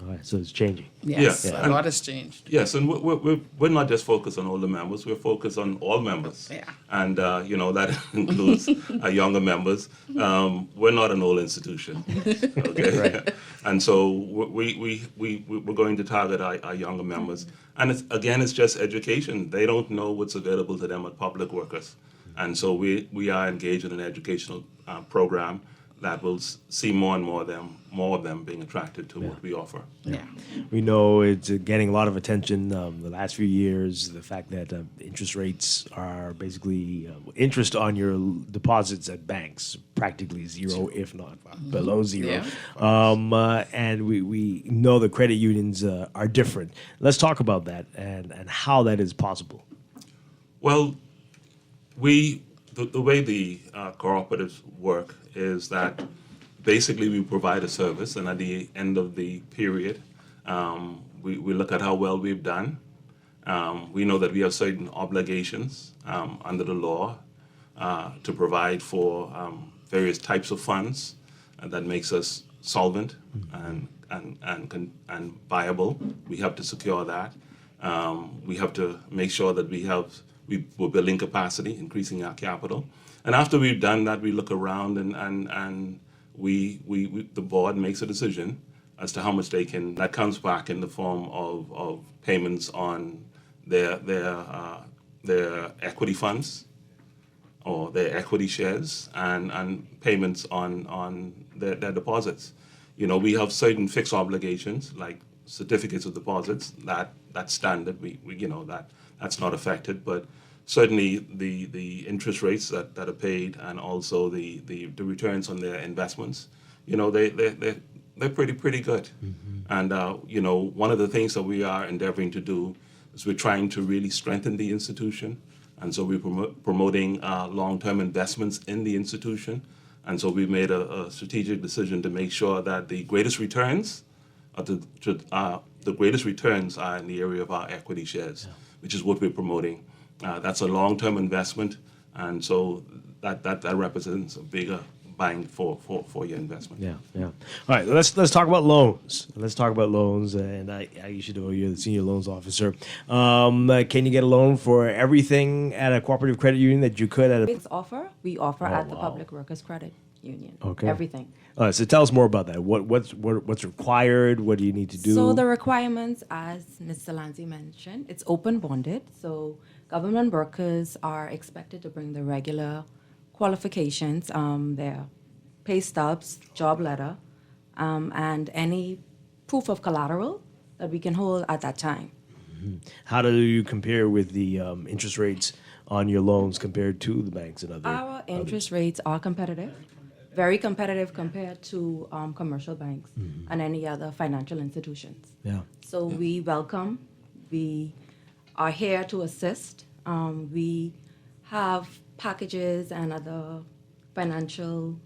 All right, so it's changing. Yes, Yeah. a lot has changed. Yes, and we're not just focused on older members, we're focused on all members. Yeah. And, that includes our younger members. We're not an old institution, okay? Right. And so we're going to target our younger members. And it's just education. They don't know what's available to them at public workers. And so we are engaged in an educational program that will see more and more of them being attracted to what we offer. Yeah. We know it's getting a lot of attention the last few years. The fact that interest rates are basically interest on your deposits at banks practically zero, if not below zero. Yeah. And we know the credit unions are different. Let's talk about that and how that is possible. Well, the way the cooperatives work is that basically we provide a service, and at the end of the period, we look at how well we've done. We know that we have certain obligations under the law to provide for various types of funds, and that makes us solvent and viable. We have to secure that. We have to make sure that we're building capacity, increasing our capital. And after we've done that, we look around and the board makes a decision as to how much that comes back in the form of payments on their equity funds or their equity shares and payments on their deposits. We have certain fixed obligations like certificates of deposits that's standard. That's not affected, but certainly the interest rates that are paid and also the returns on their investments, they're pretty good. And one of the things that we are endeavoring to do is we're trying to really strengthen the institution, and so we're promoting long-term investments in the institution. And so we've made a strategic decision to make sure that the greatest returns are in the area of our equity shares, which is what we're promoting. That's a long-term investment, and so that represents a bigger bang for your investment. Yeah. All right, let's talk about loans. And you should know you're the senior loans officer. Can you get a loan for everything at a cooperative credit union that you could at a... We offer at the Public Workers Credit Union. Okay. Everything. So tell us more about that. What's required? What do you need to do? So the requirements, as Mr. Lanzi mentioned, it's open bonded. So government workers are expected to bring the regular qualifications, their pay stubs, job letter, and any proof of collateral that we can hold at that time. Mm-hmm. How do you compare with the interest rates on your loans compared to the banks and other? Our interest rates are competitive, very competitive compared to commercial banks and any other financial institutions. Yeah. So we welcome, we are here to assist. We have packages and other financial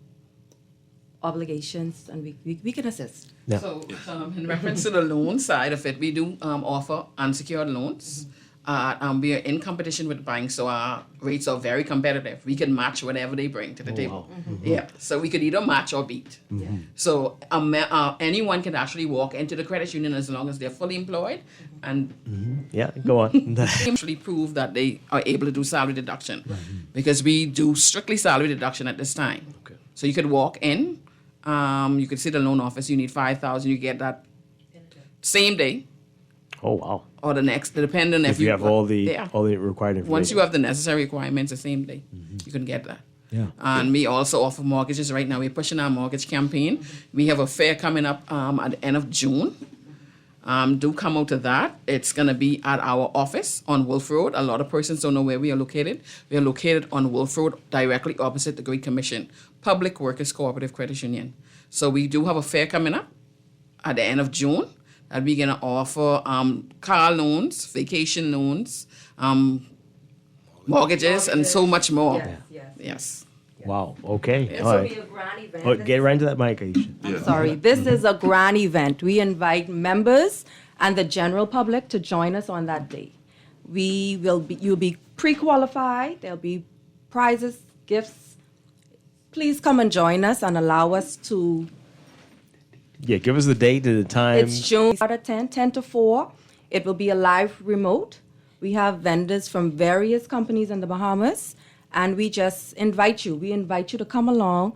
obligations, and we can assist. Yeah. So in reference to the loan side of it, we do offer unsecured loans. We are in competition with banks, so our rates are very competitive. We can match whatever they bring to the table. Wow. Mm-hmm. Yeah, so we could either match or beat. Mm-hmm. So anyone can actually walk into the credit union as long as they're fully employed and Yeah, go on. actually prove that they are able to do salary deduction, because we do strictly salary deduction at this time. Okay. So you could walk in, you could see the loan office, you need $5,000, you get that same day. Oh, wow. Or the next, depending If you have all the required information. Once you have the necessary requirements the same day, you can get that. Yeah. And we also offer mortgages right now. We're pushing our mortgage campaign. We have a fair coming up at the end of June. Do come out to that. It's going to be at our office on Wolf Road. A lot of persons don't know where we are located. We are located on Wolf Road, directly opposite the Great Commission, Public Workers Cooperative Credit Union. So we do have a fair coming up at the end of June. And we're going to offer car loans, vacation loans, mortgages, and so much more. Yes. Wow, okay. Yes. All This will right. be a grand event. Oh, get right into that mic, Aisha. I'm sorry. This is a grand event. We invite members and the general public to join us on that day. You'll be pre-qualified. There'll be prizes, gifts. Please come and join us and allow us to Yeah, give us the date and the time. It's June 10 to 4. It will be a live remote. We have vendors from various companies in the Bahamas, and we just invite you. We invite you to come along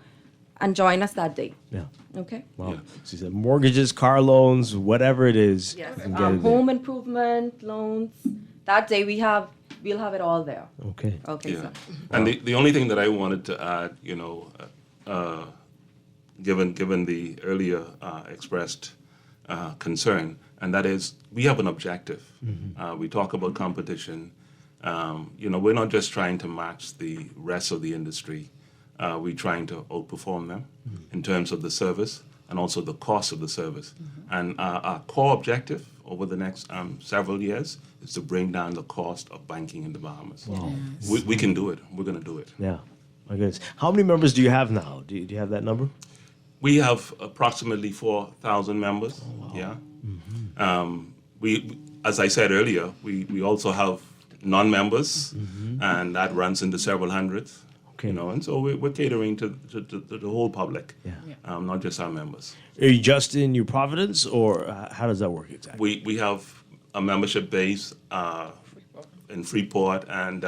and join us that day. Yeah. Okay? Well, she said mortgages, car loans, whatever it is. Yes. You can get it Home improvement loans. That day we'll have it all there. Okay. Okay. Yeah. So. And the only thing that I wanted to add, given the earlier expressed concern, and that is we have an objective. We talk about competition. We're not just trying to match the rest of the industry. We're trying to outperform them in terms of the service and also the cost of the service. And our core objective over the next several years is to bring down the cost of banking in the Bahamas. Wow. We can do it. We're going to do it. Yeah. My goodness. How many members do you have now? Do you have that number? We have approximately 4,000 members. Oh, wow. Yeah. We, as I said earlier, we also have non-members, and that runs into several hundreds. Okay. And so we're catering to the whole public, not just our members. Are you just in New Providence, or how does that work exactly? We have a membership base in Freeport, and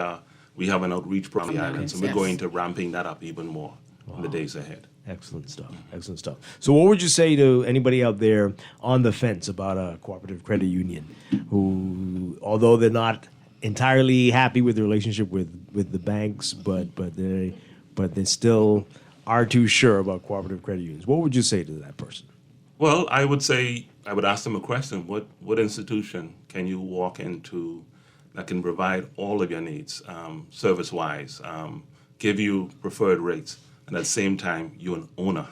we have an outreach program on the islands, and we're going to ramping that up even more in the days ahead. Excellent stuff. Excellent stuff. So what would you say to anybody out there on the fence about a cooperative credit union who, although they're not entirely happy with the relationship with the banks, but they still are too sure about cooperative credit unions, what would you say to that person? Well, I would ask them a question. What institution can you walk into that can provide all of your needs, service-wise, give you preferred rates, and at the same time, you're an owner,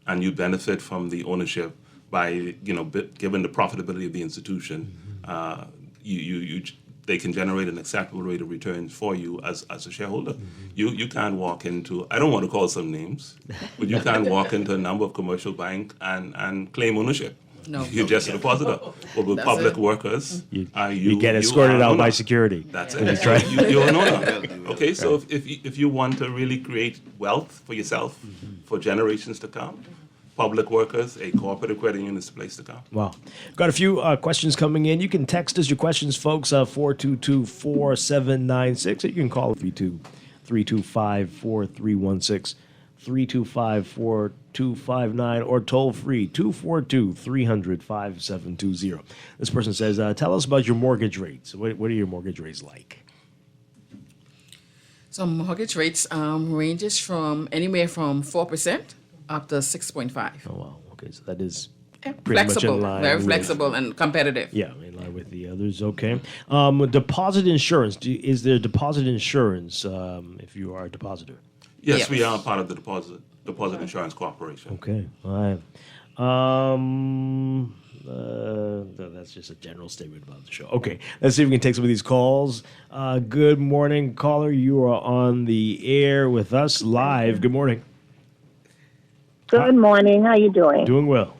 and you benefit from the ownership by, given the profitability of the institution, they can generate an acceptable rate of return for you as a shareholder. You can't walk into, I don't want to call some names, but you can't walk into a number of commercial banks and claim ownership. No. You're just a depositor. But with public workers, you get escorted out by security. That's it. That's right. You're an owner. Okay, so if you want to really create wealth for yourself for generations to come, public workers, a cooperative credit union is the place to come. Wow. Got a few questions coming in. You can text us your questions, folks, 422-4796. Or you can call 325-4316. 325-4259 or toll free 242-300-5720. This person says, tell us about your mortgage rates. What are your mortgage rates like? So mortgage rates ranges from anywhere from 4% up to 6.5. Oh, wow. Okay, so that is pretty flexible, much in line. very flexible and competitive. Yeah, in line with the others. Okay. Deposit insurance. Is there deposit insurance if you are a depositor? Yes, we are part of the Deposit Insurance Corporation. Okay, all right. That's just a general statement about the show. Okay, let's see if we can take some of these calls. Good morning, caller. You are on the air with us live. Good morning. Good morning. How you doing? Doing well.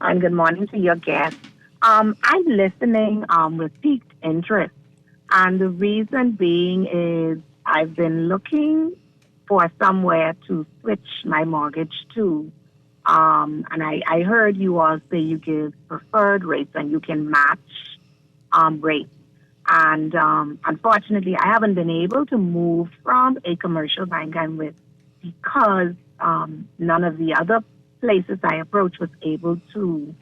And good morning to your guest. I'm listening with piqued interest, and the reason being is I've been looking for somewhere to switch my mortgage to. And I heard you all say you give preferred rates and you can match rates. And unfortunately, I haven't been able to move from a commercial bank I'm with because none of the other places I approached was able to,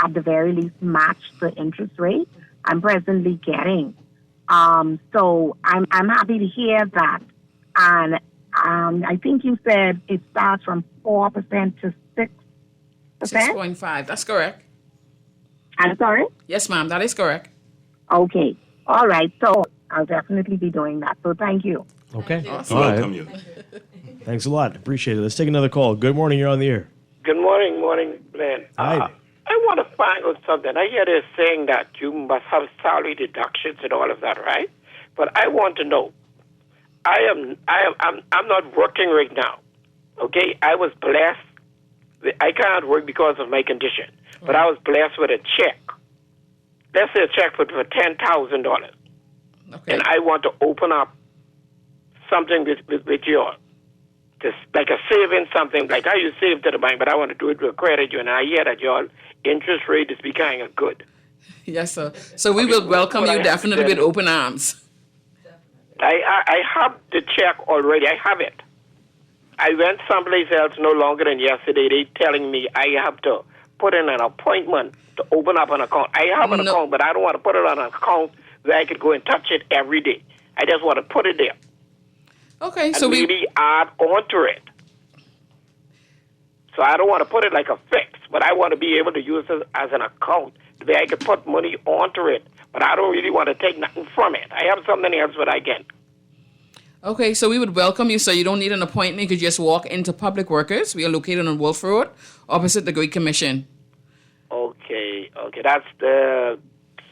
at the very least, match the interest rate I'm presently getting. So I'm happy to hear that. And I think you said it starts from 4% to 6%? 6.5. That's correct. I'm sorry? Yes, ma'am. That is correct. Okay. All right. So I'll definitely be doing that. So thank you. Okay. Awesome. Welcome you. Thanks a lot. Appreciate it. Let's take another call. Good morning. You're on the air. Good morning, Glenn. Hi. I want to find out something. I hear they're saying that you must have salary deductions and all of that, right? But I want to know. I'm not working right now. Okay, I was blessed. I can't work because of my condition, but I was blessed with a check. Let's say a check for $10,000, and I want to open up something with you all. just like a saving something, like I used to save to the bank, but I want to do it with a credit union. I hear that y'all interest rate is becoming good. Yes, sir. So we will welcome you definitely with open arms. I have the check already. I have it. I went someplace else no longer than yesterday. They telling me I have to put in an appointment to open up an account. I have an account, but I don't want to put it on an account where I could go and touch it every day. I just want to put it there. Okay, and so maybe add onto it. So I don't want to put it like a fix, but I want to be able to use it as an account where I can put money onto it. But I don't really want to take nothing from it. I have something else that I can. Okay, so we would welcome you. So you don't need an appointment. You could just walk into Public Workers. We are located on Wolf Road, opposite the Great Commission. Okay. That's the...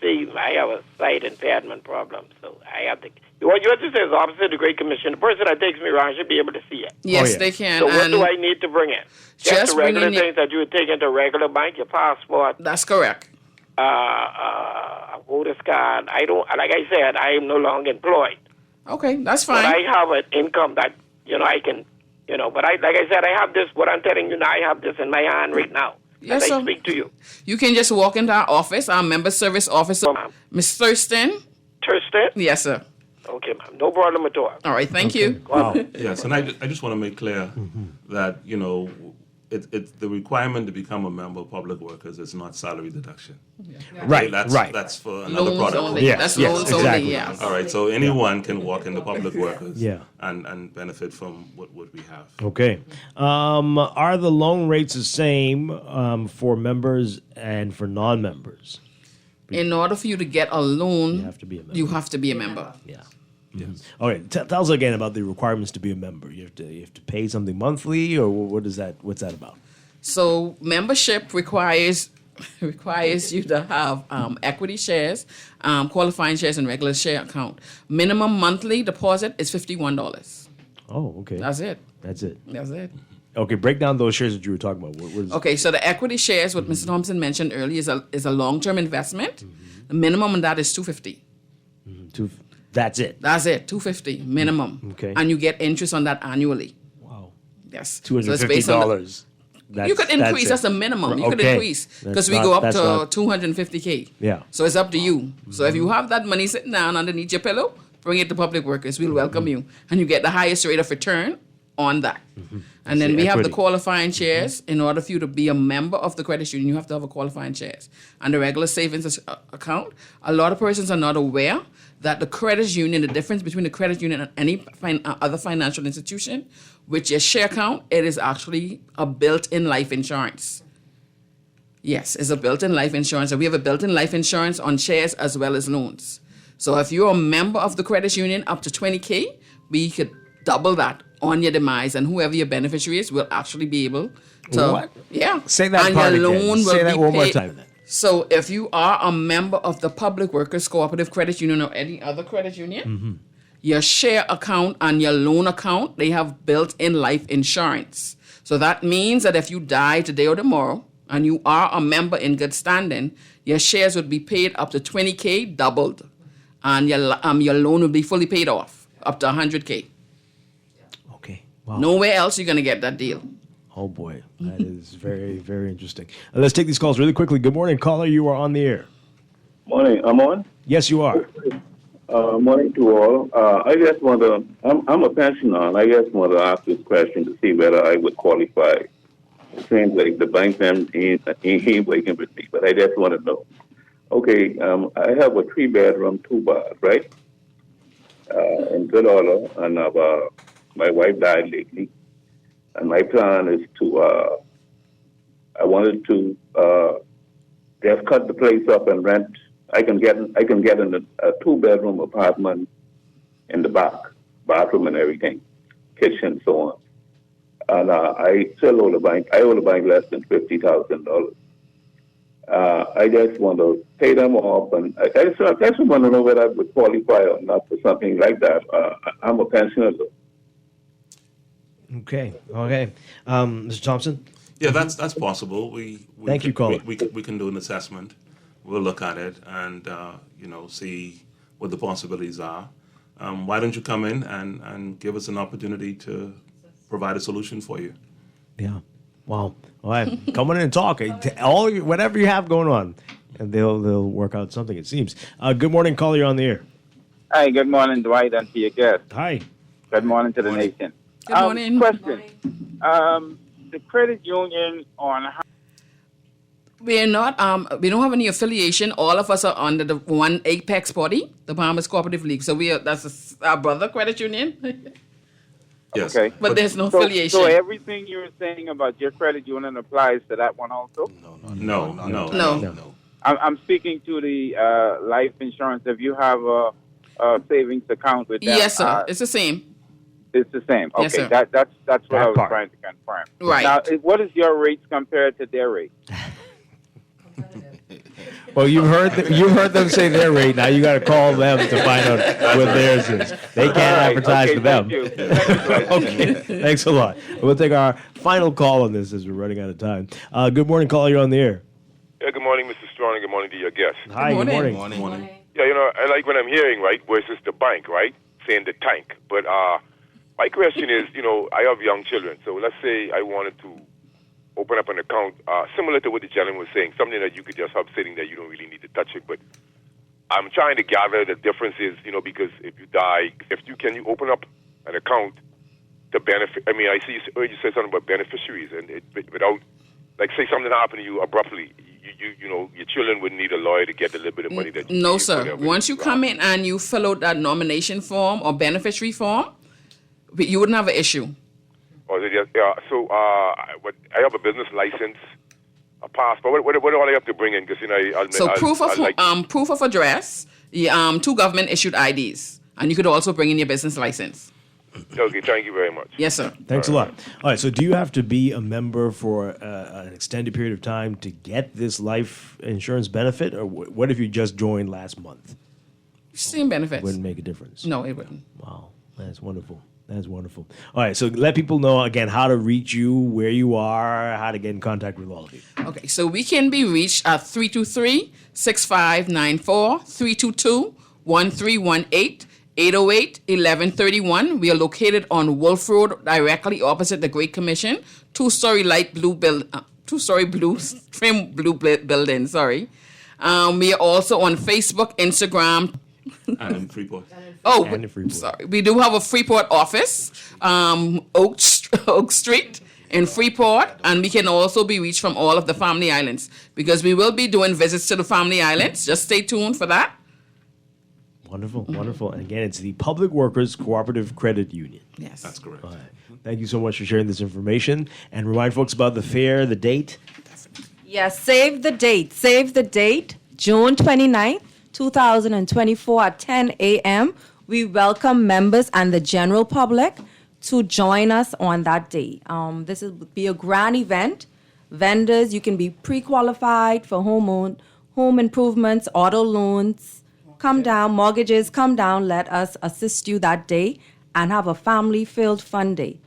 See, I have a sight impairment problem, so I have to... What you have to say is opposite the Great Commission. The person that takes me around should be able to see it. Yes, they can. So what do I need to bring in? Just the regular bring in things that you would take into a regular bank, your passport. That's correct. A voter's card. I don't... Like I said, I am no longer employed. Okay, that's fine. But I have an income that, I can... but like I said, I have this... What I'm telling you now, I have this in my hand right now. Yes, as sir. I speak to you. You can just walk into our office, our member service officer, Ms. Thurston. Thurston? Yes, sir. Okay, ma'am. No problem at all. All right, thank you. Wow. Yes, and I just want to make clear that, it's the requirement to become a member of Public Workers is not salary deduction. Right, right. That's for another Loans product. only. Yes, that's loans exactly. only, yes. All right, so anyone can walk into Public Workers Yeah. and benefit from what we have. Okay. Are the loan rates the same for members and for non-members? In order for you to get a loan, You have to be a member. you have to be a member. Yeah. Yes. All right. Tell us again about the requirements to be a member. You have to pay something monthly, or what is that? What's that about? So membership requires you to have equity shares, qualifying shares, and regular share account. Minimum monthly deposit is $51. Oh, okay. That's it. That's it. That's it. Okay, break down those shares that you were talking about. What is Okay, so the equity shares, what Mr. Thompson mentioned earlier, is a long-term investment. The minimum on that is $250. That's it. That's it, $250 minimum. Okay. And you get interest on that annually. Wow. Yes. $250. You could increase. That's the minimum. You could increase because we go up to $250K. Yeah. So it's up to you. So if you have that money sitting down underneath your pillow, bring it to Public Workers. We'll welcome you, and you get the highest rate of return on that. And then we have the qualifying shares. In order for you to be a member of the credit union, you have to have a qualifying shares. And the regular savings account, a lot of persons are not aware that the credit union, the difference between the credit union and any other financial institution, with your share account, it is actually a built-in life insurance. Yes, it's a built-in life insurance. And we have a built-in life insurance on shares as well as loans. So if you're a member of the credit union up to $20K, we could double that on your demise, and whoever your beneficiary is will actually be able to... What? Yeah. Say that and part your again. loan will Say that be one more paid. time then. So if you are a member of the Public Workers Cooperative Credit Union or any other credit union, your share account and your loan account, they have built-in life insurance. So that means that if you die today or tomorrow and you are a member in good standing, your shares would be paid up to $20K doubled, and your loan will be fully paid off up to $100K. Okay. Wow. Nowhere else you're going to get that deal. Oh boy, that is very, very interesting. Let's take these calls really quickly. Good morning, caller. You are on the air. Morning. I'm on? Yes, you are. Morning to all. I just want to, I'm a pensioner, and I just want to ask this question to see whether I would qualify. It seems like the bank them ain't working with me, but I just want to know. Okay, I have a 3-bedroom, 2-bath, right? In good order, and my wife died lately. And my plan is to, I wanted to just cut the place up and rent. I can get in a 2-bedroom apartment in the back, bathroom and everything, kitchen, so on. And I still owe the bank. I owe the bank less than $50,000. I just want to pay them off, and I just want to know whether I would qualify or not for something like that. I'm a pensioner. Okay. Mr. Thompson? Yeah, that's possible. Thank you, caller. We can do an assessment. We'll look at it and see what the possibilities are. Why don't you come in and give us an opportunity to provide a solution for you. Yeah. Wow. All right. Come on in and talk. Whatever you have going on, and they'll work out something, it seems. Good morning, caller. You're on the air. Hi, good morning, Dwight, and to your guest. Hi. Good morning to the nation. Good morning. Question. The credit union on how We're not, we don't have any affiliation. All of us are under the one apex body, the Bahamas Cooperative League. So that's our brother credit union. Yes. Okay. But there's no affiliation. So everything you were saying about your credit union applies to that one also? No. I'm speaking to the life insurance. If you have a savings account with them. Yes, sir. It's the same. It's the same. Okay, Yes, sir. that's what I was trying to confirm. Right. Now, what is your rates compared to their rate? Well, you've heard them say their rate. Now you got to call them to find out what theirs is. They can't advertise to them. Thank you. Okay, thanks a lot. We'll take our final call on this as we're running out of time. Good morning, caller. You're on the air. Yeah, good morning, Mr. Strong, and good morning to your guest. Hi, good morning. Yeah, I like what I'm hearing, right, versus the bank, right, saying the tank. But my question is, I have young children, so let's say I wanted to open up an account similar to what the gentleman was saying, something that you could just have sitting there, you don't really need to touch it. But I'm trying to gather the differences, because if you die, can you open up an account to benefit? I mean, I see you said something about beneficiaries, and without, like, say something happened to you abruptly, your children wouldn't need a lawyer to get the little bit of money that you No, need, sir. whatever. Once you come in and you fill out that nomination form or beneficiary form, you wouldn't have an issue. Or is it just, so I have a business license, a passport. What do I have to bring in? Because proof of address, 2 government issued IDs, and you could also bring in your business license. Okay, thank you very much. Yes, sir. Thanks a lot. All right, so do you have to be a member for an extended period of time to get this life insurance benefit, or what if you just joined last month? Same benefits. Wouldn't make a difference. No, it wouldn't. Wow, that's wonderful. That's wonderful. All right, so let people know, again, how to reach you, where you are, how to get in contact with all of you. Okay, so we can be reached at 323-6594, 322-1318, 808-1131. We are located on Wolf Road, directly opposite the Great Commission, two-story blue trim blue building. Sorry. We are also on Facebook, Instagram. And in Freeport. Sorry. We do have a Freeport office, Oak Street in Freeport, and we can also be reached from all of the Family Islands because we will be doing visits to the Family Islands. Just stay tuned for that. Wonderful, wonderful. And again, it's the Public Workers Cooperative Credit Union. Yes. That's correct. All right. Thank you so much for sharing this information. And remind folks about the fair, the date. Yes, save the date. Save the date, June 29th, 2024 at 10 a.m. We welcome members and the general public to join us on that day. This will be a grand event. Vendors, you can be pre-qualified for home improvements, auto loans. Come down, mortgages, come down. Let us assist you that day and have a family-filled fun day.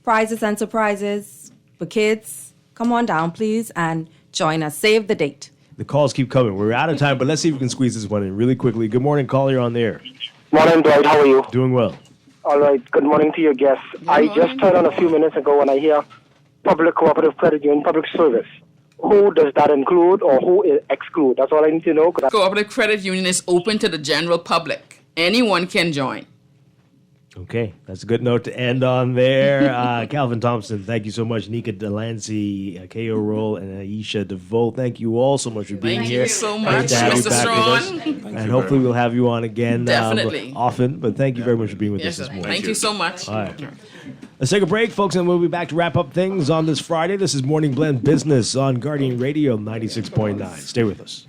Prizes and surprises for kids. Come on down, please, and join us. Save the date. The calls keep coming. We're out of time, but let's see if we can squeeze this one in really quickly. Good morning, caller. You're on the air. Morning, Dwight. How are you? Doing well. All right. Good morning to your guests. I just turned on a few minutes ago when I hear Public Cooperative Credit Union, public service. Who does that include or who exclude? That's all I need to know. Cooperative Credit Union is open to the general public. Anyone can join. Okay, that's a good note to end on there. Calvin Thompson, thank you so much. Nika Delancey, K.O. Roll, and Aisha DeVoe, thank you all so much for being here. Thank you so much, Great to have you Mr. back Strong. with us. And hopefully we'll have you on again Definitely. often. But thank you very much for being with us this morning. Thank you so much. All right. Let's take a break, folks, and we'll be back to wrap up things on this Friday. This is Morning Blend Business on Guardian Radio 96.9. Stay with us.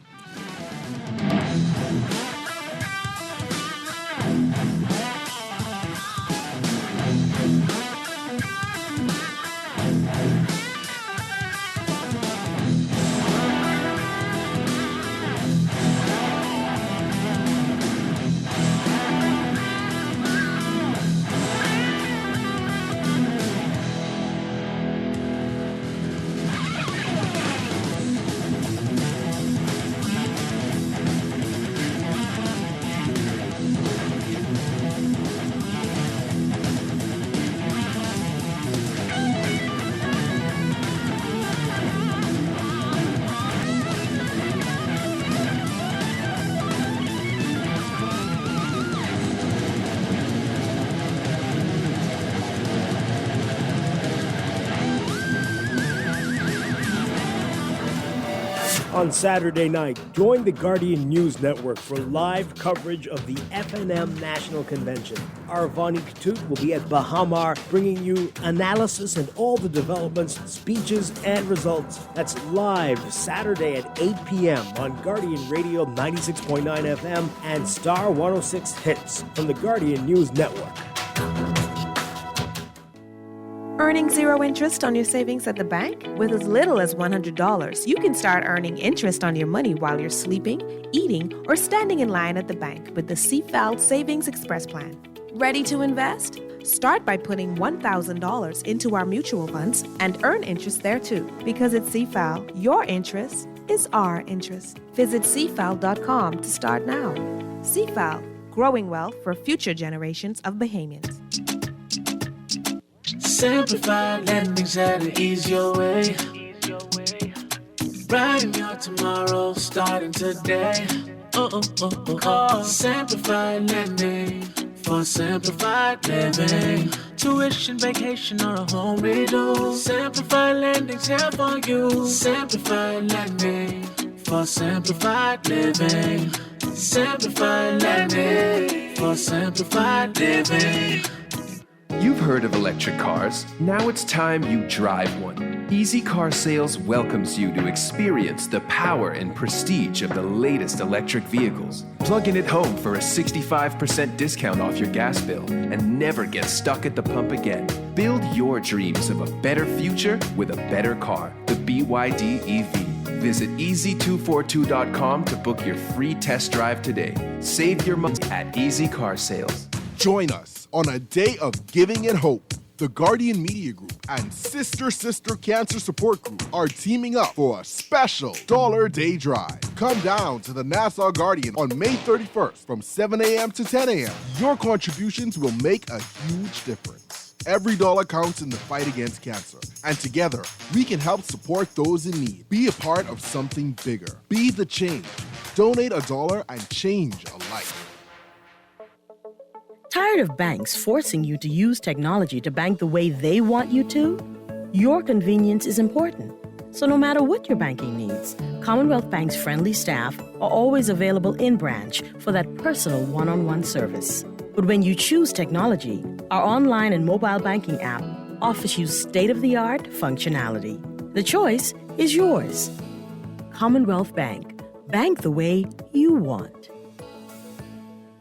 On Saturday night, join the Guardian News Network for live coverage of the FNM National Convention. Our Vani Katut will be at Bahamar, bringing you analysis and all the developments, speeches, and results. That's live Saturday at 8 p.m. on Guardian Radio 96.9 FM and Star 106 Hits from the Guardian News Network. Earning zero interest on your savings at the bank? With as little as $100, you can start earning interest on your money while you're sleeping, eating, or standing in line at the bank with the CFAL Savings Express Plan. Ready to invest? Start by putting $1,000 into our mutual funds and earn interest there too. Because at CFAL, your interest is our interest. Visit CFAL.com to start now. CFAL, growing wealth for future generations of Bahamians. Simplified lending's how to ease your way. Writing your tomorrow, starting today. Simplified lending for simplified living. Tuition, vacation, or a home redo. Simplified lending's here for you. Simplified lending for simplified living. Simplified lending for simplified living. You've heard of electric cars. Now it's time you drive one. Easy Car Sales welcomes you to experience the power and prestige of the latest electric vehicles. Plug in at home for a 65% discount off your gas bill and never get stuck at the pump again. Build your dreams of a better future with a better car, the BYD EV. Visit easy242.com to book your free test drive today. Save your money at Easy Car Sales. Join us on a day of giving and hope. The Guardian Media Group and Sister Cancer Support Group are teaming up for a special $1 Day Drive. Come down to the Nassau Guardian on May 31st from 7 a.m. to 10 a.m. Your contributions will make a huge difference. Every dollar counts in the fight against cancer. And together, we can help support those in need. Be a part of something bigger. Be the change. Donate $1 and change a life. Tired of banks forcing you to use technology to bank the way they want you to? Your convenience is important. So no matter what your banking needs, Commonwealth Bank's friendly staff are always available in branch for that personal one-on-one service. But when you choose technology, our online and mobile banking app offers you state-of-the-art functionality. The choice is yours. Commonwealth Bank. Bank the way you want.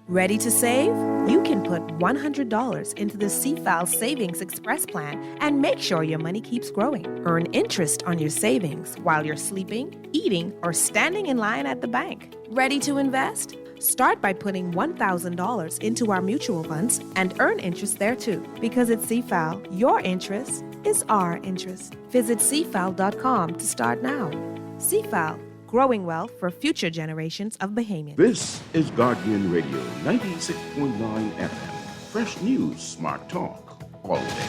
Ready to save? You can put $100 into the CFAL Savings Express Plan and make sure your money keeps growing. Earn interest on your savings while you're sleeping, eating, or standing in line at the bank. Ready to invest? Start by putting $1,000 into our mutual funds and earn interest there too. Because at CFAL, your interest is our interest. Visit CFAL.com to start now. CFAL, growing wealth for future generations of Bahamians. This is Guardian Radio 96.9 FM. Fresh news, smart talk, all day.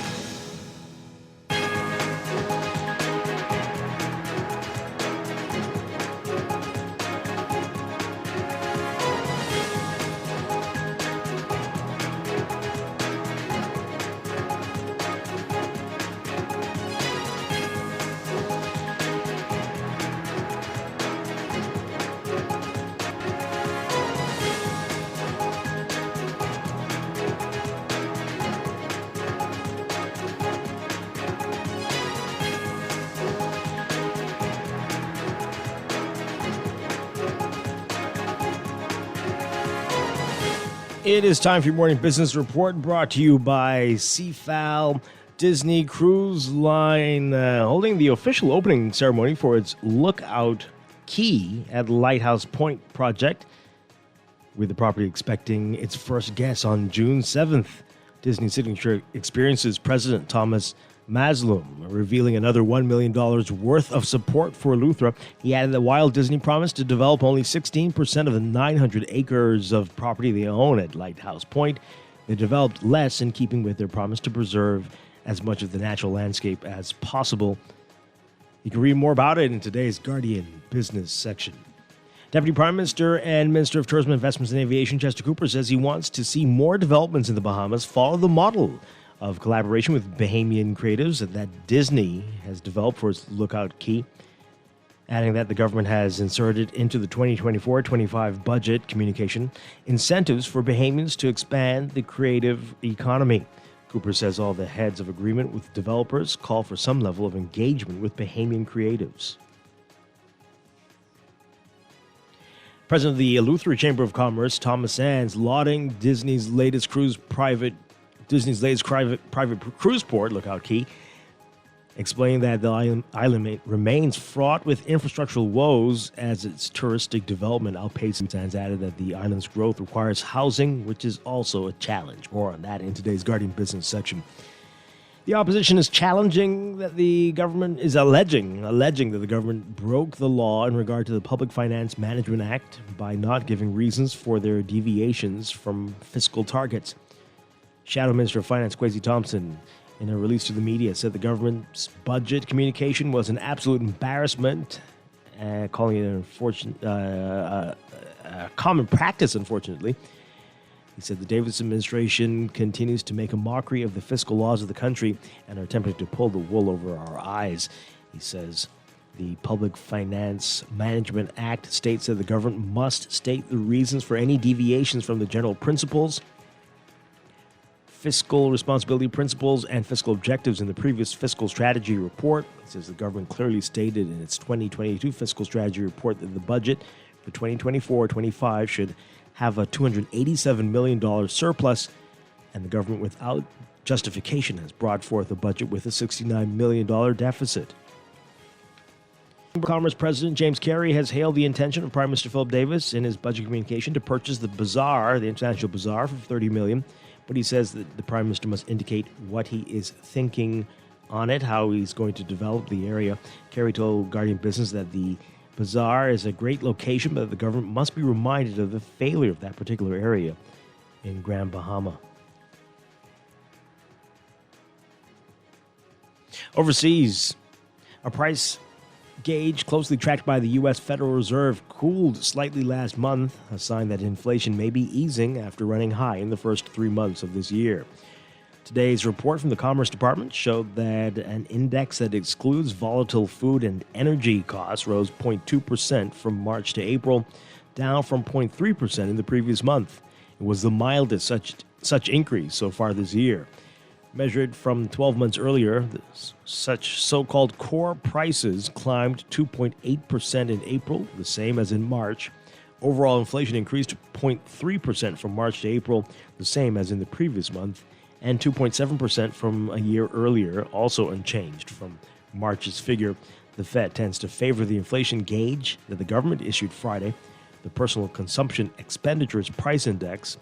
It is time for your morning business report, brought to you by CFAL. Disney Cruise Line holding the official opening ceremony for its Lookout Key at Lighthouse Point project, with the property expecting its first guests on June 7th. Disney Signature Experiences President Thomas Maslum revealing another $1 million worth of support for Luthra. He added that while Disney promised to develop only 16% of the 900 acres of property they own at Lighthouse Point, they developed less, in keeping with their promise to preserve as much of the natural landscape as possible. You can read more about it in today's Guardian Business section. Deputy Prime Minister and Minister of Tourism, Investments and Aviation Chester Cooper says he wants to see more developments in the Bahamas follow the model of collaboration with Bahamian creatives that Disney has developed for its Lookout Key. adding that the government has inserted into the 2024-25 budget communication incentives for Bahamians to expand the creative economy. Cooper says all the heads of agreement with developers call for some level of engagement with Bahamian creatives. President of the Eleuthera Chamber of Commerce, Thomas Sands, lauding Disney's latest private cruise port, Lookout Key, explaining that the island remains fraught with infrastructural woes as its touristic development outpaces. Sands added that the island's growth requires housing, which is also a challenge. More on that in today's Guardian Business section. The opposition is challenging that the government is alleging that the government broke the law in regard to the Public Finance Management Act by not giving reasons for their deviations from fiscal targets. Shadow Minister of Finance Kwesi Thompson, in a release to the media, said the government's budget communication was an absolute embarrassment, calling it a common practice, unfortunately. He said the Davis administration continues to make a mockery of the fiscal laws of the country and are attempting to pull the wool over our eyes. He says the Public Finance Management Act states that the government must state the reasons for any deviations from the general principles, fiscal responsibility principles, and fiscal objectives in the previous fiscal strategy report. It says the government clearly stated in its 2022 fiscal strategy report that the budget for 2024-25 should have a $287 million surplus, and the government without justification has brought forth a budget with a $69 million deficit. Commerce President James Carey has hailed the intention of Prime Minister Philip Davis in his budget communication to purchase the bazaar, the International Bazaar, for $30 million. But he says that the Prime Minister must indicate what he is thinking on it, how he's going to develop the area. Carey told Guardian Business that the bazaar is a great location, but the government must be reminded of the failure of that particular area in Grand Bahama. Overseas, a price gauge closely tracked by the U.S. Federal Reserve cooled slightly last month, a sign that inflation may be easing after running high in the first 3 months of this year. Today's report from the Commerce Department showed that an index that excludes volatile food and energy costs rose 0.2% from March to April, down from 0.3% in the previous month. It was the mildest such increase so far this year. Measured from 12 months earlier, such so-called core prices climbed 2.8% in April, the same as in March. Overall inflation increased 0.3% from March to April, the same as in the previous month, and 2.7% from a year earlier, also unchanged from March's figure. The Fed tends to favor the inflation gauge that the government issued Friday, the Personal Consumption Expenditures Price Index,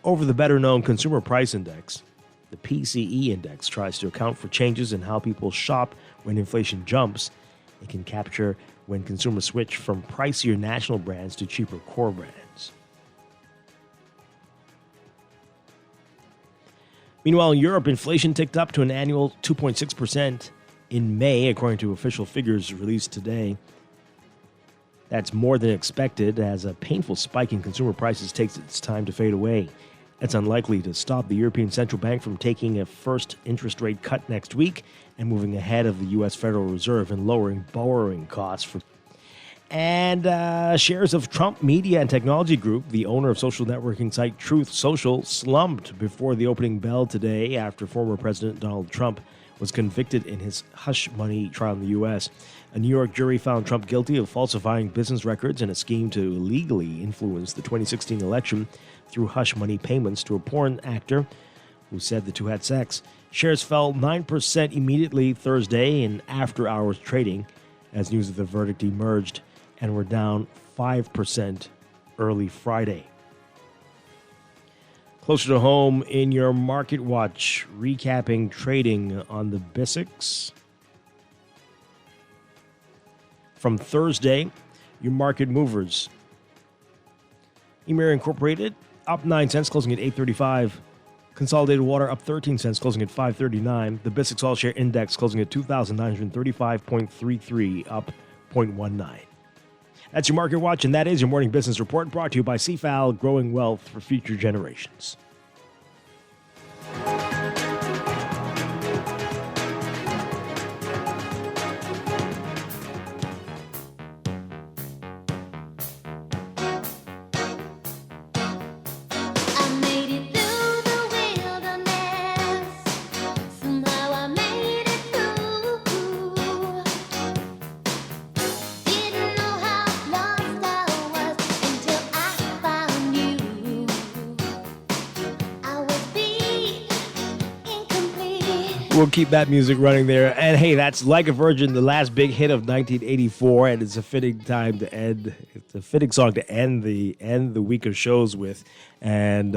over the better-known Consumer Price Index. The PCE index tries to account for changes in how people shop when inflation jumps. It can capture when consumers switch from pricier national brands to cheaper core brands. Meanwhile, in Europe, inflation ticked up to an annual 2.6% in May, according to official figures released today. That's more than expected, as a painful spike in consumer prices takes its time to fade away. It's unlikely to stop the European Central Bank from taking a first interest rate cut next week and moving ahead of the U.S. Federal Reserve and lowering borrowing costs. And shares of Trump Media and Technology Group, the owner of social networking site Truth Social, slumped before the opening bell today after former President Donald Trump was convicted in his hush money trial in the U.S. A New York jury found Trump guilty of falsifying business records in a scheme to illegally influence the 2016 election through hush money payments to a porn actor who said the two had sex. Shares fell 9% immediately Thursday in after-hours trading as news of the verdict emerged, and were down 5% early Friday. Closer to home in your Market Watch, recapping trading on the BISX. From Thursday, your market movers. Emir Incorporated up 9 cents, closing at $8.35. Consolidated Water up 13 cents, closing at $5.39. The BISX All Share Index closing at 2,935.33, up 0.19. That's your Market Watch, and that is your Morning Business Report, brought to you by CFAL, growing wealth for future generations. We'll keep that music running there. And hey, that's Like a Virgin, the last big hit of 1984, and it's a fitting time to end. It's a fitting song to end the week of shows with, and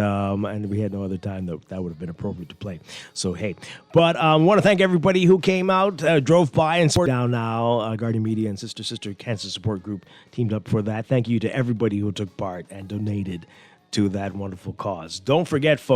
we had no other time that would have been appropriate to play. So hey, but I want to thank everybody who came out, drove by, and supported down now. Guardian Media and Sister Cancer Support Group teamed up for that. Thank you to everybody who took part and donated to that wonderful cause. Don't forget, folks.